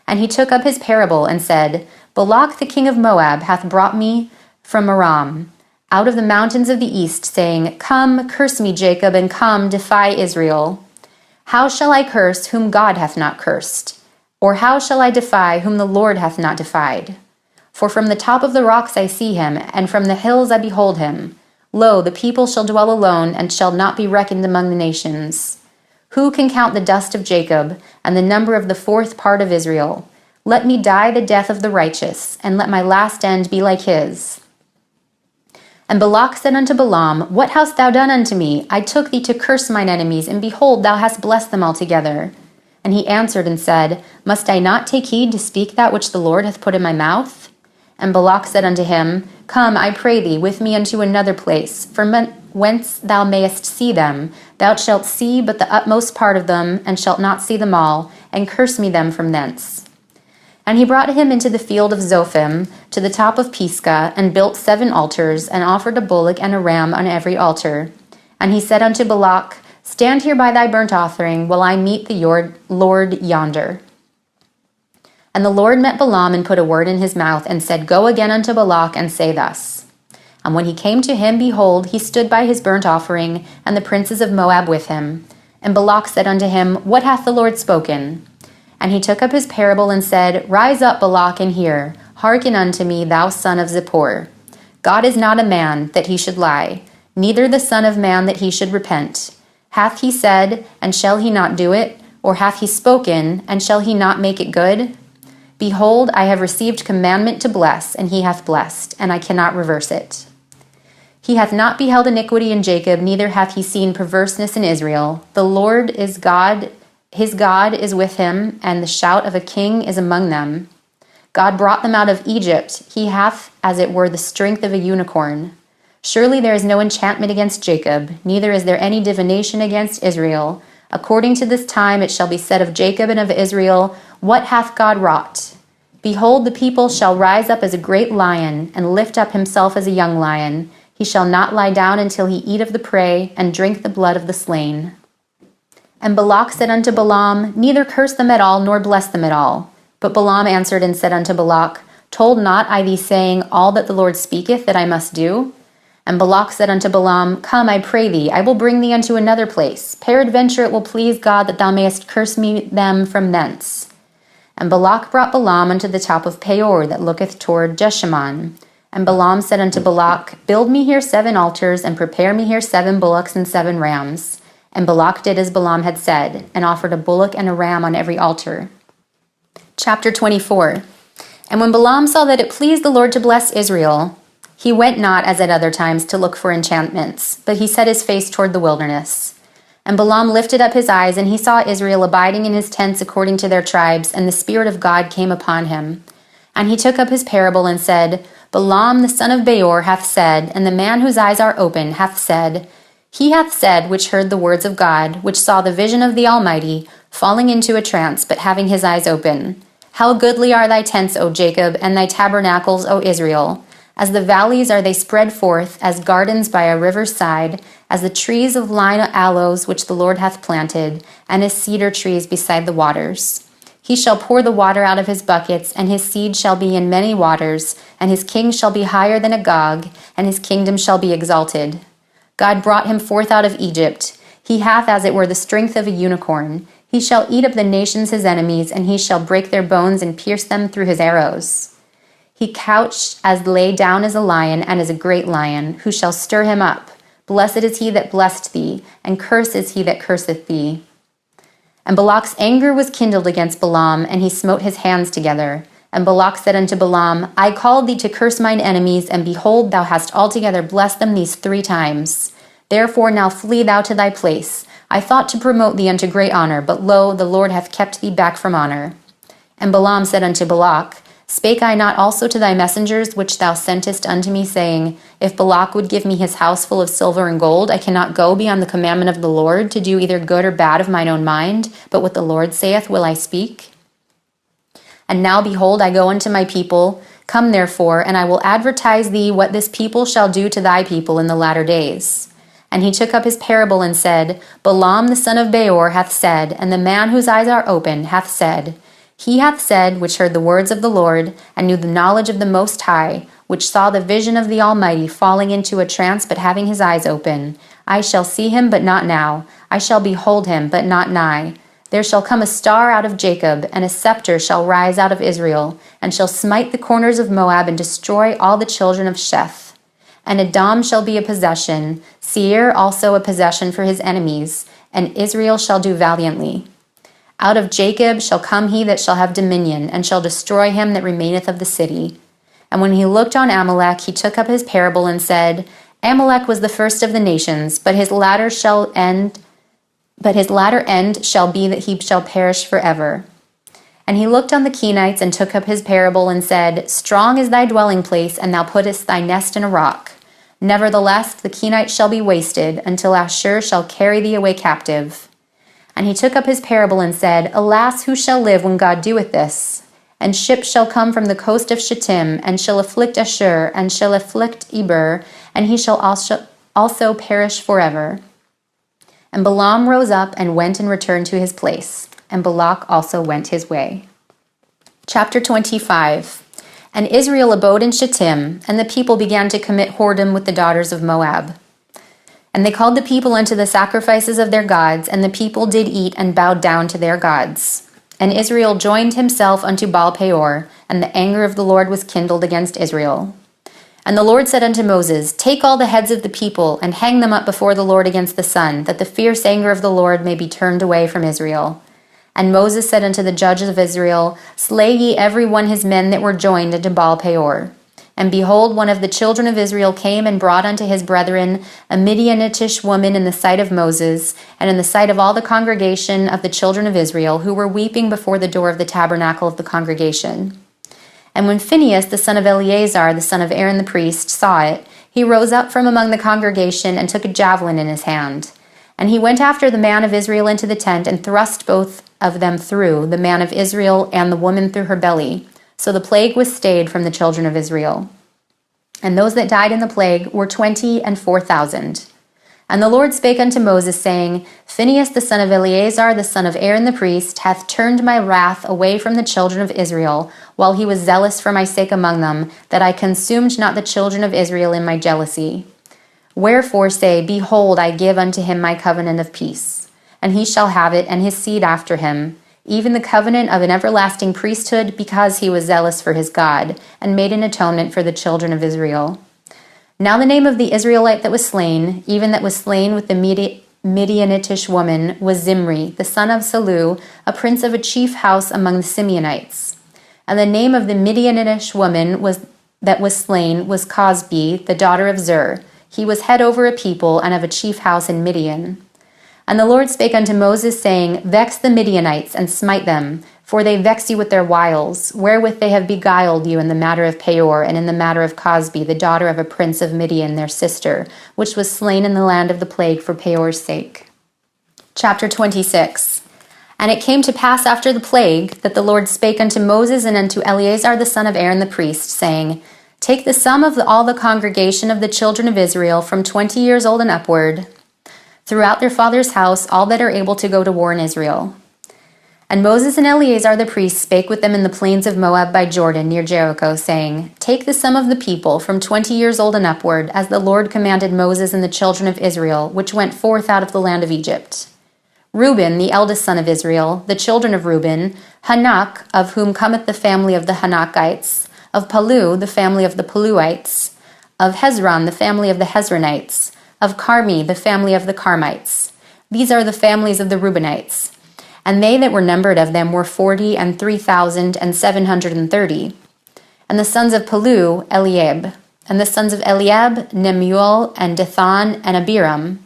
A: And he took up his parable, and said, Balak the king of Moab hath brought me from Aram, out of the mountains of the east, saying, Come, curse me, Jacob, and come, defy Israel. How shall I curse whom God hath not cursed? Or how shall I defy whom the Lord hath not defied? For from the top of the rocks I see him, and from the hills I behold him. Lo, the people shall dwell alone, and shall not be reckoned among the nations. Who can count the dust of Jacob, and the number of the 4th part of Israel? Let me die the death of the righteous, and let my last end be like his. And Balak said unto Balaam, What hast thou done unto me? I took thee to curse mine enemies, and behold, thou hast blessed them altogether. And he answered and said, Must I not take heed to speak that which the Lord hath put in my mouth? And Balak said unto him, Come, I pray thee, with me unto another place, from whence thou mayest see them. Thou shalt see but the utmost part of them, and shalt not see them all, and curse me them from thence. And he brought him into the field of Zophim, to the top of Pisgah, and built 7 altars, and offered a bullock and a ram on every altar. And he said unto Balak, Stand here by thy burnt offering, while I meet the Lord yonder. And the Lord met Balaam, and put a word in his mouth, and said, Go again unto Balak, and say thus. And when he came to him, behold, he stood by his burnt offering, and the princes of Moab with him. And Balak said unto him, What hath the Lord spoken? And he took up his parable, and said, Rise up, Balak, and hear. Hearken unto me, thou son of Zippor. God is not a man, that he should lie, neither the son of man, that he should repent. Hath he said, and shall he not do it? Or hath he spoken, and shall he not make it good? Behold, I have received commandment to bless, and he hath blessed, and I cannot reverse it. He hath not beheld iniquity in Jacob, neither hath he seen perverseness in Israel. The Lord is God, his God is with him, and the shout of a king is among them. God brought them out of Egypt. He hath, as it were, the strength of a unicorn. Surely there is no enchantment against Jacob, neither is there any divination against Israel. According to this time it shall be said of Jacob and of Israel, What hath God wrought? Behold, the people shall rise up as a great lion, and lift up himself as a young lion. He shall not lie down until he eat of the prey, and drink the blood of the slain. And Balak said unto Balaam, Neither curse them at all, nor bless them at all. But Balaam answered and said unto Balak, Told not I thee, saying, All that the Lord speaketh, that I must do? And Balak said unto Balaam, Come, I pray thee, I will bring thee unto another place. Peradventure it will please God that thou mayest curse me them from thence. And Balak brought Balaam unto the top of Peor, that looketh toward Jeshimon. And Balaam said unto Balak, Build me here 7 altars, and prepare me here 7 bullocks and 7 rams. And Balak did as Balaam had said, and offered a bullock and a ram on every altar. Chapter 24. And when Balaam saw that it pleased the Lord to bless Israel, he went not, as at other times, to look for enchantments, but he set his face toward the wilderness. And Balaam lifted up his eyes, and he saw Israel abiding in his tents according to their tribes, and the Spirit of God came upon him. And he took up his parable and said, Balaam the son of Beor hath said, and the man whose eyes are open hath said, He hath said, which heard the words of God, which saw the vision of the Almighty, falling into a trance, but having his eyes open. How goodly are thy tents, O Jacob, and thy tabernacles, O Israel! As the valleys are they spread forth, as gardens by a river's side, as the trees of line aloes which the Lord hath planted, and as cedar trees beside the waters. He shall pour the water out of his buckets, and his seed shall be in many waters, and his king shall be higher than Agag, and his kingdom shall be exalted. God brought him forth out of Egypt. He hath as it were the strength of a unicorn. He shall eat up the nations his enemies, and he shall break their bones and pierce them through his arrows. He couched as lay down as a lion, and as a great lion, who shall stir him up? Blessed is he that blessed thee, and cursed is he that curseth thee. And Balak's anger was kindled against Balaam, and he smote his hands together. And Balak said unto Balaam, I called thee to curse mine enemies, and behold, thou hast altogether blessed them these 3 times. Therefore now flee thou to thy place. I thought to promote thee unto great honor, but lo, the Lord hath kept thee back from honor. And Balaam said unto Balak, Spake I not also to thy messengers which thou sentest unto me, saying, If Balak would give me his house full of silver and gold, I cannot go beyond the commandment of the Lord, to do either good or bad of mine own mind, but what the Lord saith will I speak? And now behold, I go unto my people. Come therefore, and I will advertise thee what this people shall do to thy people in the latter days. And he took up his parable and said, Balaam the son of Beor hath said, and the man whose eyes are open hath said, He hath said, which heard the words of the Lord, and knew the knowledge of the Most High, which saw the vision of the Almighty falling into a trance, but having his eyes open. I shall see him, but not now. I shall behold him, but not nigh. There shall come a star out of Jacob, and a scepter shall rise out of Israel, and shall smite the corners of Moab, and destroy all the children of Sheth. And Edom shall be a possession, Seir also a possession for his enemies, and Israel shall do valiantly. Out of Jacob shall come he that shall have dominion, and shall destroy him that remaineth of the city. And when he looked on Amalek, he took up his parable and said, Amalek was the first of the nations, but his latter end shall be that he shall perish forever. And he looked on the Kenites, and took up his parable and said, Strong is thy dwelling place, and thou puttest thy nest in a rock. Nevertheless, the Kenites shall be wasted, until Ashur shall carry thee away captive. And he took up his parable and said, Alas, who shall live when God doeth this? And ships shall come from the coast of Shittim, and shall afflict Ashur, and shall afflict Eber, and he shall also perish forever. And Balaam rose up, and went and returned to his place. And Balak also went his way. Chapter 25. And Israel abode in Shittim, and the people began to commit whoredom with the daughters of Moab. And they called the people unto the sacrifices of their gods, and the people did eat and bowed down to their gods. And Israel joined himself unto Baal Peor, and the anger of the Lord was kindled against Israel. And the Lord said unto Moses, Take all the heads of the people, and hang them up before the Lord against the sun, that the fierce anger of the Lord may be turned away from Israel. And Moses said unto the judges of Israel, Slay ye every one his men that were joined unto Baal Peor. And behold, one of the children of Israel came and brought unto his brethren a Midianitish woman in the sight of Moses, and in the sight of all the congregation of the children of Israel, who were weeping before the door of the tabernacle of the congregation. And when Phinehas, the son of Eleazar, the son of Aaron the priest, saw it, he rose up from among the congregation, and took a javelin in his hand. And he went after the man of Israel into the tent, and thrust both of them through, the man of Israel and the woman through her belly. So the plague was stayed from the children of Israel. And those that died in the plague were 24,000. And the Lord spake unto Moses, saying, Phinehas the son of Eleazar, the son of Aaron the priest, hath turned my wrath away from the children of Israel, while he was zealous for my sake among them, that I consumed not the children of Israel in my jealousy. Wherefore say, Behold, I give unto him my covenant of peace. And he shall have it, and his seed after him, even the covenant of an everlasting priesthood, because he was zealous for his God, and made an atonement for the children of Israel. Now the name of the Israelite that was slain, even that was slain with the Midianitish woman, was Zimri, the son of Salu, a prince of a chief house among the Simeonites. And the name of the Midianitish woman that was slain was Cosbi, the daughter of Zur. He was head over a people and of a chief house in Midian. And the Lord spake unto Moses, saying, Vex the Midianites, and smite them, for they vex you with their wiles, wherewith they have beguiled you in the matter of Peor, and in the matter of Cosbi, the daughter of a prince of Midian, their sister, which was slain in the land of the plague for Peor's sake. Chapter 26. And it came to pass after the plague, that the Lord spake unto Moses and unto Eleazar the son of Aaron the priest, saying, Take the sum of all the congregation of the children of Israel from 20 years old and upward, throughout their father's house, all that are able to go to war in Israel. And Moses and Eleazar the priest spake with them in the plains of Moab by Jordan near Jericho, saying, Take the sum of the people from 20 years old and upward, as the Lord commanded Moses and the children of Israel, which went forth out of the land of Egypt. Reuben, the eldest son of Israel, the children of Reuben, Hanak, of whom cometh the family of the Hanakites, of Palu, the family of the Paluites, of Hezron, the family of the Hezronites, of Carmi, the family of the Carmites. These are the families of the Reubenites. And they that were numbered of them were 40,003,730. And the sons of Palu, Eliab. And the sons of Eliab, Nemuel, and Dathan, and Abiram.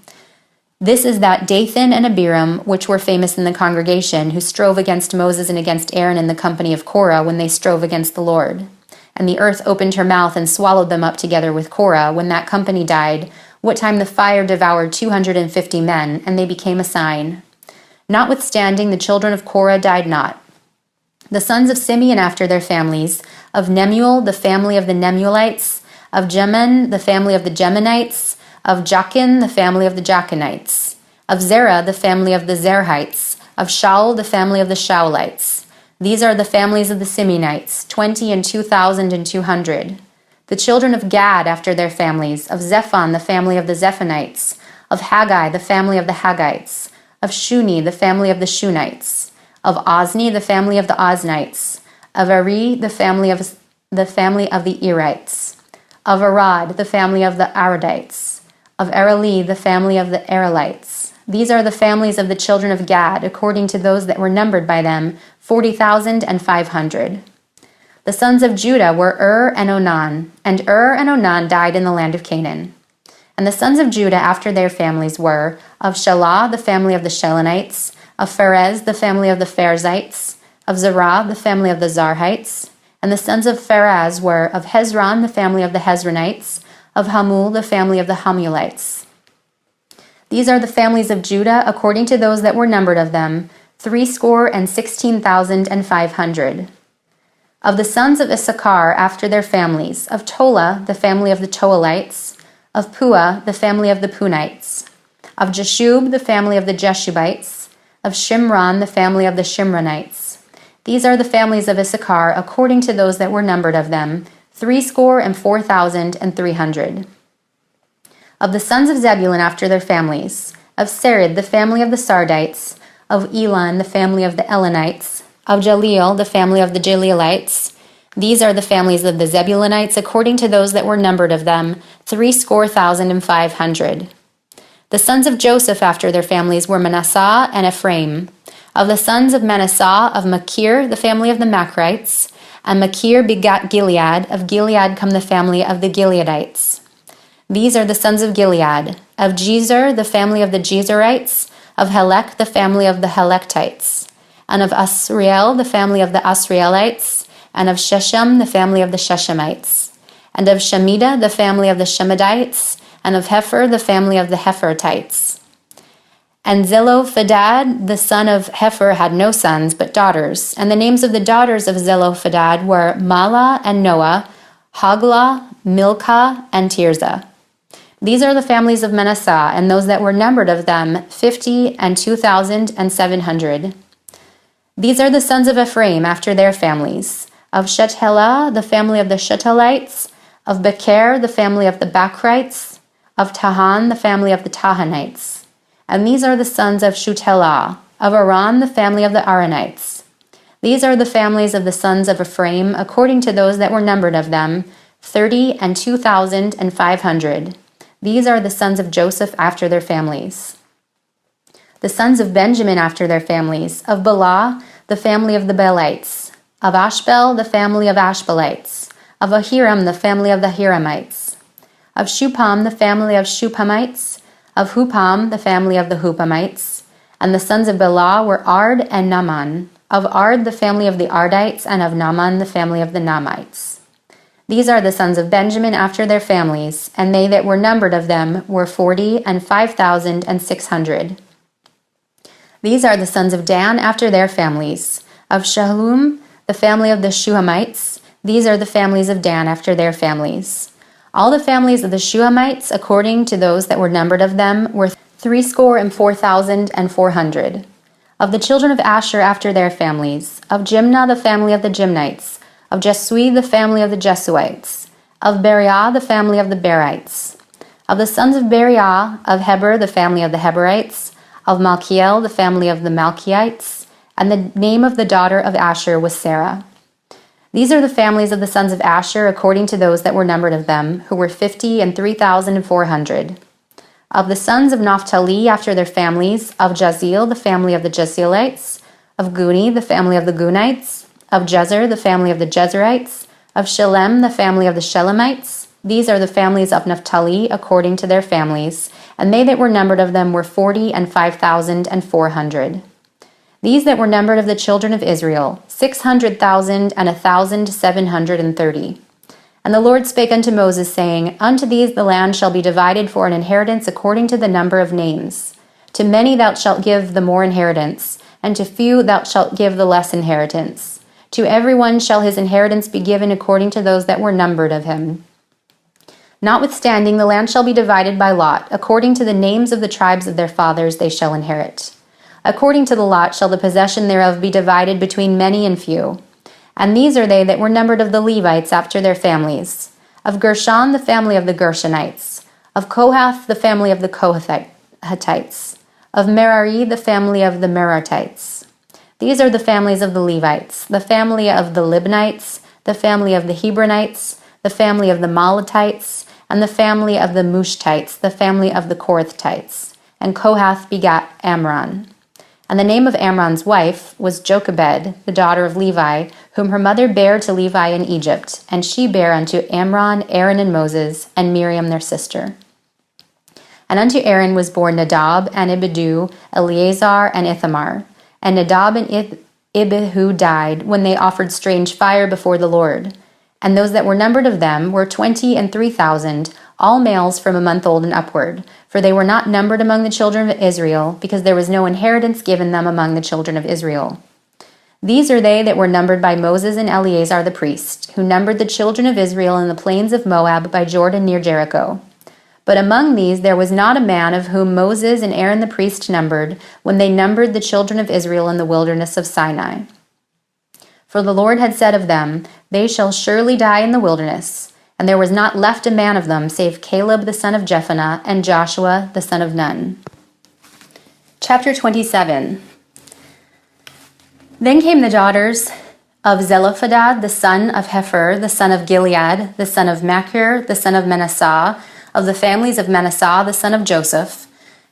A: This is that Dathan and Abiram, which were famous in the congregation, who strove against Moses and against Aaron in the company of Korah, when they strove against the Lord. And the earth opened her mouth and swallowed them up together with Korah, when that company died, what time the fire devoured 250 men, and they became a sign. Notwithstanding, the children of Korah died not. The sons of Simeon after their families, of Nemuel, the family of the Nemuelites, of Jemin, the family of the Geminites, of Jachin, the family of the Jachinites, of Zerah, the family of the Zerhites, of Shaul, the family of the Shaulites. These are the families of the Simeonites, 20,200. The children of Gad after their families, of Zephon, the family of the Zephonites, of Haggai, the family of the Haggites, of Shuni, the family of the Shunites, of Ozni, the family of the Oznites, of Ari, the family of the Erites, of Arad, the family of the Aradites, of Areli, the family of the Arelites. These are the families of the children of Gad, according to those that were numbered by them, 40,500. The sons of Judah were and Onan, and and Onan died in the land of Canaan. And the sons of Judah after their families were, of Shelah, the family of the Shelonites, of Pharez, the family of the Pharzites, of Zerah, the family of the Zarhites. And the sons of Pharaz were, of Hezron, the family of the Hezronites, of Hamul, the family of the Hamulites. These are the families of Judah, according to those that were numbered of them, 16,500. Of the sons of Issachar after their families, of Tola, the family of the Toalites, of Pua, the family of the Punites, of Jeshub, the family of the Jeshubites, of Shimron, the family of the Shimronites. These are the families of Issachar, according to those that were numbered of them, 64,300. Of the sons of Zebulun after their families, of Sered, the family of the Sardites, of Elon, the family of the Elonites, of Jaleel, the family of the Jaleelites. These are the families of the Zebulunites, according to those that were numbered of them, 64,500. The sons of Joseph after their families were Manasseh and Ephraim. Of the sons of Manasseh, of Machir, the family of the Machrites, and Machir begat Gilead. Of Gilead come the family of the Gileadites. These are the sons of Gilead. Of Jezer, the family of the Jezerites. Of Helek, the family of the Helektites. And of Asriel, the family of the Asrielites. And of Shechem, the family of the Shechemites. And of Shemida, the family of the Shemedites. And of Hepher, the family of the Hephertites. And Zelophehad, the son of Hepher, had no sons, but daughters. And the names of the daughters of Zelophehad were Mala and Noah, Hagla, Milcah, and Tirzah. These are the families of Manasseh, and those that were numbered of them, 50 and 2,700. These are the sons of Ephraim after their families. Of Shetelah, the family of the Shetelites. Of Becher, the family of the Bachrites. Of Tahan, the family of the Tahanites. And these are the sons of Shutelah. Of Aran, the family of the Aranites. These are the families of the sons of Ephraim, according to those that were numbered of them, 30 and 2,500. These are the sons of Joseph after their families. The sons of Benjamin after their families. Of Bela, the family of the Belites. Of Ashbel, the family of Ashbelites. Of Ahiram, the family of the Hiramites. Of Shupam, the family of Shupamites. Of Hupam, the family of the Hupamites. And the sons of Bela were Ard and Naaman. Of Ard, the family of the Ardites, and of Naaman, the family of the Naamites. These are the sons of Benjamin after their families, and they that were numbered of them were 40 and 5,600. These are the sons of Dan after their families. Of Shallum, the family of the Shuhamites. These are the families of Dan after their families. All the families of the Shuhamites, according to those that were numbered of them, were 64,400. Of the children of Asher after their families. Of Jimnah, the family of the Jimnites. Of Jesui, the family of the Jesuites. Of Beriah, the family of the Berites. Of the sons of Beriah, of Heber, the family of the Heberites. Of Malchiel, the family of the Malchiites. And the name of the daughter of Asher was Sarah. These are the families of the sons of Asher, according to those that were numbered of them, who were 50 and 3,400. Of the sons of Naphtali after their families. Of Jazeel, the family of the Jazelites. Of Guni, the family of the Gunites. Of Jezer, the family of the Jezerites. Of Shelem, the family of the Shelemites. These are the families of Naphtali, according to their families, and they that were numbered of them were 40 and 5,400. These that were numbered of the children of Israel, 600,000 and 1,730. And the Lord spake unto Moses, saying, Unto these the land shall be divided for an inheritance according to the number of names. To many thou shalt give the more inheritance, and to few thou shalt give the less inheritance. To every one shall his inheritance be given according to those that were numbered of him. Notwithstanding, the land shall be divided by lot. According to the names of the tribes of their fathers they shall inherit. According to the lot shall the possession thereof be divided between many and few. And these are they that were numbered of the Levites after their families. Of Gershon, the family of the Gershonites. Of Kohath, the family of the Kohathites. Of Merari, the family of the Merarites. These are the families of the Levites, the family of the Libnites, the family of the Hebronites, the family of the Malatites, and the family of the Mushtites, the family of the Korathites. And Kohath begat Amram. And the name of Amram's wife was Jochebed, the daughter of Levi, whom her mother bare to Levi in Egypt, and she bare unto Amram, Aaron, and Moses, and Miriam their sister. And unto Aaron was born Nadab, and Abihu, Eleazar, and Ithamar. And Nadab and Abihu died when they offered strange fire before the Lord. And those that were numbered of them were 20 and 3,000, all males from a month old and upward. For they were not numbered among the children of Israel, because there was no inheritance given them among the children of Israel. These are they that were numbered by Moses and Eleazar the priest, who numbered the children of Israel in the plains of Moab by Jordan near Jericho. But among these there was not a man of whom Moses and Aaron the priest numbered, when they numbered the children of Israel in the wilderness of Sinai. For the Lord had said of them, They shall surely die in the wilderness. And there was not left a man of them, save Caleb the son of Jephunneh, and Joshua the son of Nun. Chapter 27. Then came the daughters of Zelophehad, the son of Hepher, the son of Gilead, the son of Machir, the son of Manasseh, of the families of Manasseh, the son of Joseph.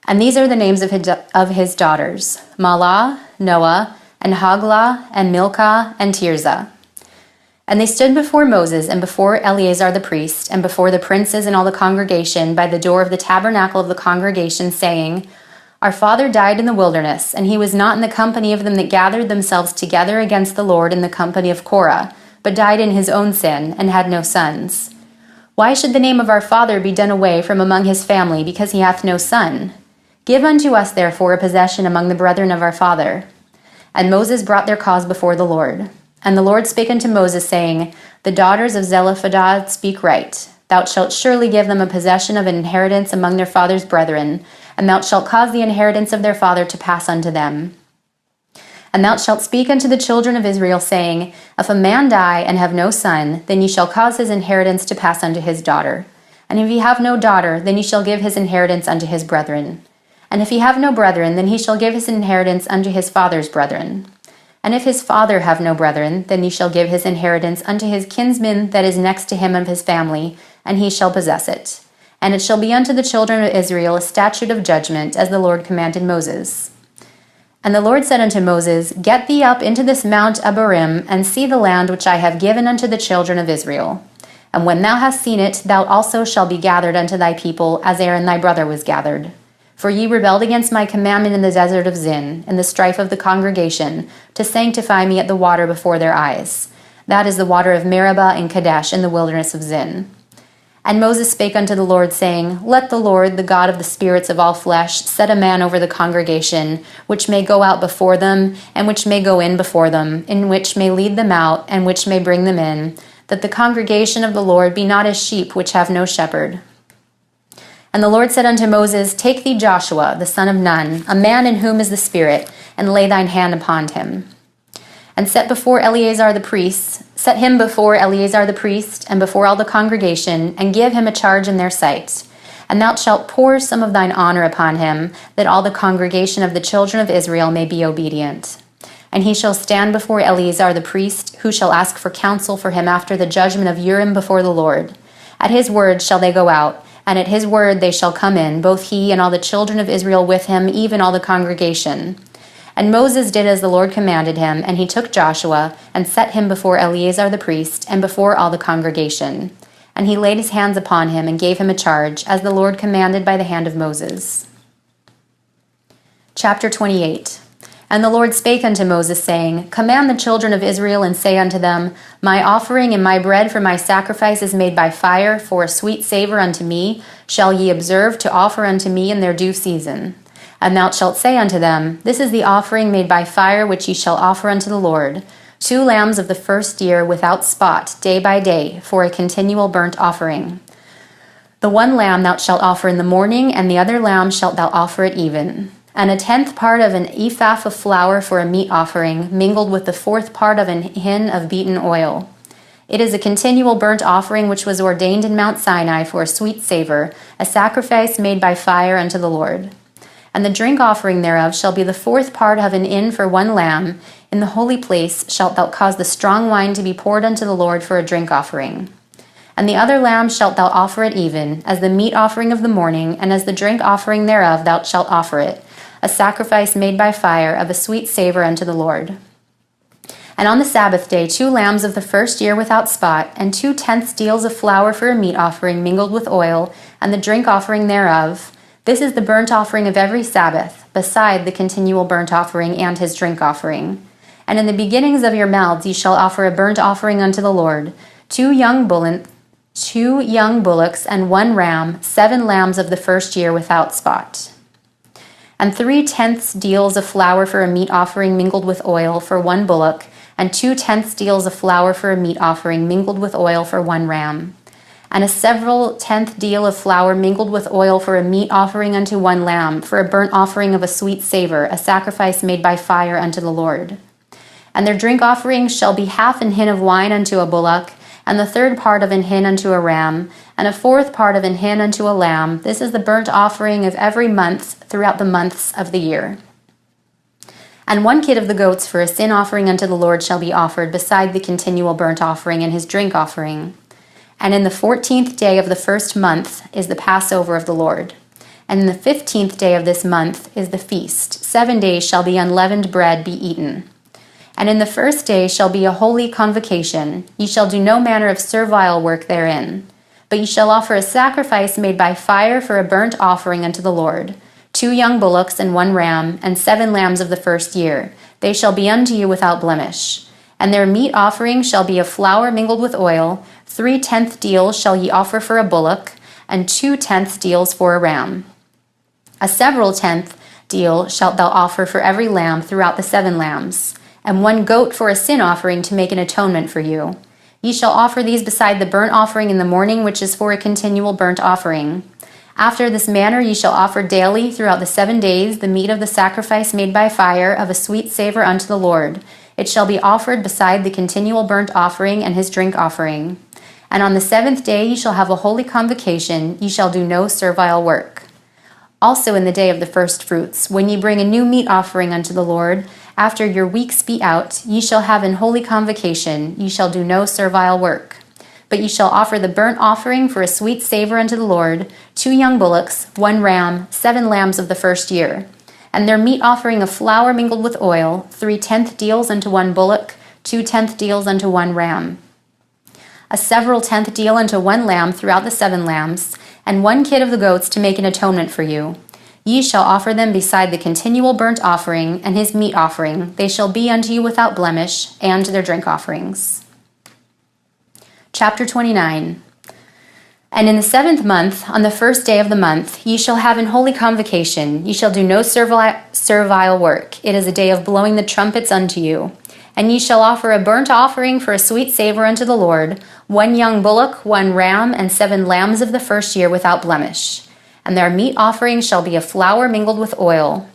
A: And these are the names of his daughters, Mahlah, Noah, and Hoglah, and Milcah, and Tirzah. And they stood before Moses, and before Eleazar the priest, and before the princes and all the congregation, by the door of the tabernacle of the congregation, saying, Our father died in the wilderness, and he was not in the company of them that gathered themselves together against the Lord in the company of Korah, but died in his own sin, and had no sons. Why should the name of our father be done away from among his family, because he hath no son? Give unto us therefore a possession among the brethren of our father. And Moses brought their cause before the Lord. And the Lord spake unto Moses, saying, The daughters of Zelophehad speak right. thou shalt surely give them a possession of an inheritance among their father's brethren, and thou shalt cause the inheritance of their father to pass unto them. And thou shalt speak unto the children of Israel, saying, If a man die and have no son, then ye shall cause his inheritance to pass unto his daughter. And if he have no daughter, then he shall give his inheritance unto his brethren. And if he have no brethren, then he shall give his inheritance unto his father's brethren. And if his father have no brethren, then he shall give his inheritance unto his kinsman that is next to him of his family, and he shall possess it. And it shall be unto the children of Israel a statute of judgment, as the Lord commanded Moses. And the Lord said unto Moses, Get thee up into this mount Abarim, and see the land which I have given unto the children of Israel. And when thou hast seen it, thou also shalt be gathered unto thy people, as Aaron thy brother was gathered. For ye rebelled against my commandment in the desert of Zin, in the strife of the congregation, to sanctify me at the water before their eyes. That is the water of Meribah in Kadesh in the wilderness of Zin. And Moses spake unto the Lord, saying, Let the Lord, the God of the spirits of all flesh, set a man over the congregation, which may go out before them, and which may go in before them, in which may lead them out, and which may bring them in, that the congregation of the Lord be not as sheep which have no shepherd. And the Lord said unto Moses, Take thee Joshua, the son of Nun, a man in whom is the Spirit, and lay thine hand upon him. And set him before Eleazar the priest, and before all the congregation, and give him a charge in their sight. And thou shalt pour some of thine honor upon him, that all the congregation of the children of Israel may be obedient. And he shall stand before Eleazar the priest, who shall ask for counsel for him after the judgment of Urim before the Lord. At his word shall they go out, and at his word they shall come in, both he and all the children of Israel with him, even all the congregation. And Moses did as the Lord commanded him, and he took Joshua, and set him before Eleazar the priest, and before all the congregation. And he laid his hands upon him, and gave him a charge, as the Lord commanded by the hand of Moses. Chapter 28. And the Lord spake unto Moses, saying, Command the children of Israel, and say unto them, My offering and my bread for my sacrifice is made by fire, for a sweet savour unto me, shall ye observe to offer unto me in their due season. And thou shalt say unto them, This is the offering made by fire which ye shall offer unto the Lord, 2 lambs of the first year without spot, day by day, for a continual burnt offering. The 1 lamb thou shalt offer in the morning, and the other lamb shalt thou offer at even. And a 10th part of an ephah of flour for a meat offering, mingled with the 4th part of an hin of beaten oil. It is a continual burnt offering which was ordained in Mount Sinai for a sweet savour, a sacrifice made by fire unto the Lord. And the drink offering thereof shall be the 4th part of an hin for 1 lamb. In the holy place shalt thou cause the strong wine to be poured unto the Lord for a drink offering. And the other lamb shalt thou offer at even, as the meat offering of the morning, and as the drink offering thereof thou shalt offer it, a sacrifice made by fire of a sweet savour unto the Lord. And on the Sabbath day 2 lambs of the first year without spot, and 2/10 deals of flour for a meat offering mingled with oil, and the drink offering thereof. This is the burnt offering of every Sabbath, beside the continual burnt offering and his drink offering. And in the beginnings of your mouths ye shall offer a burnt offering unto the Lord, 2 young bullocks and 1 ram, 7 lambs of the first year without spot. And 3/10 deals of flour for a meat offering mingled with oil for 1 bullock, and 2/10 deals of flour for a meat offering mingled with oil for 1 ram. And a several 10th deal of flour mingled with oil for a meat offering unto 1 lamb, for a burnt offering of a sweet savour, a sacrifice made by fire unto the Lord. And their drink offerings shall be 1/2 an hin of wine unto a bullock, and the 1/3 part of an hin unto a ram, and a 4th part of an hin unto a lamb. This is the burnt offering of every month throughout the months of the year. And 1 kid of the goats for a sin offering unto the Lord shall be offered, beside the continual burnt offering and his drink offering. And in the 14th day of the first month is the Passover of the Lord. And in the 15th day of this month is the feast. 7 days shall the unleavened bread be eaten. And in the first day shall be a holy convocation. Ye shall do no manner of servile work therein. But ye shall offer a sacrifice made by fire for a burnt offering unto the Lord, 2 young bullocks and 1 ram, and 7 lambs of the first year. They shall be unto you without blemish. And their meat offering shall be of flour mingled with oil. 3/10 deals shall ye offer for a bullock, and 2/10 deals for a ram. A several 10th deal shalt thou offer for every lamb throughout the 7 lambs, and 1 goat for a sin offering to make an atonement for you. Ye shall offer these beside the burnt offering in the morning, which is for a continual burnt offering. After this manner ye shall offer daily throughout the 7 days the meat of the sacrifice made by fire, of a sweet savor unto the Lord. It shall be offered beside the continual burnt offering and his drink offering. And on the 7th day ye shall have a holy convocation, ye shall do no servile work. Also in the day of the first fruits, when ye bring a new meat offering unto the Lord, after your weeks be out, ye shall have an holy convocation, ye shall do no servile work. But ye shall offer the burnt offering for a sweet savor unto the Lord, 2 young bullocks, 1 ram, 7 lambs of the first year. And their meat offering of flour mingled with oil, 3/10 deals unto 1 bullock, 2/10 deals unto 1 ram. A several 10th deal unto 1 lamb throughout the 7 lambs, and 1 kid of the goats to make an atonement for you. Ye shall offer them beside the continual burnt offering and his meat offering. They shall be unto you without blemish, and their drink offerings. Chapter 29. And in the 7th month, on the 1st day of the month, ye shall have an holy convocation. Ye shall do no servile work. It is a day of blowing the trumpets unto you. And ye shall offer a burnt offering for a sweet savor unto the Lord, 1 young bullock, 1 ram, and 7 lambs of the first year without blemish. And their meat offering shall be of flour mingled with oil,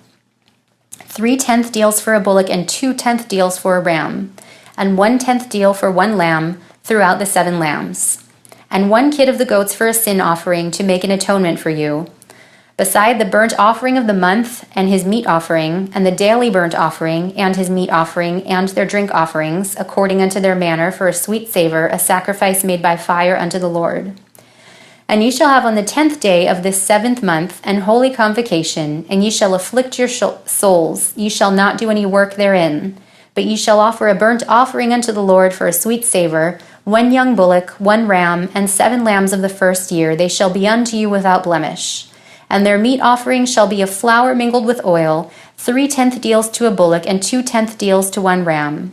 A: 3/10 deals for a bullock, and 2/10 deals for a ram, and 1/10 deal for 1 lamb throughout the 7 lambs, and 1 kid of the goats for a sin offering to make an atonement for you. Beside the burnt offering of the month and his meat offering, and the daily burnt offering and his meat offering and their drink offerings, according unto their manner, for a sweet savor, a sacrifice made by fire unto the Lord. And ye shall have on the 10th day of this 7th month an holy convocation, and ye shall afflict your souls. Ye shall not do any work therein. But ye shall offer a burnt offering unto the Lord for a sweet savor, 1 young bullock, 1 ram, and 7 lambs of the first year. They shall be unto you without blemish. And their meat offering shall be of flour mingled with oil, 3/10 deals to a bullock, and 2/10 deals to 1 ram.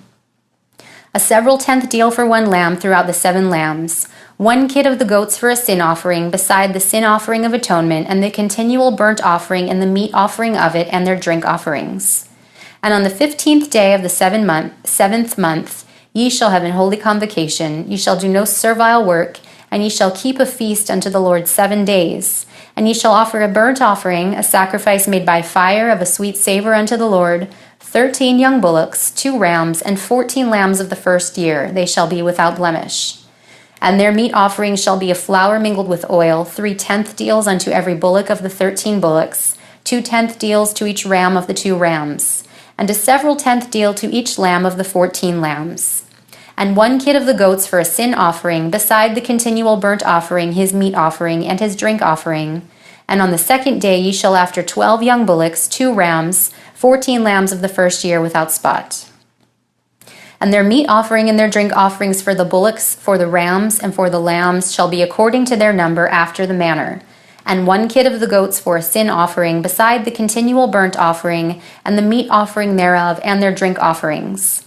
A: A several 10th deal for 1 lamb throughout the 7 lambs. 1 kid of the goats for a sin offering, beside the sin offering of atonement, and the continual burnt offering, and the meat offering of it, and their drink offerings. And on the 15th day of the 7th month, ye shall have an holy convocation. Ye shall do no servile work, and ye shall keep a feast unto the Lord 7 days. And ye shall offer a burnt offering, a sacrifice made by fire, of a sweet savor unto the Lord, 13 young bullocks, 2 rams, and 14 lambs of the first year. They shall be without blemish. And their meat offering shall be of flour mingled with oil, 3/10 deals unto every bullock of the 13 bullocks, 2/10 deals to each ram of the 2 rams, and a several 10th deal to each lamb of the 14 lambs. And 1 kid of the goats for a sin offering, beside the continual burnt offering, his meat offering, and his drink offering. And on the 2nd day ye shall after 12 young bullocks, 2 rams, 14 lambs of the first year without spot. And their meat offering and their drink offerings for the bullocks, for the rams, and for the lambs shall be according to their number after the manner. And 1 kid of the goats for a sin offering, beside the continual burnt offering, and the meat offering thereof, and their drink offerings.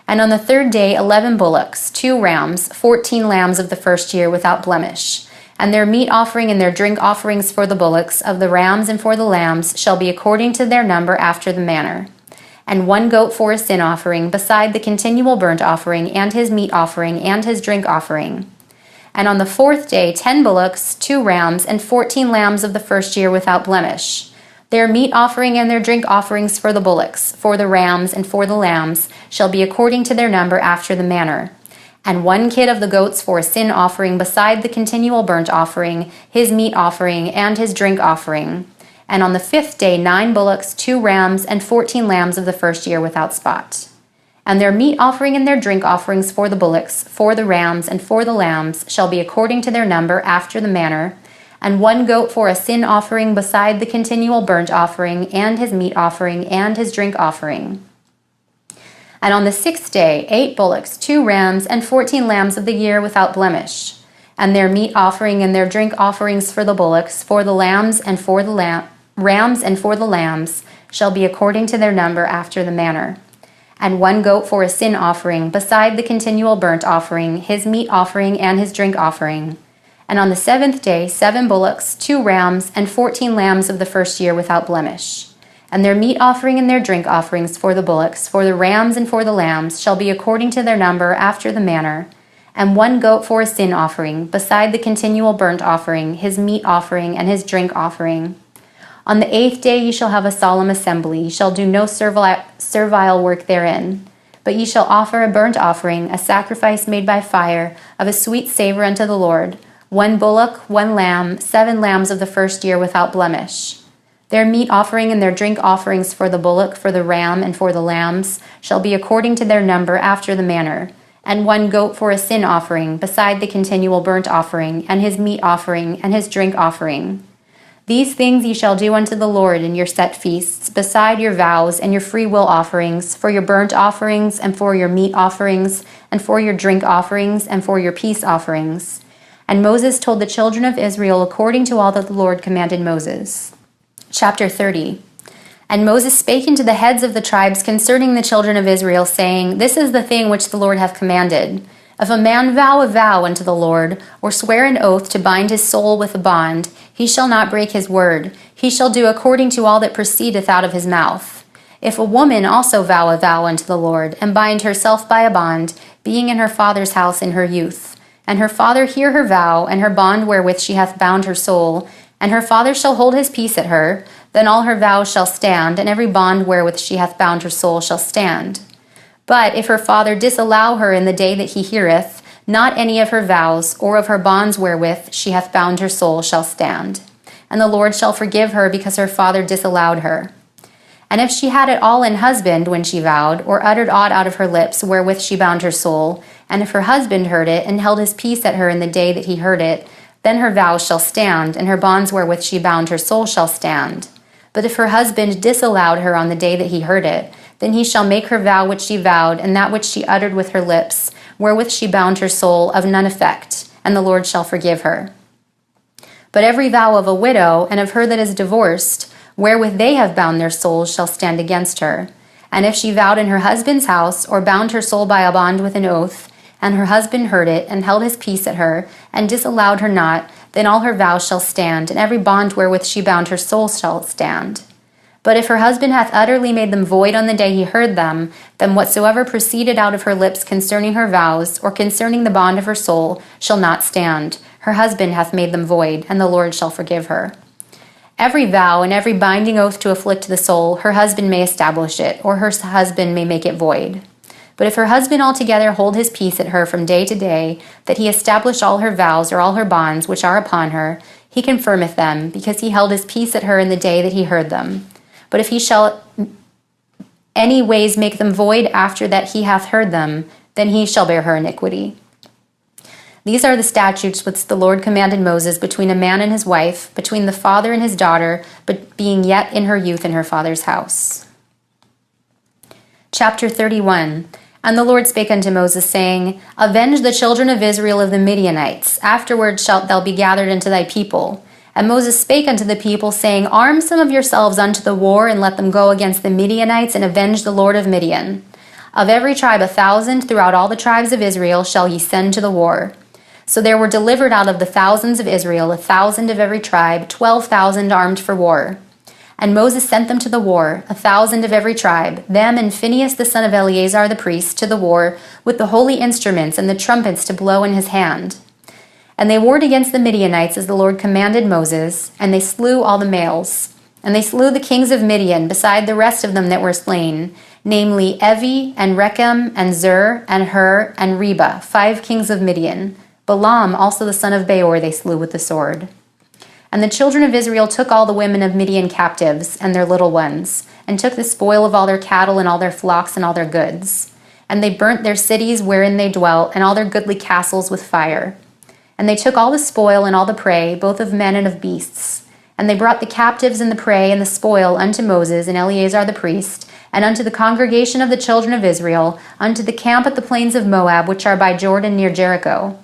A: And on the 3rd day 11 bullocks, 2 rams, 14 lambs of the first year without blemish. And their meat offering and their drink offerings for the bullocks, of the rams and for the lambs, shall be according to their number after the manner. And 1 goat for a sin offering, beside the continual burnt offering, and his meat offering, and his drink offering. And on the 4th day 10 bullocks, 2 rams, and 14 lambs of the first year without blemish. Their meat offering and their drink offerings for the bullocks, for the rams, and for the lambs, shall be according to their number after the manner. And 1 kid of the goats for a sin offering, beside the continual burnt offering, his meat offering, and his drink offering. And on the 5th day 9 bullocks, 2 rams, and 14 lambs of the first year without spot. And their meat offering and their drink offerings for the bullocks, for the rams, and for the lambs shall be according to their number after the manner. And 1 goat for a sin offering, beside the continual burnt offering, and his meat offering, and his drink offering. And on the 6th day 8 bullocks, 2 rams, and 14 lambs of the year without blemish. And their meat offering and their drink offerings for the bullocks, for the lambs, and for the rams, and for the lambs shall be according to their number after the manner. And 1 goat for a sin offering, beside the continual burnt offering, his meat offering, and his drink offering. And on the 7th day 7 bullocks, 2 rams, and 14 lambs of the first year without blemish. And their meat offering and their drink offerings for the bullocks, for the rams, and for the lambs shall be according to their number after the manner. and 1 goat for a sin offering, beside the continual burnt offering, his meat offering, and his drink offering. On the 8th day ye shall have a solemn assembly. Ye shall do no servile work therein. But ye shall offer a burnt offering, a sacrifice made by fire, of a sweet savor unto the Lord, 1 bullock, 1 lamb, 7 lambs of the first year without blemish. Their meat offering and their drink offerings for the bullock, for the ram, and for the lambs shall be according to their number after the manner, and 1 goat for a sin offering, beside the continual burnt offering, and his meat offering, and his drink offering. These things ye shall do unto the Lord in your set feasts, beside your vows and your freewill offerings, for your burnt offerings, and for your meat offerings, and for your drink offerings, and for your peace offerings. And Moses told the children of Israel according to all that the Lord commanded Moses. Chapter 30. And Moses spake unto the heads of the tribes concerning the children of Israel, saying, This is the thing which the Lord hath commanded. If a man vow a vow unto the Lord, or swear an oath to bind his soul with a bond, he shall not break his word. He shall do according to all that proceedeth out of his mouth. If a woman also vow a vow unto the Lord, and bind herself by a bond, being in her father's house in her youth, and her father hear her vow, and her bond wherewith she hath bound her soul, and her father shall hold his peace at her, then all her vows shall stand, and every bond wherewith she hath bound her soul shall stand. But if her father disallow her in the day that he heareth, not any of her vows, or of her bonds wherewith she hath bound her soul shall stand. And the Lord shall forgive her, because her father disallowed her. And if she had it all in husband when she vowed, or uttered aught out of her lips wherewith she bound her soul, and if her husband heard it, and held his peace at her in the day that he heard it, then her vows shall stand, and her bonds wherewith she bound her soul shall stand. But if her husband disallowed her on the day that he heard it, then he shall make her vow which she vowed, and that which she uttered with her lips, wherewith she bound her soul, of none effect, and the Lord shall forgive her. But every vow of a widow, and of her that is divorced, wherewith they have bound their souls, shall stand against her. And if she vowed in her husband's house, or bound her soul by a bond with an oath, and her husband heard it, and held his peace at her, and disallowed her not, then all her vows shall stand, and every bond wherewith she bound her soul shall stand. But if her husband hath utterly made them void on the day he heard them, then whatsoever proceeded out of her lips concerning her vows, or concerning the bond of her soul, shall not stand. Her husband hath made them void, and the Lord shall forgive her. Every vow and every binding oath to afflict the soul, her husband may establish it, or her husband may make it void. But if her husband altogether hold his peace at her from day to day, that he establish all her vows or all her bonds which are upon her, he confirmeth them, because he held his peace at her in the day that he heard them. But if he shall any ways make them void after that he hath heard them, then he shall bear her iniquity. These are the statutes which the Lord commanded Moses between a man and his wife, between the father and his daughter, but being yet in her youth in her father's house. Chapter 31. And the Lord spake unto Moses, saying, Avenge the children of Israel of the Midianites. Afterward shalt thou be gathered into thy people. And Moses spake unto the people, saying, Arm some of yourselves unto the war, and let them go against the Midianites, and avenge the Lord of Midian. Of every tribe 1,000 throughout all the tribes of Israel shall ye send to the war. So there were delivered out of the thousands of Israel 1,000 of every tribe, 12,000 armed for war. And Moses sent them to the war, 1,000 of every tribe, them and Phinehas the son of Eleazar the priest, to the war, with the holy instruments and the trumpets to blow in his hand. And they warred against the Midianites as the Lord commanded Moses, and they slew all the males. And they slew the kings of Midian, beside the rest of them that were slain, namely Evi, and Rechem, and Zur, and Hur, and Reba, 5 kings of Midian. Balaam also the son of Beor they slew with the sword. And the children of Israel took all the women of Midian captives, and their little ones, and took the spoil of all their cattle, and all their flocks, and all their goods. And they burnt their cities wherein they dwelt, and all their goodly castles with fire. And they took all the spoil and all the prey, both of men and of beasts. And they brought the captives and the prey and the spoil unto Moses and Eleazar the priest, and unto the congregation of the children of Israel, unto the camp at the plains of Moab, which are by Jordan near Jericho.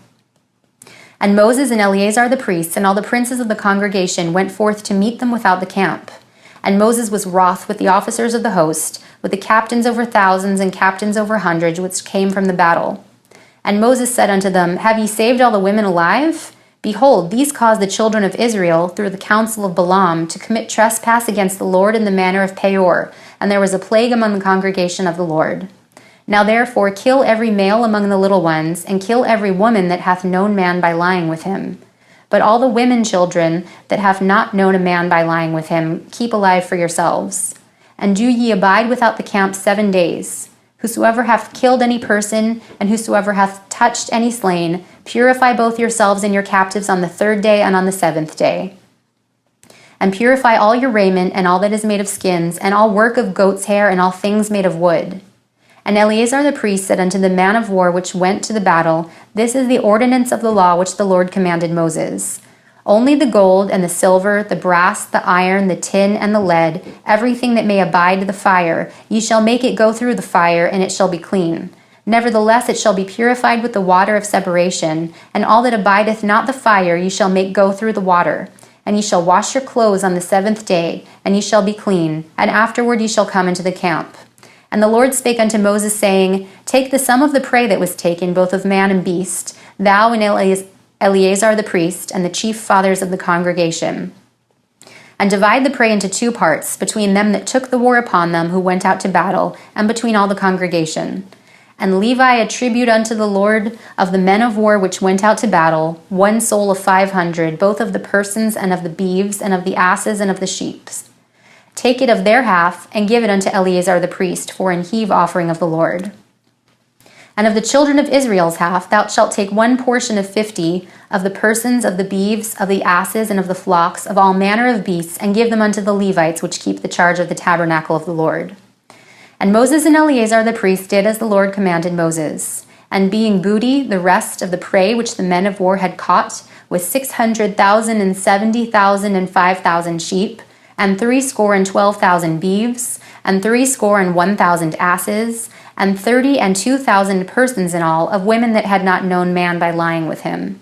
A: And Moses and Eleazar the priests and all the princes of the congregation went forth to meet them without the camp. And Moses was wroth with the officers of the host, with the captains over thousands and captains over hundreds, which came from the battle. And Moses said unto them, Have ye saved all the women alive? Behold, these caused the children of Israel, through the counsel of Balaam, to commit trespass against the Lord in the manner of Peor, and there was a plague among the congregation of the Lord. Now therefore kill every male among the little ones, and kill every woman that hath known man by lying with him. But all the women children that have not known a man by lying with him, keep alive for yourselves. And do ye abide without the camp 7 days. Whosoever hath killed any person, and whosoever hath touched any slain, purify both yourselves and your captives on the 3rd day and on the 7th day. And purify all your raiment, and all that is made of skins, and all work of goat's hair, and all things made of wood. And Eleazar the priest said unto the man of war which went to the battle, This is the ordinance of the law which the Lord commanded Moses. Only the gold and the silver, the brass, the iron, the tin, and the lead, everything that may abide the fire, ye shall make it go through the fire, and it shall be clean. Nevertheless it shall be purified with the water of separation, and all that abideth not the fire ye shall make go through the water. And ye shall wash your clothes on the 7th day, and ye shall be clean, and afterward ye shall come into the camp. And the Lord spake unto Moses, saying, Take the sum of the prey that was taken, both of man and beast, thou and Eleazar the priest, and the chief fathers of the congregation. And divide the prey into 2 parts, between them that took the war upon them who went out to battle, and between all the congregation. And Levi attribute unto the Lord of the men of war which went out to battle 1 soul of 500, both of the persons and of the beeves, and of the asses and of the sheep. Take it of their half, and give it unto Eleazar the priest for an heave offering of the Lord. And of the children of Israel's half, thou shalt take 1 portion of 50 of the persons, of the beeves, of the asses, and of the flocks, of all manner of beasts, and give them unto the Levites which keep the charge of the tabernacle of the Lord. And Moses and Eleazar the priest did as the Lord commanded Moses. And being booty, the rest of the prey which the men of war had caught, was 600,000 and 70,000 and 5,000 sheep, and 62,000 beeves, and 61,000 asses, and 30 and 2,000 persons in all, of women that had not known man by lying with him.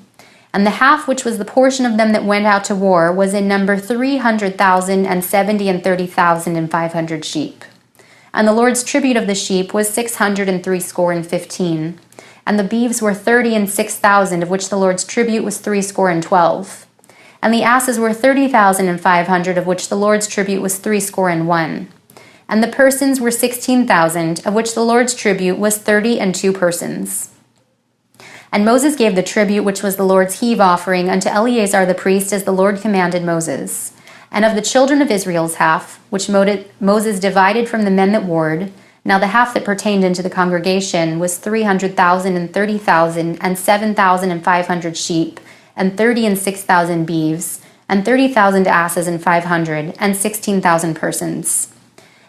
A: And the half which was the portion of them that went out to war was in number 300,000 and 70 and 30,000 and 500 sheep. And the Lord's tribute of the sheep was 615. And the beeves were 30 and 6,000, of which the Lord's tribute was 12. And the asses were 30,500, of which the Lord's tribute was 61. And the persons were 16,000, of which the Lord's tribute was 32 persons. And Moses gave the tribute which was the Lord's heave offering unto Eleazar the priest, as the Lord commanded Moses. And of the children of Israel's half, which Moses divided from the men that warred, now the half that pertained unto the congregation was 300,000 and 30,000 and 7,500 sheep, and 30 and 6,000 beeves, and 30,000 asses and 500, and 16,000 persons.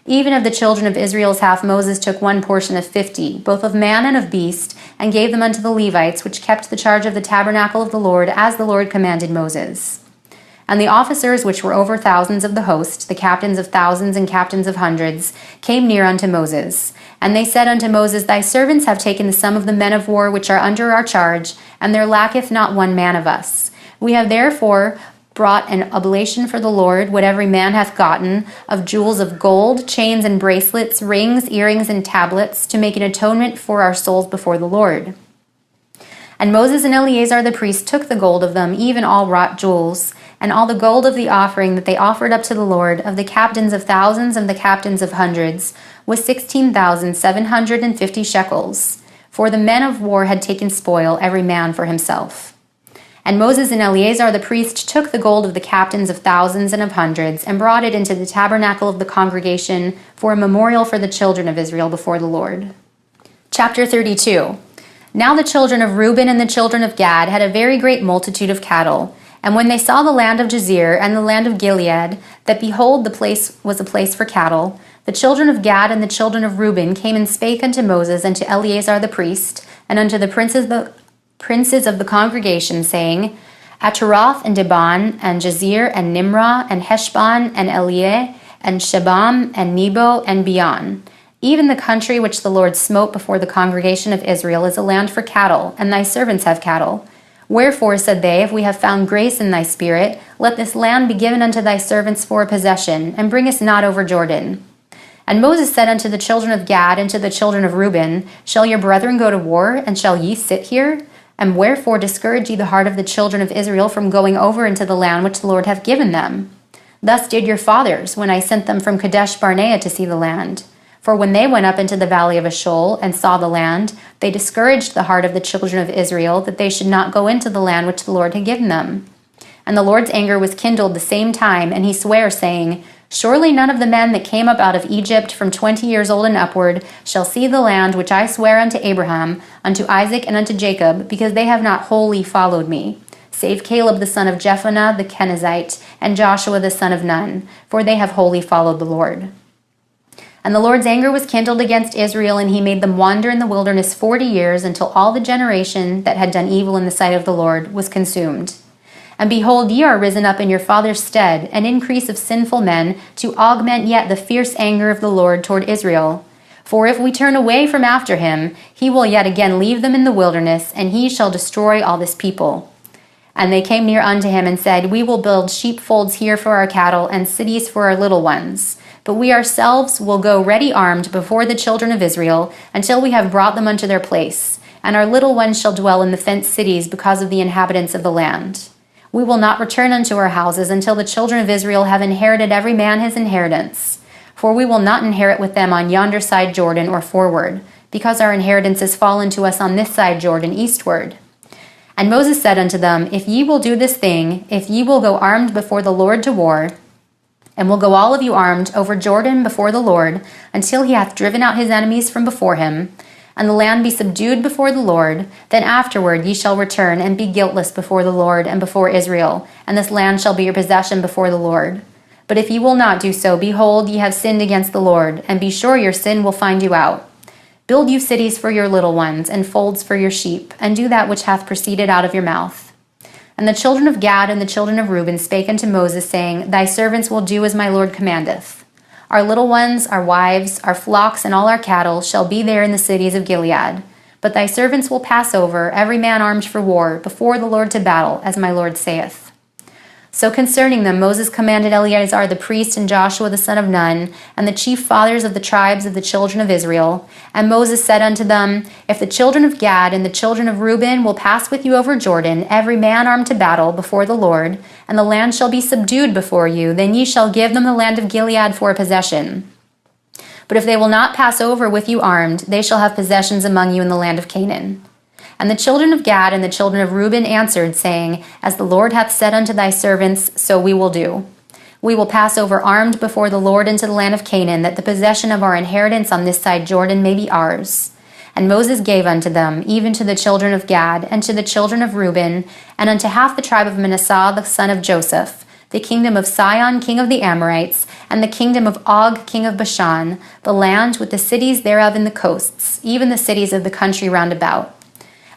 A: Even of the children of Israel's half Moses took 1 portion of 50, both of man and of beast, and gave them unto the Levites, which kept the charge of the tabernacle of the Lord, as the Lord commanded Moses. And the officers which were over thousands of the host, the captains of thousands and captains of hundreds, came near unto Moses. And they said unto Moses, Thy servants have taken the sum of the men of war which are under our charge, and there lacketh not 1 man of us. We have therefore brought an oblation for the Lord, what every man hath gotten, of jewels of gold, chains and bracelets, rings, earrings, and tablets, to make an atonement for our souls before the Lord. And Moses and Eleazar the priest took the gold of them, even all wrought jewels, and all the gold of the offering that they offered up to the Lord, of the captains of thousands and the captains of hundreds, was 16,750 shekels. For the men of war had taken spoil, every man for himself. And Moses and Eleazar the priest took the gold of the captains of thousands and of hundreds, and brought it into the tabernacle of the congregation for a memorial for the children of Israel before the Lord. Chapter 32. Now the children of Reuben and the children of Gad had a very great multitude of cattle. And when they saw the land of Jazer and the land of Gilead, that behold, the place was a place for cattle, the children of Gad and the children of Reuben came and spake unto Moses and to Eleazar the priest, and unto the princes of the congregation, saying, Ataroth and Dibon, and Jazer, and Nimrah, and Heshbon, and Elieh, and Shebam, and Nebo, and Beon. Even the country which the Lord smote before the congregation of Israel is a land for cattle, and thy servants have cattle. Wherefore, said they, if we have found grace in thy spirit, let this land be given unto thy servants for a possession, and bring us not over Jordan. And Moses said unto the children of Gad and to the children of Reuben, Shall your brethren go to war, and shall ye sit here? And wherefore discourage ye the heart of the children of Israel from going over into the land which the Lord hath given them? Thus did your fathers, when I sent them from Kadesh Barnea to see the land. For when they went up into the valley of Eshcol and saw the land, they discouraged the heart of the children of Israel, that they should not go into the land which the Lord had given them. And the Lord's anger was kindled the same time, and he sware, saying, Surely none of the men that came up out of Egypt from 20 years old and upward shall see the land which I swear unto Abraham, unto Isaac, and unto Jacob, because they have not wholly followed me, save Caleb the son of Jephunneh the Kenizzite, and Joshua the son of Nun, for they have wholly followed the Lord. And the Lord's anger was kindled against Israel, and he made them wander in the wilderness 40 years, until all the generation that had done evil in the sight of the Lord was consumed. And behold, ye are risen up in your father's stead, an increase of sinful men, to augment yet the fierce anger of the Lord toward Israel. For if we turn away from after him, he will yet again leave them in the wilderness, and he shall destroy all this people. And they came near unto him, and said, We will build sheepfolds here for our cattle, and cities for our little ones. But we ourselves will go ready armed before the children of Israel, until we have brought them unto their place. And our little ones shall dwell in the fenced cities because of the inhabitants of the land. We will not return unto our houses until the children of Israel have inherited every man his inheritance. For we will not inherit with them on yonder side Jordan or forward, because our inheritance is fallen to us on this side Jordan eastward. And Moses said unto them, If ye will do this thing, if ye will go armed before the Lord to war, and will go all of you armed over Jordan before the Lord, until he hath driven out his enemies from before him, and the land be subdued before the Lord, then afterward ye shall return and be guiltless before the Lord and before Israel, and this land shall be your possession before the Lord. But if ye will not do so, behold, ye have sinned against the Lord, and be sure your sin will find you out. Build you cities for your little ones, and folds for your sheep, and do that which hath proceeded out of your mouth. And the children of Gad and the children of Reuben spake unto Moses, saying, Thy servants will do as my Lord commandeth. Our little ones, our wives, our flocks, and all our cattle shall be there in the cities of Gilead. But thy servants will pass over, every man armed for war, before the Lord to battle, as my Lord saith. So concerning them Moses commanded Eleazar the priest and Joshua the son of Nun, and the chief fathers of the tribes of the children of Israel. And Moses said unto them, If the children of Gad and the children of Reuben will pass with you over Jordan, every man armed to battle before the Lord, and the land shall be subdued before you, then ye shall give them the land of Gilead for a possession. But if they will not pass over with you armed, they shall have possessions among you in the land of Canaan. And the children of Gad and the children of Reuben answered, saying, As the Lord hath said unto thy servants, so we will do. We will pass over armed before the Lord into the land of Canaan, that the possession of our inheritance on this side Jordan may be ours. And Moses gave unto them, even to the children of Gad, and to the children of Reuben, and unto half the tribe of Manasseh the son of Joseph, the kingdom of Sihon king of the Amorites, and the kingdom of Og king of Bashan, the land with the cities thereof in the coasts, even the cities of the country round about.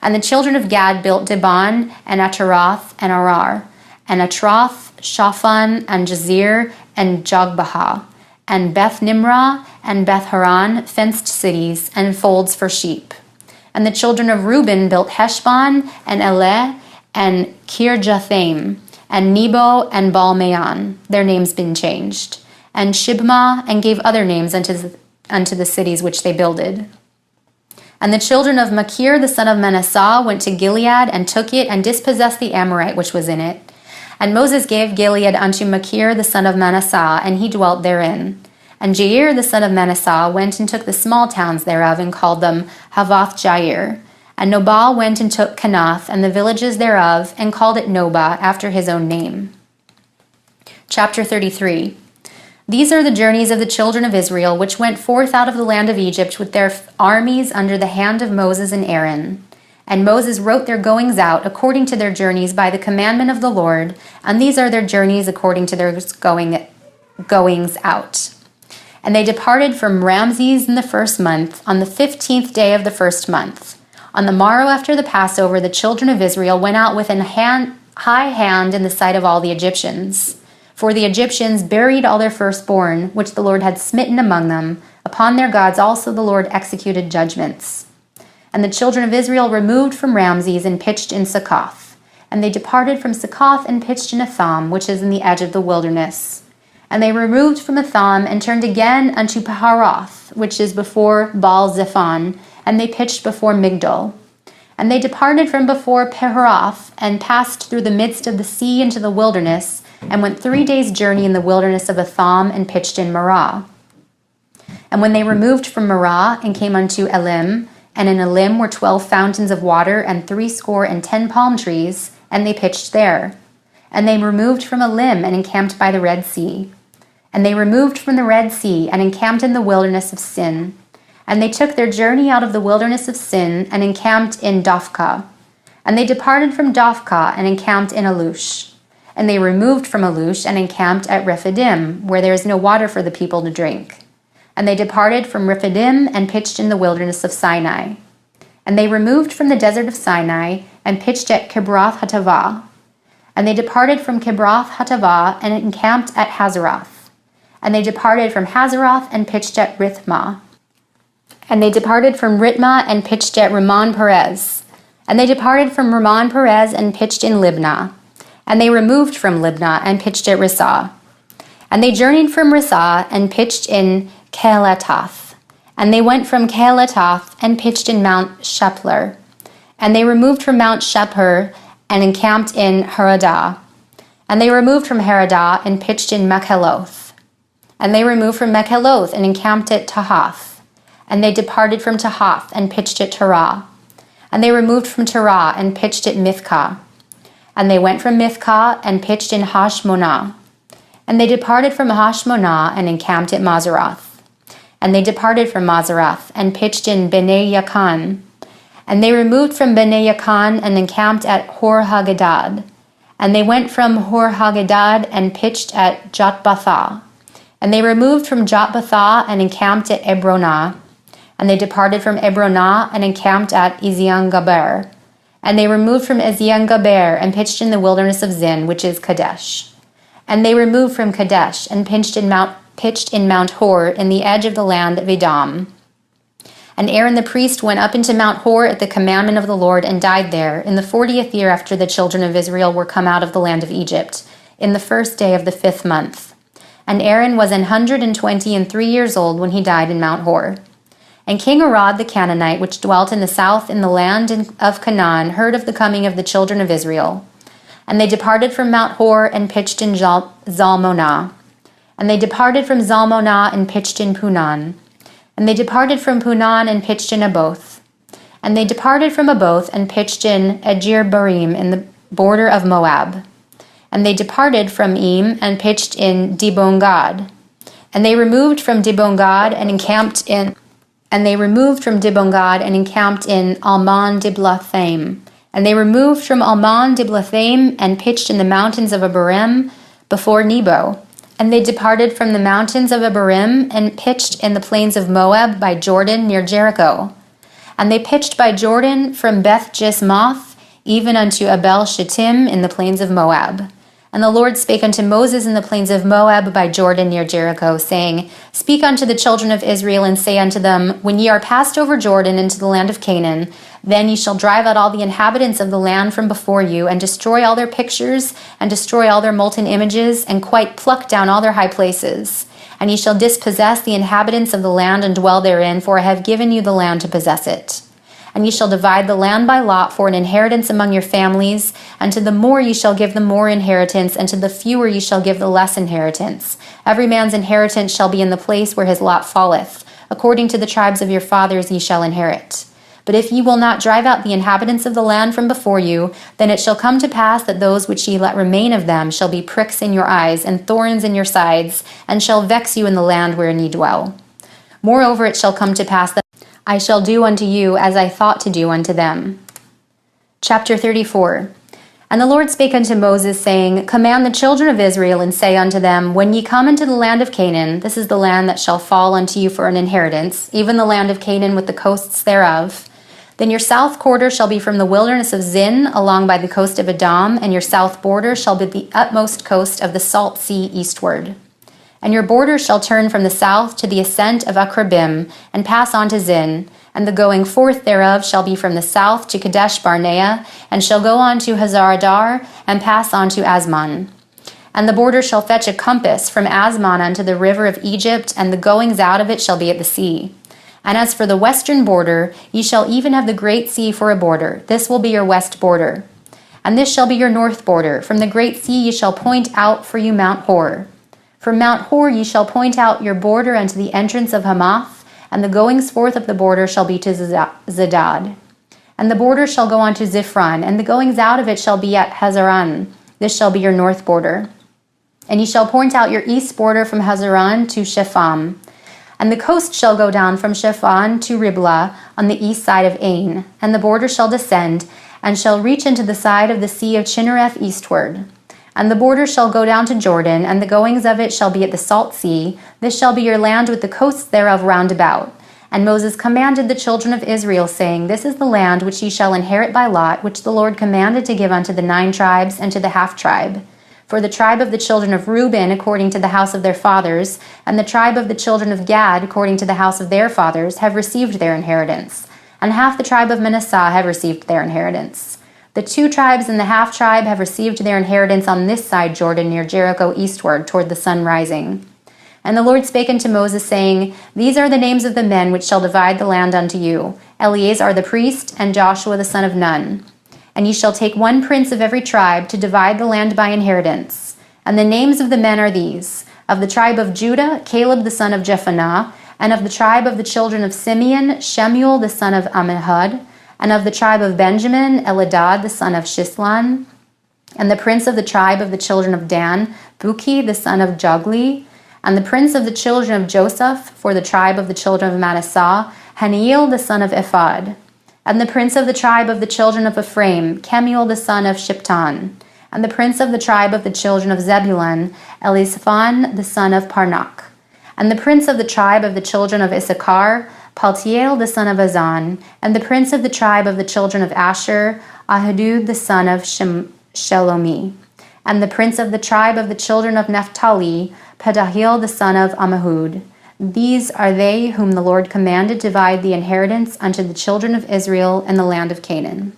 A: And the children of Gad built Dibon, and Ataroth, and Arar, and Atroth, Shaphan, and Jazer, and Jogbehah, and Beth Nimrah, and Beth Haran, fenced cities, and folds for sheep. And the children of Reuben built Heshbon, and Eleh, and Kirjathaim, and Nebo, and Baal-Meon, their names been changed, and Shibmah, and gave other names unto the cities which they builded. And the children of Machir the son of Manasseh went to Gilead, and took it, and dispossessed the Amorite which was in it. And Moses gave Gilead unto Machir the son of Manasseh, and he dwelt therein. And Jair the son of Manasseh went and took the small towns thereof, and called them Havoth Jair. And Nobal went and took Kenath, and the villages thereof, and called it Nobah, after his own name. Chapter 33. These are the journeys of the children of Israel, which went forth out of the land of Egypt with their armies under the hand of Moses and Aaron. And Moses wrote their goings out according to their journeys by the commandment of the Lord, and these are their journeys according to their goings out. And they departed from Ramses in the first month, on the 15th day of the first month. On the morrow after the Passover, the children of Israel went out with an high hand in the sight of all the Egyptians. For the Egyptians buried all their firstborn, which the Lord had smitten among them. Upon their gods also the Lord executed judgments. And the children of Israel removed from Ramses and pitched in Succoth. And they departed from Succoth and pitched in Etham, which is in the edge of the wilderness. And they removed from Etham and turned again unto Paharoth, which is before Baal-Zephon, and they pitched before Migdol. And they departed from before Paharoth, and passed through the midst of the sea into the wilderness, and went 3 days' journey in the wilderness of Etham, and pitched in Marah. And when they removed from Marah and came unto Elim, and in Elim were 12 fountains of water and 70 palm trees, and they pitched there. And they removed from Elim and encamped by the Red Sea. And they removed from the Red Sea and encamped in the wilderness of Sin. And they took their journey out of the wilderness of Sin and encamped in Dophkah. And they departed from Dophkah and encamped in Alush. And they removed from Alush and encamped at Rephidim, where there is no water for the people to drink. And they departed from Rephidim and pitched in the wilderness of Sinai. And they removed from the desert of Sinai and pitched at Kibroth Hattaavah. And they departed from Kibroth Hattaavah and encamped at Hazeroth. And they departed from Hazeroth and pitched at Rithmah. And they departed from Ritmah and pitched at Ramon Perez. And they departed from Ramon Perez and pitched in Libnah. And they removed from Libnah and pitched at Rissah. And they journeyed from Rissah and pitched in Kehelatoth. And they went from Kehelatoth and pitched in Mount Shepler. And they removed from Mount Shepher and encamped in Haradah. And they removed from Haradah and pitched in Makheloth. And they removed from Makheloth and encamped at Tahath. And they departed from Tahath and pitched at Terah. And they removed from Terah and pitched at Mithkah. And they went from Mithkah and pitched in Hashmonah. And they departed from Hashmonah and encamped at Mazeroth. And they departed from Mazeroth and pitched in Bnei Yakan. And they removed from Bnei Yakan and encamped at Hor Haggidgad. And they went from Hor Haggidgad and pitched at Jotbathah. And they removed from Jotbathah and encamped at Ebronah. And they departed from Ebronah and encamped at Ezion-Gaber. And they removed from Ezion-Gaber and pitched in the wilderness of Zin, which is Kadesh. And they removed from Kadesh and pitched in Mount Hor in the edge of the land of Edom. And Aaron the priest went up into Mount Hor at the commandment of the Lord and died there in the 40th year after the children of Israel were come out of the land of Egypt, in the 1st day of the 5th month. And Aaron was 123 years old when he died in Mount Hor. And King Arad the Canaanite, which dwelt in the south in the land of Canaan, heard of the coming of the children of Israel. And they departed from Mount Hor and pitched in Zalmonah. And they departed from Zalmonah and pitched in Punan. And they departed from Punan and pitched in Aboth. And they departed from Aboth and pitched in Ejir-Barim in the border of Moab. And they departed from Eam and pitched in Dibon-Gad. And they removed from Dibon-Gad and encamped in Almon-Diblathaim. And they removed from Almon-Diblathaim and pitched in the mountains of Abarim before Nebo. And they departed from the mountains of Abarim and pitched in the plains of Moab by Jordan near Jericho. And they pitched by Jordan from Beth-Jismoth even unto Abel-Shittim in the plains of Moab. And the Lord spake unto Moses in the plains of Moab by Jordan near Jericho, saying, Speak unto the children of Israel, and say unto them, When ye are passed over Jordan into the land of Canaan, then ye shall drive out all the inhabitants of the land from before you, and destroy all their pictures, and destroy all their molten images, and quite pluck down all their high places. And ye shall dispossess the inhabitants of the land, and dwell therein, for I have given you the land to possess it. And ye shall divide the land by lot for an inheritance among your families, and to the more ye shall give the more inheritance, and to the fewer ye shall give the less inheritance. Every man's inheritance shall be in the place where his lot falleth. According to the tribes of your fathers ye shall inherit. But if ye will not drive out the inhabitants of the land from before you, then it shall come to pass that those which ye let remain of them shall be pricks in your eyes, and thorns in your sides, and shall vex you in the land wherein ye dwell. Moreover, it shall come to pass that I shall do unto you as I thought to do unto them. Chapter 34. And the Lord spake unto Moses, saying, Command the children of Israel, and say unto them, When ye come into the land of Canaan, this is the land that shall fall unto you for an inheritance, even the land of Canaan with the coasts thereof. Then your south quarter shall be from the wilderness of Zin, along by the coast of Edom, and your south border shall be the utmost coast of the salt sea eastward. And your border shall turn from the south to the ascent of Akrabim, and pass on to Zin, and the going forth thereof shall be from the south to Kadesh Barnea, and shall go on to Hazaradar, and pass on to Asmon. And the border shall fetch a compass from Asmon unto the river of Egypt, and the goings out of it shall be at the sea. And as for the western border, ye shall even have the great sea for a border. This will be your west border. And this shall be your north border. From the great sea ye shall point out for you Mount Hor. From Mount Hor ye shall point out your border unto the entrance of Hamath, and the goings forth of the border shall be to Zedad. And the border shall go on to Ziphron, and the goings out of it shall be at Hazaran. This shall be your north border. And ye shall point out your east border from Hazaran to Shepham. And the coast shall go down from Shepham to Riblah on the east side of Ain, and the border shall descend, and shall reach into the side of the sea of Chinnereth eastward. And the border shall go down to Jordan, and the goings of it shall be at the salt sea. This shall be your land with the coasts thereof round about. And Moses commanded the children of Israel, saying, This is the land which ye shall inherit by lot, which the Lord commanded to give unto the 9 tribes and to the half tribe. For the tribe of the children of Reuben according to the house of their fathers, and the tribe of the children of Gad according to the house of their fathers, have received their inheritance. And half the tribe of Manasseh have received their inheritance. The 2 tribes and the half tribe have received their inheritance on this side Jordan near Jericho eastward toward the sun rising. And the Lord spake unto Moses, saying, These are the names of the men which shall divide the land unto you, Eleazar the priest, and Joshua the son of Nun. And ye shall take 1 prince of every tribe to divide the land by inheritance. And the names of the men are these: of the tribe of Judah, Caleb the son of Jephunneh, and of the tribe of the children of Simeon, Shemuel the son of Ammihud, and of the tribe of Benjamin, Eladad the son of Shislon, and the prince of the tribe of the children of Dan, Buki the son of Jogli, and the prince of the children of Joseph, for the tribe of the children of Manasseh, Haniel the son of Ephod. And the prince of the tribe of the children of Ephraim, Kemuel the son of Shiptan. And the prince of the tribe of the children of Zebulun, Elizaphan the son of Parnak. And the prince of the tribe of the children of Issachar, Paltiel the son of Azan. And the prince of the tribe of the children of Asher, Ahudud the son of Shelomi. And the prince of the tribe of the children of Naphtali, Pedahil the son of Ammihud. These are they whom the Lord commanded to divide the inheritance unto the children of Israel in the land of Canaan.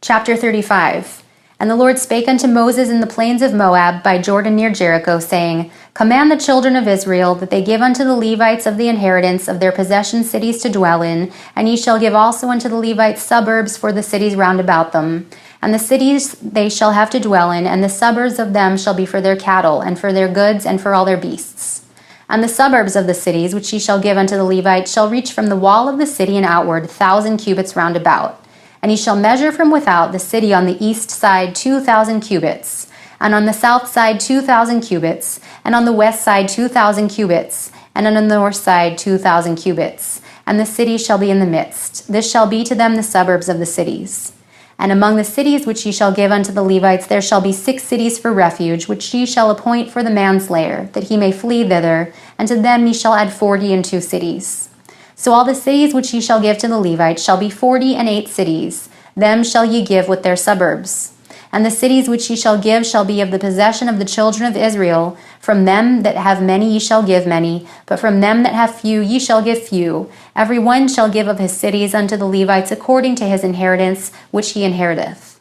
A: Chapter 35. And the Lord spake unto Moses in the plains of Moab by Jordan near Jericho, saying, Command the children of Israel that they give unto the Levites of the inheritance of their possession cities to dwell in, and ye shall give also unto the Levites suburbs for the cities round about them. And the cities they shall have to dwell in, and the suburbs of them shall be for their cattle, and for their goods, and for all their beasts. And the suburbs of the cities which ye shall give unto the Levites shall reach from the wall of the city and outward 1,000 cubits round about. And ye shall measure from without the city on the east side 2,000 cubits, and on the south side 2,000 cubits, and on the west side 2,000 cubits, and on the north side 2,000 cubits. And the city shall be in the midst. This shall be to them the suburbs of the cities. And among the cities which ye shall give unto the Levites there shall be 6 cities for refuge, which ye shall appoint for the manslayer, that he may flee thither, and to them ye shall add 42 cities. So all the cities which ye shall give to the Levites shall be 48 cities. Them shall ye give with their suburbs. And the cities which ye shall give shall be of the possession of the children of Israel. From them that have many ye shall give many, but from them that have few ye shall give few. Every one shall give of his cities unto the Levites according to his inheritance which he inheriteth.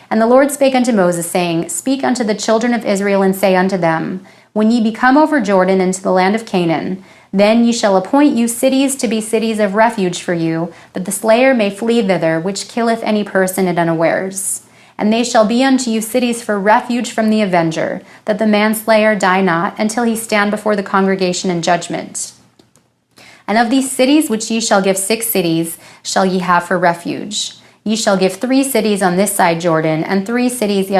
A: And the Lord spake unto Moses, saying, Speak unto the children of Israel, and say unto them, When ye be come over Jordan into the land of Canaan, then ye shall appoint you cities to be cities of refuge for you, that the slayer may flee thither, which killeth any person at unawares. And they shall be unto you cities for refuge from the avenger, that the manslayer die not, until he stand before the congregation in judgment. And of these cities which ye shall give 6 cities shall ye have for refuge. Ye shall give 3 cities on this side Jordan, and 3 cities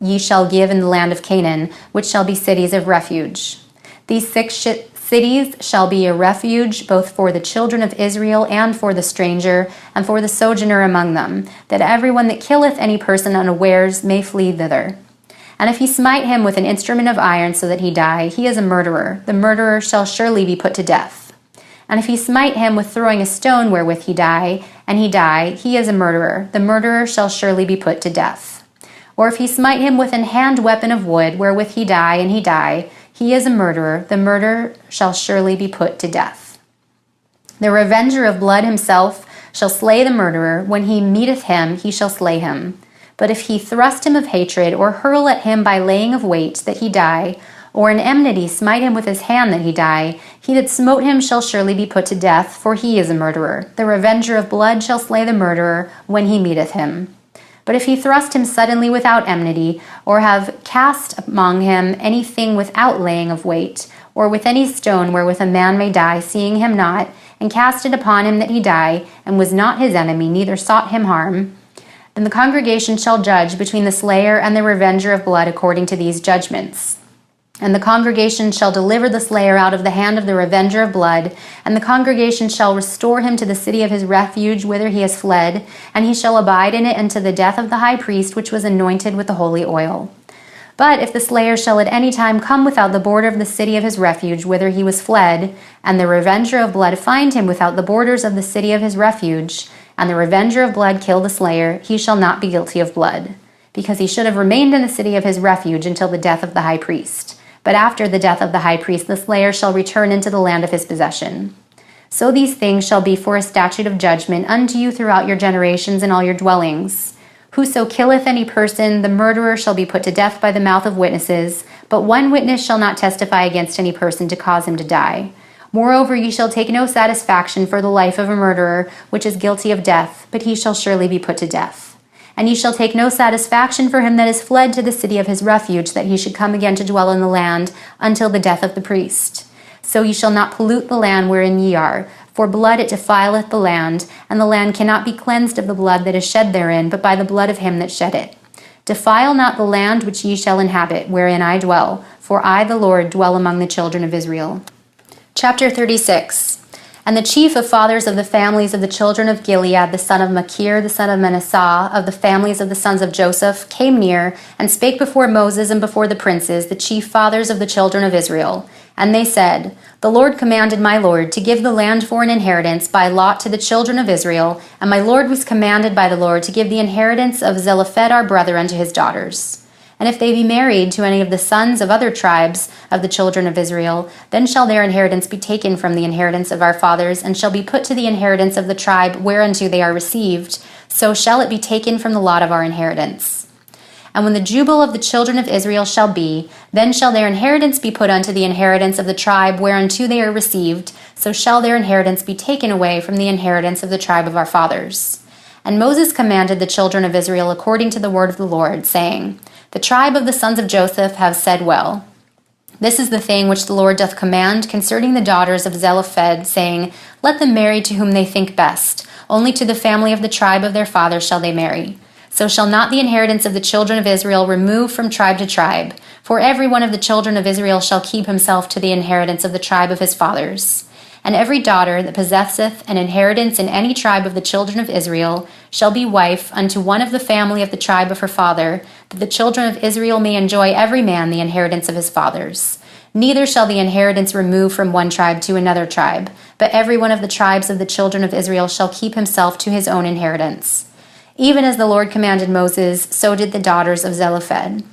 A: ye shall give in the land of Canaan, which shall be cities of refuge. These 6 cities shall be a refuge both for the children of Israel and for the stranger and for the sojourner among them, that everyone that killeth any person unawares may flee thither. And if he smite him with an instrument of iron so that he die, he is a murderer. The murderer shall surely be put to death. And if he smite him with throwing a stone wherewith he die, and he die, he is a murderer. The murderer shall surely be put to death. Or if he smite him with an hand weapon of wood wherewith he die, and he die, he is a murderer. The murderer shall surely be put to death. The revenger of blood himself shall slay the murderer. When he meeteth him, he shall slay him. But if he thrust him of hatred, or hurl at him by laying of weight, that he die, or in enmity smite him with his hand that he die, he that smote him shall surely be put to death, for he is a murderer. The revenger of blood shall slay the murderer when he meeteth him. But if he thrust him suddenly without enmity, or have cast among him anything without laying of weight, or with any stone wherewith a man may die, seeing him not, and cast it upon him that he die, and was not his enemy, neither sought him harm, then the congregation shall judge between the slayer and the revenger of blood according to these judgments. And the congregation shall deliver the slayer out of the hand of the revenger of blood, and the congregation shall restore him to the city of his refuge whither he has fled, and he shall abide in it unto the death of the high priest which was anointed with the holy oil. But if the slayer shall at any time come without the border of the city of his refuge whither he was fled, and the revenger of blood find him without the borders of the city of his refuge, and the revenger of blood kill the slayer, he shall not be guilty of blood, because he should have remained in the city of his refuge until the death of the high priest. But after the death of the high priest, the slayer shall return into the land of his possession. So these things shall be for a statute of judgment unto you throughout your generations in all your dwellings. Whoso killeth any person, the murderer shall be put to death by the mouth of witnesses, but one witness shall not testify against any person to cause him to die. Moreover, ye shall take no satisfaction for the life of a murderer, which is guilty of death, but he shall surely be put to death. And ye shall take no satisfaction for him that is fled to the city of his refuge, that he should come again to dwell in the land until the death of the priest. So ye shall not pollute the land wherein ye are, for blood it defileth the land, and the land cannot be cleansed of the blood that is shed therein, but by the blood of him that shed it. Defile not the land which ye shall inhabit, wherein I dwell, for I, the Lord, dwell among the children of Israel. Chapter 36. And the chief of fathers of the families of the children of Gilead, the son of Machir, the son of Manasseh, of the families of the sons of Joseph, came near, and spake before Moses and before the princes, the chief fathers of the children of Israel. And they said, The Lord commanded my Lord to give the land for an inheritance by lot to the children of Israel, and my Lord was commanded by the Lord to give the inheritance of Zelophehad our brother unto his daughters. And if they be married to any of the sons of other tribes of the children of Israel, then shall their inheritance be taken from the inheritance of our fathers, and shall be put to the inheritance of the tribe whereunto they are received, so shall it be taken from the lot of our inheritance. And when the jubile of the children of Israel shall be, then shall their inheritance be put unto the inheritance of the tribe whereunto they are received, so shall their inheritance be taken away from the inheritance of the tribe of our fathers. And Moses commanded the children of Israel according to the word of the Lord, saying, The tribe of the sons of Joseph have said well. This is the thing which the Lord doth command concerning the daughters of Zelophehad, saying, Let them marry to whom they think best. Only to the family of the tribe of their father shall they marry. So shall not the inheritance of the children of Israel remove from tribe to tribe, for every one of the children of Israel shall keep himself to the inheritance of the tribe of his fathers. And every daughter that possesseth an inheritance in any tribe of the children of Israel shall be wife unto one of the family of the tribe of her father, that the children of Israel may enjoy every man the inheritance of his fathers. Neither shall the inheritance remove from one tribe to another tribe, but every one of the tribes of the children of Israel shall keep himself to his own inheritance. Even as the Lord commanded Moses, so did the daughters of Zelophehad.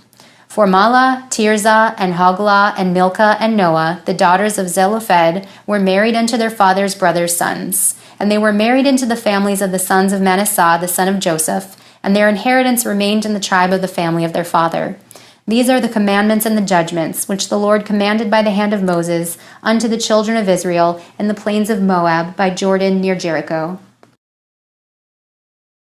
A: For Mahlah, Tirzah, and Hoglah, and Milcah, and Noah, the daughters of Zelophehad, were married unto their father's brothers' sons. And they were married into the families of the sons of Manasseh, the son of Joseph, and their inheritance remained in the tribe of the family of their father. These are the commandments and the judgments, which the Lord commanded by the hand of Moses unto the children of Israel in the plains of Moab by Jordan near Jericho.